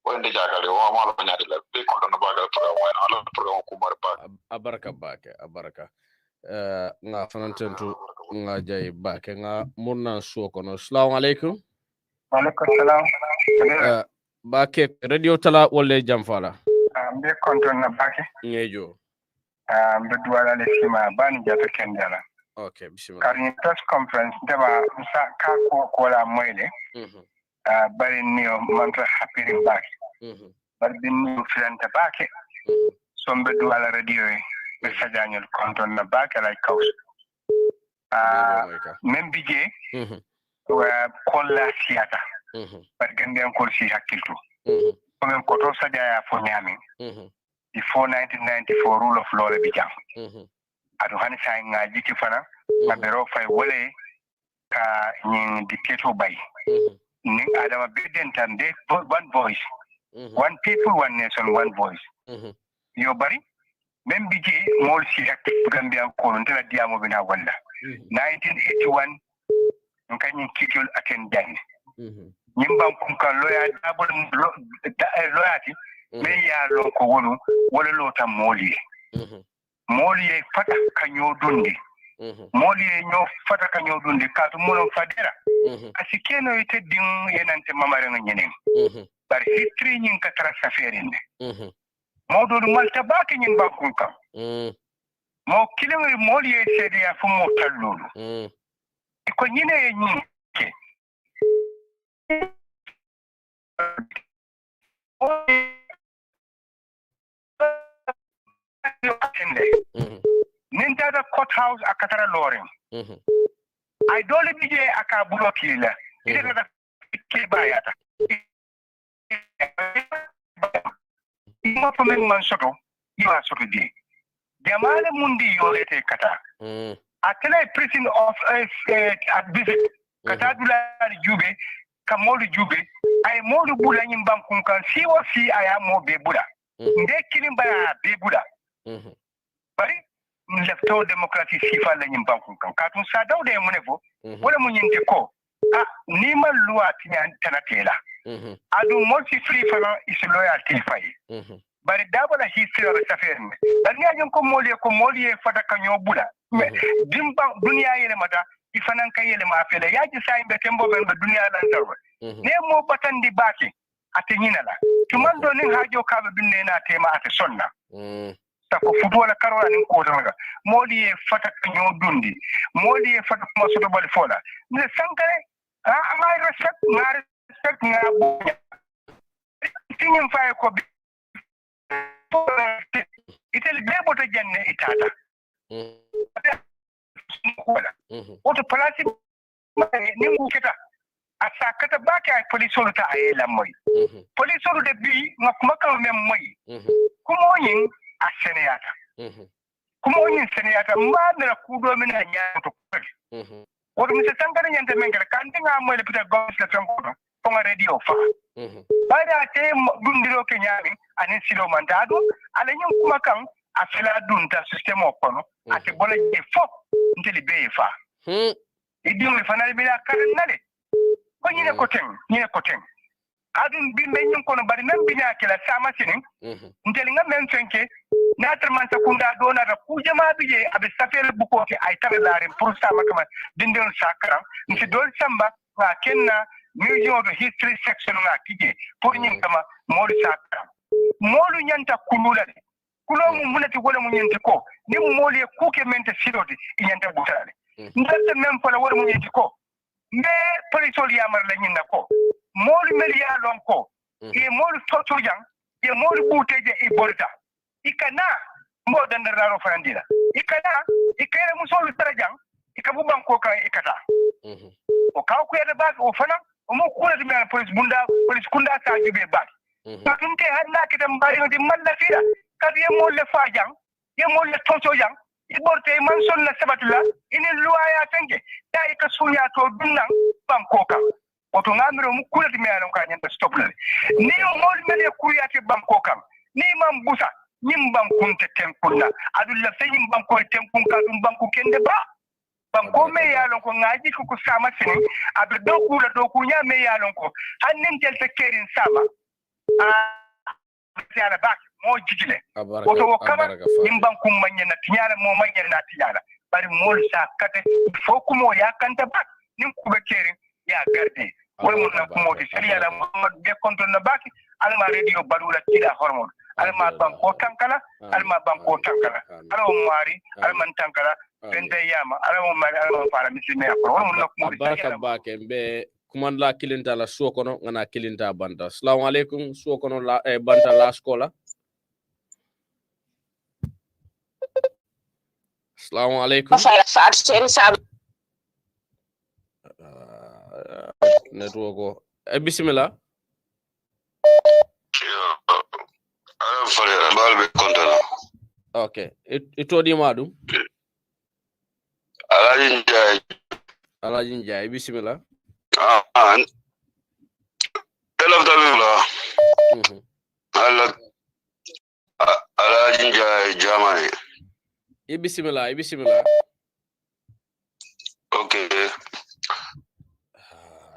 wende jagale o mala banyade la be ko don bagal program ala program ko mar ba abaraka nga fanantentu nga jay bake nga murna so kono assalamu alaikum wa alaikum salam bake radio tala wolle jam fala be konton na bake ngejo be duwala le sima ban jata kendala Okay, bismillah. Kari press conference deba sa ka ko la moyle. Bari niyo mantra happy back. Bari din friend back. Sombe du ala radio e be sajanyol konton na back like cows. Menbe wa kolla siata. Bari ganden ko si hakiltu. Comme koto sajaya fo nyami. Before 1994 rule of law le bijam. Adu hani sai ngaji ki fana mabero fay wole ka nyin dictator bay ni adama beden tande one voice one people one nation one voice yo bari même biji mol si hak gambia ko ndala diamo bina wala 1981 nkanyi kikul attend nyimba kunka loya double loyati me ya lo ko wonu wala lo tam moli moli fata kanyo dundi moli nyo fata kanyo dundi ka to mono fadera asikeno ite din yenante mamare ngene bar history nyin ka tara saferinde modo malta baki nyin ba kunka mo kilimi moli sede ya fu mo tallulu ko nyine nyin ke Nintada courthouse akatara loring. I don't bije aka buloki la. Ide da ke bayata. Mo fa men man soto, iwa soto di. Jamale mundi yorete kata. Atele prison of at visit. Kata dula jube, kamolu jube. Ay modu bula nyimban kunkan siwo si aya mo be bula. Nde kilimba ya be bula. Bari lefto democracy sifa la nyimban kunkan katun sa dawde munefo wala munyinte ko ni mal loi tinya tanatela adu multi free fana is loyalty fay bari dabala history of affaire me bari nyajon ko moliye fata kanyo bula dimba dunya yele mata ifanan kayele ma fele yaji saybe tembo ben dunya lan tarwa ne mo batandi baki atinyina la tumando nin hajo kabe binne na tema ate sonna ko futuwala karwa nin ko tanga modi e fata kanyo dundi modi e fata kuma soto bal fola ne sankare my respect ngabo tinin fay ko itel bebo to janne itata oto place ni ngu kita asakata baka police ta ayela moy police de bi makama mem moy kumo yin aseneyata kuma onyin seneyata mbandira kudo mina nyato kweli wodo mise tangana nyante mengere kandi nga mwele pita gos la tangono ponga radio fa bada te dundiro ke nyami anin silo mandado ala nyum kuma kan afela dunta system okono ate bola je fo nteli be fa idi mo fanal bila karnale ko nyine ko ten adun bi men nyum kono bari men binya kala sama sinin nteli nga men fenke natar man sakunda dona da ku jama bije abe safel buko ke ay tabe dare pour sama kama dindon sakara nti dol samba nga kenna museum of history section nga tije pour nyim kama molu sakara molu nyanta kulula de kulo mu munati wala mu nyante ko ni mu molu ku ke mente siloti nyanta butale ndata même pala wala mu nyante ko me polisol yamar la nyinna ko molu mel ya lon ko e molu toto jang e molu buteje e bolta ikana mbo dandararo farandira ikere musolu tarajang ikabu banko ka ikata o kaw ko yada bak o fana o mo kula de men police kunda sa jube bak patunte hanna kitam bari de malla fira kadi e mo le fajang e mo le tonso jang iborte man son la sabatula ini luaya tenge dai ka sunya to dunnan banko ka o to ngamiro mu kula de men ka nyanta stop le ni o mo le kuya ke banko kam ni mam busa nyimban kunte tenkunna adulla fe nyimban ko tenkun ka dum banku kende ba banko me yalon ko ngaji ko sama sini abe do ku nya me yalon ko hannin tel te kerin sama tiala bak mo jigile oto wo kama nyimban kum manya na tiala mo manya na tiala bari mol sa kate fo ku mo yakanta bak nin ku be kerin ya garde wala mo na ku mo di sariya Muhammad be konton na baki alma radio badula tida hormon alma banko tankala alma banko tankala alo mari alman tankala Sente yama ala mo mari ala mo fara misime ko won nak mo baraka bake be kuman la kilinta la suo kono ngana kilinta banta. Assalamu alaikum suo kono la banta la skola. Assalamu alaikum. Network ko bismillah. Okay, ito di madu. Alhaji Njai, bismillah. Alhaji Njai Germany. Bismillah. Okay.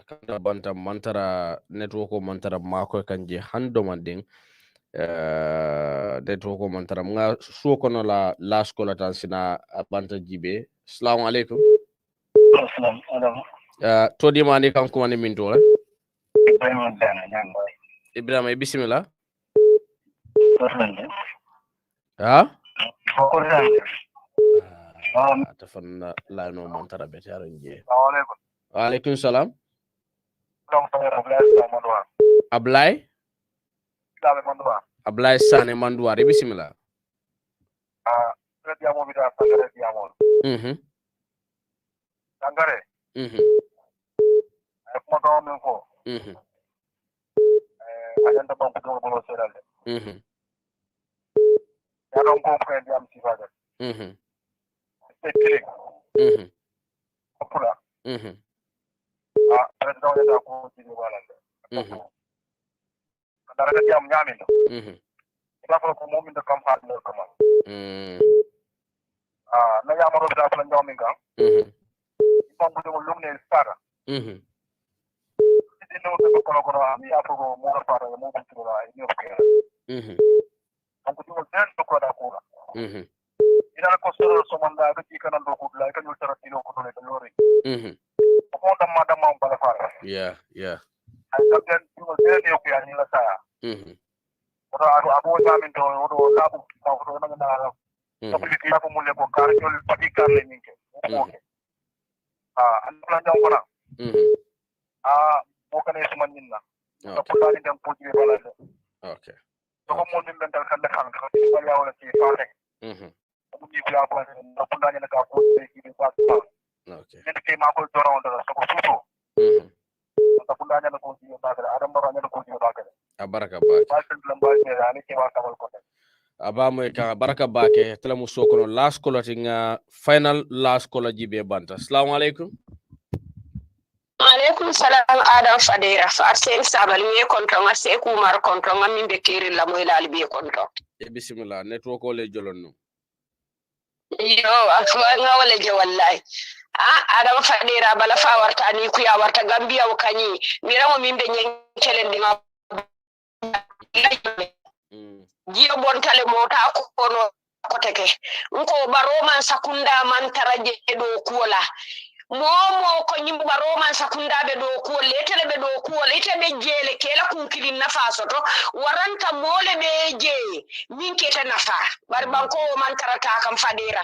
Kanda banta mantara network ko mantara mako kanje hando manding network ko mantara nga suo kono la skola tan sina banta jibe. Assalamu alaikum. Assalam alaikum. To di mani kam ko mani min tola. Ibrahim Dana Nyangoy. Ibrahim bismillah. Tornande. Ha? Tornande. Tafanna la no mantara betaro nje. Assalamu alaikum. Wa alaikum salam. Ablay Ablay Sane Mandouar bismillah. Diamo bida sangare diamo. Sangare. Ay ko do men ko. Ayanda ba ko do seral. Ya don ko ko diam ci faga. Kering. Opula. President ya ko ci walande. Dara da diam nyamin. Ila ko mo min da campagne no kama. Na ya maro da plan nyamin kan. Ipon bu mo lumne sara. Ni no ko kono ami ya ko mo ra para mo ko tro ra ni o ke. Ko ko den ko da ko. Ina ko soro so manda ga ci kanan do ko la ka ñu tara tino ko ne lori. Ko da ma bala fara. Yeah. Ay den ko den yo ko ya ni la sa. Ado abo jamin to odo labu ko do na na ko fi la ko mulle ko kar jol pati kar le ninke ko an plan jam ko na mo kan es man ninna ko dali dem po ci bala de okay ko mo nim ben dal kan de kan ko ci bala wala ci fa rek ko ni bla ko ko dali na ka ko ci bi fa okay ne ke ma ko doro on dara ko suto ko dali na ko ci ba dara adam baro na ko ci ba dara baraka bake abamoy ka baraka bake tala mu sokono last call tinga final last call jibe banta. Assalamu alaikum. Alaikum salam Adam Fadera fa sen sabal mi konto ma se ku mar konto ma min be kiri la moy lal bi konto bismillah network ko le jolonno yo afwa nga wala je wallahi Adam Fadera bala fa warta ni ku ya warta Gambia o kanyi mi ramo min be nyen kelendi nga jiyo bontale mota ko no ko teke nko baroman sakunda man taraje do kuola momo ko nyimbu baroman sakunda be do kuola letele be do kuola itebe jele kela kunkilin nafaso to waranta mole be je min keta nafa bar banko man tarata kam Fadera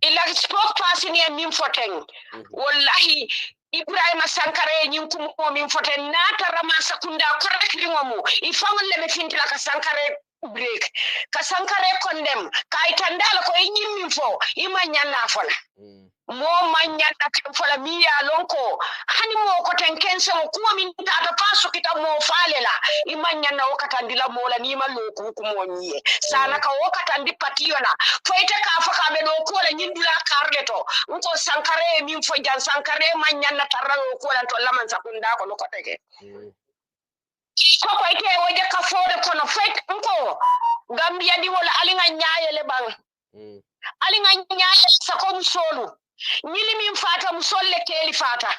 ila spokesperson ya min foten wallahi Ibrahima Sankare nyinkum ko min fote nata rama sakunda correctly ngomu ifamul le be fintila ka Sankare break ka Sankare condemn ka itandala ko nyimmin fo imanya na fola mo manya na fola mi ya lonko hani mo ko ten kense ko min tata paso kita mo falela imanya na wakatandila mola ni maloku ko mo nyiye sana ka wakatandi pationa foite ka faka be do ko la nyindula karleto nko Sankare min fo jan Sankare manya na taralo ko la to laman sakunda ko ko tege ko ko ite woje ka fore kono fet nko Gambia di wala alinga nyaayele bang alinga nyaayele sakom solu nyili min fata musolle keli fata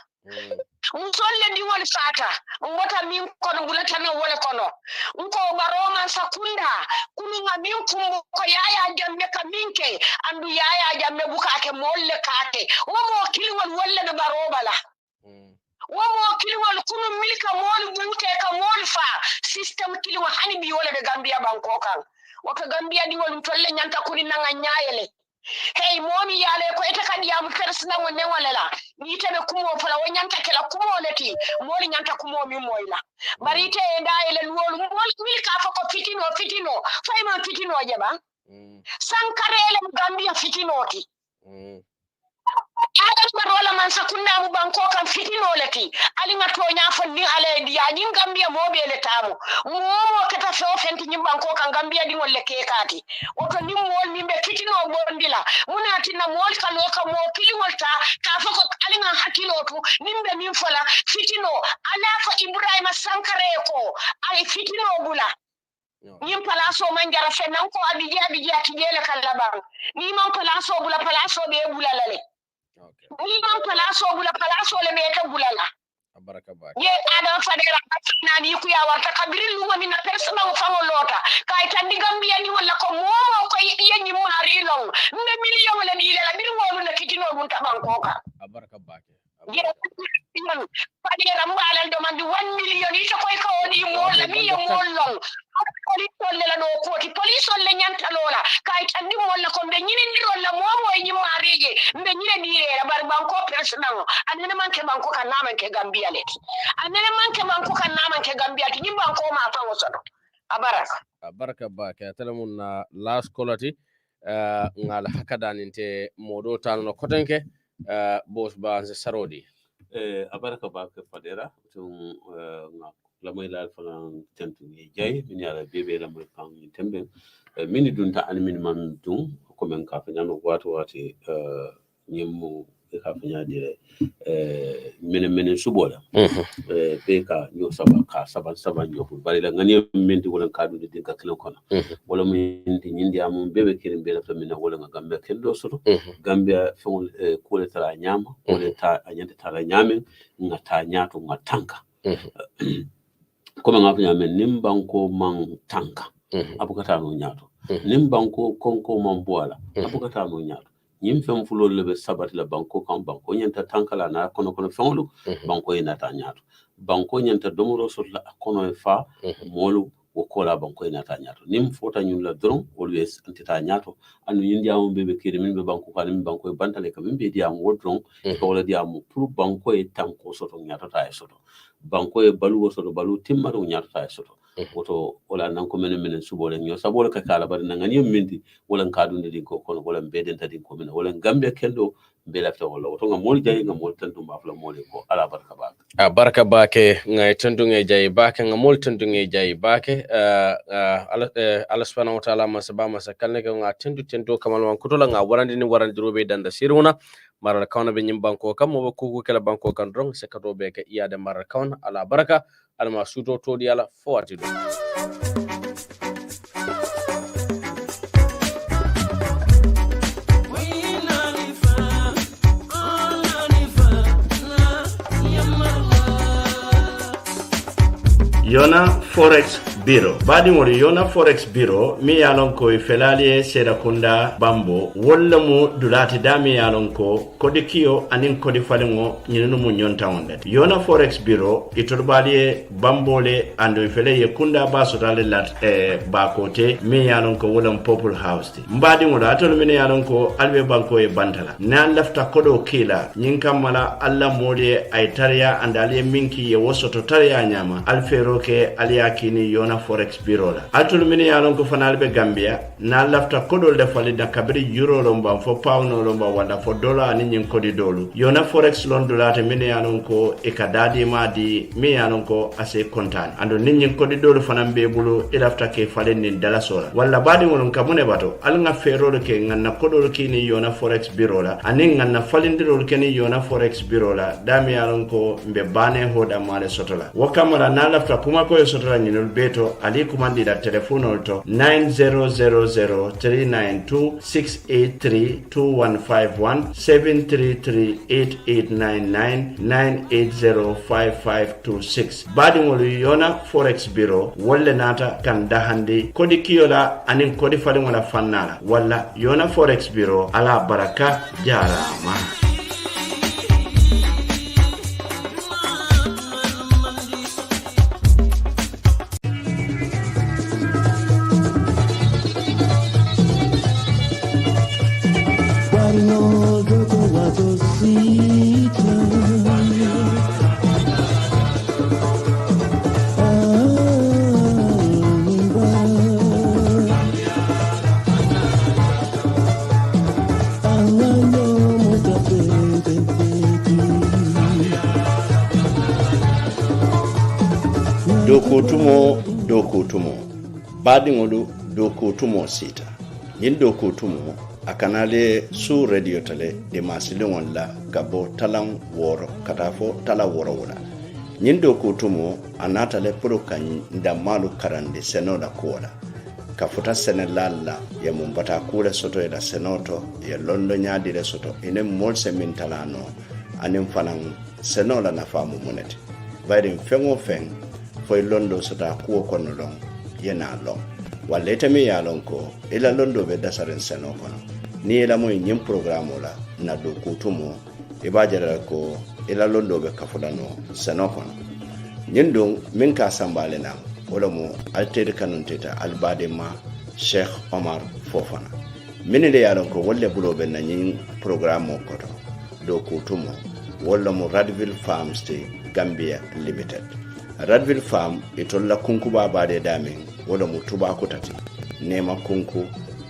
musolle di wala fata ngota min kono bulata na wala kono nko baroma sakunda kununga min kumbo ko yaya jamme ka minke andu yaya jamme bukake molle kake womo kilingol wolle be baroba la womo kilingol kunu milka mol bunte ka mol fa system kilingol hani bi wala be Gambia banko kan woto Gambia di wol tolle nyanta kuni nanga nyaayele hey momi yale ko ita kan yamu persna wonne wala ni tabe kumo fala wonyanta kala kumo leti moli nyanta kumo mi moyla bari te da ele lolu mol ka fa ko fitino fayma fitino jaba sankarele Gambia fitinoti Adam barola man sakunda mu banko kan fitino leti ali ngato nya fonni ale dia nyin Gambia mobe le tamu mo kata fo fenti nyin banko kan Gambia di ngolle ke kati oto ni mol mi be fitino bondila munati na mol kan o ka mo pili wolta ka fa ko ali nga hakilotu nimbe min fola fitino ala fa Ibrahima Sankare ko ay fitino bula ñim palaso man jara fenan ko abija tijele kalaban ni man palaso bula palaso be bula lale ni man palaso bula palaso le be ka bula la baraka ba ye adam fadera na ni ku ya warta kabirin lu min na persona ko fango lota kay tan di Gambia ni wala ko momo ko ye ñim mari long ne million le ni la bir wolu na kitino mun taban ko ka baraka ba ke ye man fadera mbalal do man di 1 million ito koy ko woni mo la mi yo mo long police la do ko ti police le nyanta lola kay tandi mo la ko be nyini ndiro la mo mo nyi marije be nyine dire la bar banko personal anene manke banko kan naman ke Gambia leti anene manke banko kan naman ke Gambia ti nyi banko ma fa wosodo baraka ba ke telemun na last quality ngal hakadaninte modo tan no kotenke boss ba sarodi abaraka ba ke fadera tun la moy la fana tentu ni jay min yala bebe la moy kan tembe min dunta an min man dun ko men ka fa nyano wati nyemmu ka fa nyadire menen subola be ka nyo saba nyo bari la ngani menti wala ka du din ka kelen kono wala min di nyindi am bebe kirin be la fa min wala Gambia kendo soto Gambia fon ko le tara nyama ko le ta anyande tara nyame ngata nyato ngatanka comme nga fanya men nim banko man tanka abukata no nyato nim banko konko man boala abukata no nyato nyim fem fulo lebe sabati la banko kan banko nyanta tanka la na kono fenlu banko ina ta nyato banko nyanta domoro so la kono fa molu wo kola banko ina ta nyato nim fota nyun la dron always antita nyato anu yindi am bebe kiri min be banko kan min banko bantale ka min be diam wodron ko wala diam pour banko e tanko soto nyato ta e soto banko e balu soto balu timmaro nyarta soto woto wala nan ko menen subole nyo sabole ka kala bar nan ngani minti wala kadunde din ko kono wala beden tadi ko men wala Gambia kendo be lafta wala woto ngam mol jayi ngam mol tantu mafla mole ko ala barka ba barka ba ke ngai tantu ngai jayi ba ke ngam mol tantu ngai jayi ba ke ala subhanahu wa ta'ala masa kalne ko nga tantu kamal wan kutola nga warandi ni warandi robe danda siruna maral kawna be nyim banko kam mo ko kala banko kan rong se kato be ke iyade maral kawna ala baraka alma suto to di ala fowati do Yonna Forex Bureau. Badi mori Yonna Forex Bureau mi yalon ko felaliye Serakunda Bambo walla mu dulati dami yalon ko kodi kiyo anin kodi falingo nyinu mu nyonta wonde. Yonna Forex Bureau itorbaliye Bambole ando fele kunda baso dale lat bakote mi yalon ko wolam Purple House ti. Mbadi mori atol mi yalon ko albe banko e bantala. Na lafta kodo kila nyinkamala alla moli ay tariya andaliye minki ye wosoto tariya nyama alfero ke aliyakini Yonna Forex Bureau la atul mini yalon ko fanal be Gambia na lafta kodol de fali da kabri euro lomba fo pound lomba wala fo dollar ni nyin kodi dolu Yonna Forex lon dolate mini yalon ko e kadadi madi mi yalon ko ase kontan ando ni nyin kodi dolu fanam be bulu e lafta ke fali ni dala sola wala badi won kamune bato al nga fero ke nganna kodol kini Yonna Forex Bureau la anin nganna falindiro ke ni Yonna Forex Bureau la dami yalon ko mbe bane hoda male sotola wakamara na lafta kuma ko sotola nyinol beto ali kumandi da telefono to 90003926832151 7338899 badi ngol Yonna Forex Bureau wolle nata kan dahandi kodi kiyola anin kodi fali wala fannala walla Yonna Forex Bureau ala baraka jarama. dokutumo badiŋolu dokutumo sita ñiŋ dokutumo a kanale su radio tale dimasiliŋol la ka bo talaŋ woro ka taa fo tala woro la ñiŋ dokutumo a naata le pour ka ndammalu karandi seno la kuwo la ka futa senelal la ye mun bata kule soto ila senoto ye londo ñaadi le soto ine moolu se min talano aniŋ fanaŋ seno la nafaamu muneti bayiriŋ feŋo feŋ foy londo sota kuwo kono loŋ ye naa loŋ walla ite miŋ ye a loŋ ko i la londo be dasariŋ seno kono niŋ i la moyi ñiŋ programmo la na dokutumo i be a jara ko i la londo be kafula no seno kono ñiŋ duŋ miŋ ka sambaale naŋ wo lemu alteri kanuntita albadema Cheikh Omar Fofana minnu le ye a loŋ ko wolu le buloo be na ñiŋ programmo koto dokutumo wolu lemu Radville Farms ti Gambia Limited Radville Farm itol la kunkuba baade damin wala mu tubaku tati nema kunku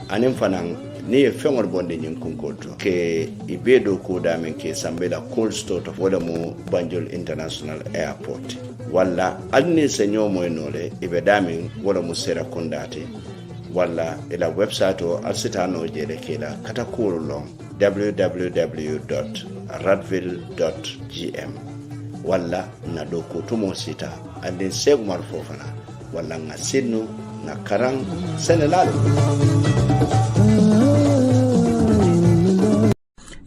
anin fanan ni e feŋol bonde ñin kunkol to ke ibedo ko damin ke sambela cold store to wala mu Banjul International Airport wala alni senyo moy nole ibe damin wala mu sera kondati wala ila website o alsitano jele kela kata kululong www.radville.gm walla na dokutumo sita andin segumar fofana walla nga sinnu na karang senelalo.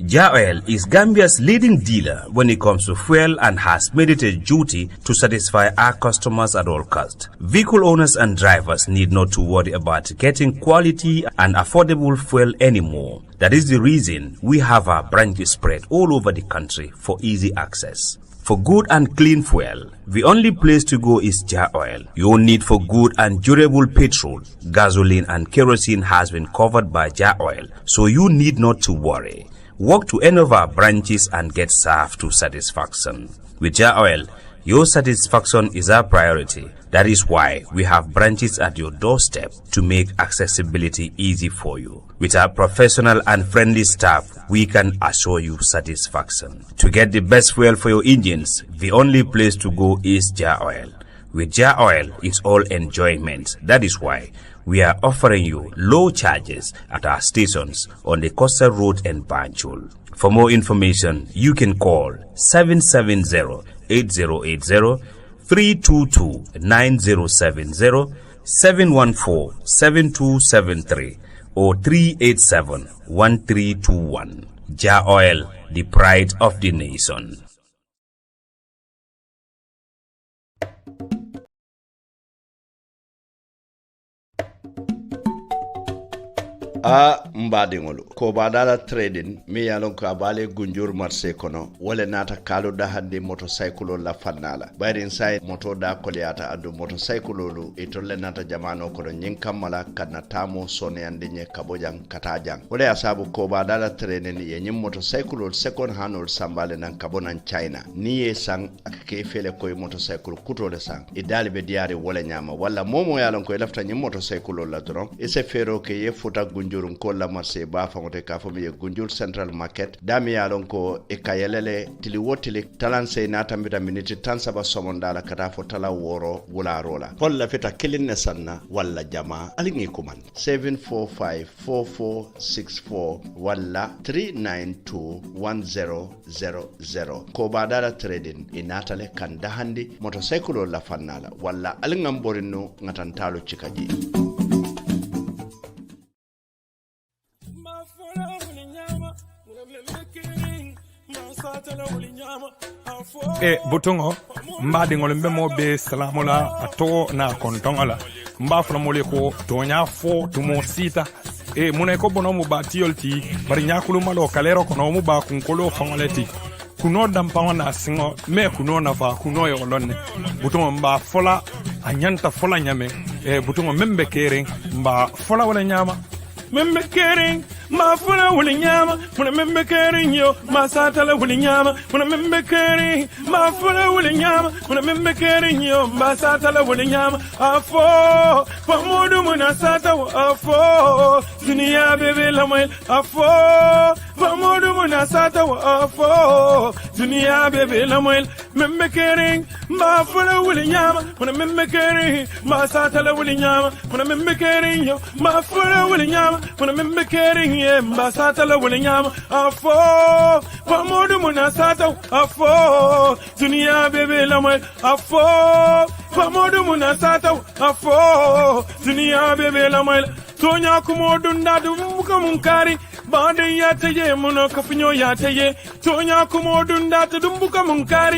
Jaoil is Gambia's leading dealer when it comes to fuel and has made it a duty to satisfy our customers at all costs. Vehicle owners and drivers need not to worry about getting quality and affordable fuel anymore. That is the reason we have our branches spread all over the country for easy access. For good and clean fuel, the only place to go is Jaoil. Your need for good and durable petrol, gasoline and kerosene has been covered by Jaoil, so you need not to worry. Walk to any of our branches and get served to satisfaction. With Jaoil, your satisfaction is our priority. That is why we have branches at your doorstep to make accessibility easy for you. With our professional and friendly staff, we can assure you satisfaction. To get the best fuel for your engines, the only place to go is Jaoil. With Jaoil, it's all enjoyment. That is why we are offering you low charges at our stations on the Coastal Road in Banjul. For more information, you can call 770-8080, 322-9070, 714-7273, or 387-1321. Jaoil, the pride of the nation. a mbadiŋolu ko badala trading mi yalon ko abale gunjur marché kono wala nata kalu da hande motorcycle la fannala bayrin sai moto da koliyata adu motorcycle itolle nata jamano kono nyin kammala kana tamo sone ande nye kabojang katajang wala asabu ko badala trading ye nyim motorcycle second hand sambale nan kabonan China ni ye sang ke fele koy motorcycle kutole sang idali be diari wala nyama wala momo yalon ko lafta nyim motorcycle la dron e se fero ke ye futa gunjur ko la marché ba fangote ka fo mi gunjur central market dami yalon ko e kayelele tili wotili talanse na tambita minute tan saba somondala kata fo tala woro wula rola holla feta kilinne sanna walla jama alingi kuman 7454464 walla 3921000 ko badala trading inatale kan dahandi motorcycle la fannala walla alingam borino ngatantalo cikaji. butongo mbadi ngol mbemo be salamola ato na kontongola mba fula mole ko tonya fo tumo sita munay ko bono mu batiolti bari nyakulu malo kalero kono mu ba kunkolo fangoleti kuno dampa na singo me kuno na fa kuno yo lonne butongo mba fola anyanta fola nyame butongo Menbe Kering mba fola wala nyama Menbe Kering ma fula wuli nyama muna Menbe Kering yo ma satala wuli nyama muna Menbe Kering ma fula wuli nyama muna Menbe Kering yo ma satala wuli nyama afo pamudu muna sata afo dunia bebe la mai afo pamudu muna sata wa afo dunia bebe la moel Menbe Kering ma fula wuli nyama muna Menbe Kering ma sata la wuli nyama muna Menbe Kering yo ma fula wuli nyama muna Menbe Kering ye ma sata la wuli nyama afo pamodu muna sata afo dunia bebe la moel afo pamodu muna sata afo dunia bebe la moel Tonya kumodu ndadu muka munkari Bande yataye muno kafinyo yataye Tonya kumodu ndadu muka munkari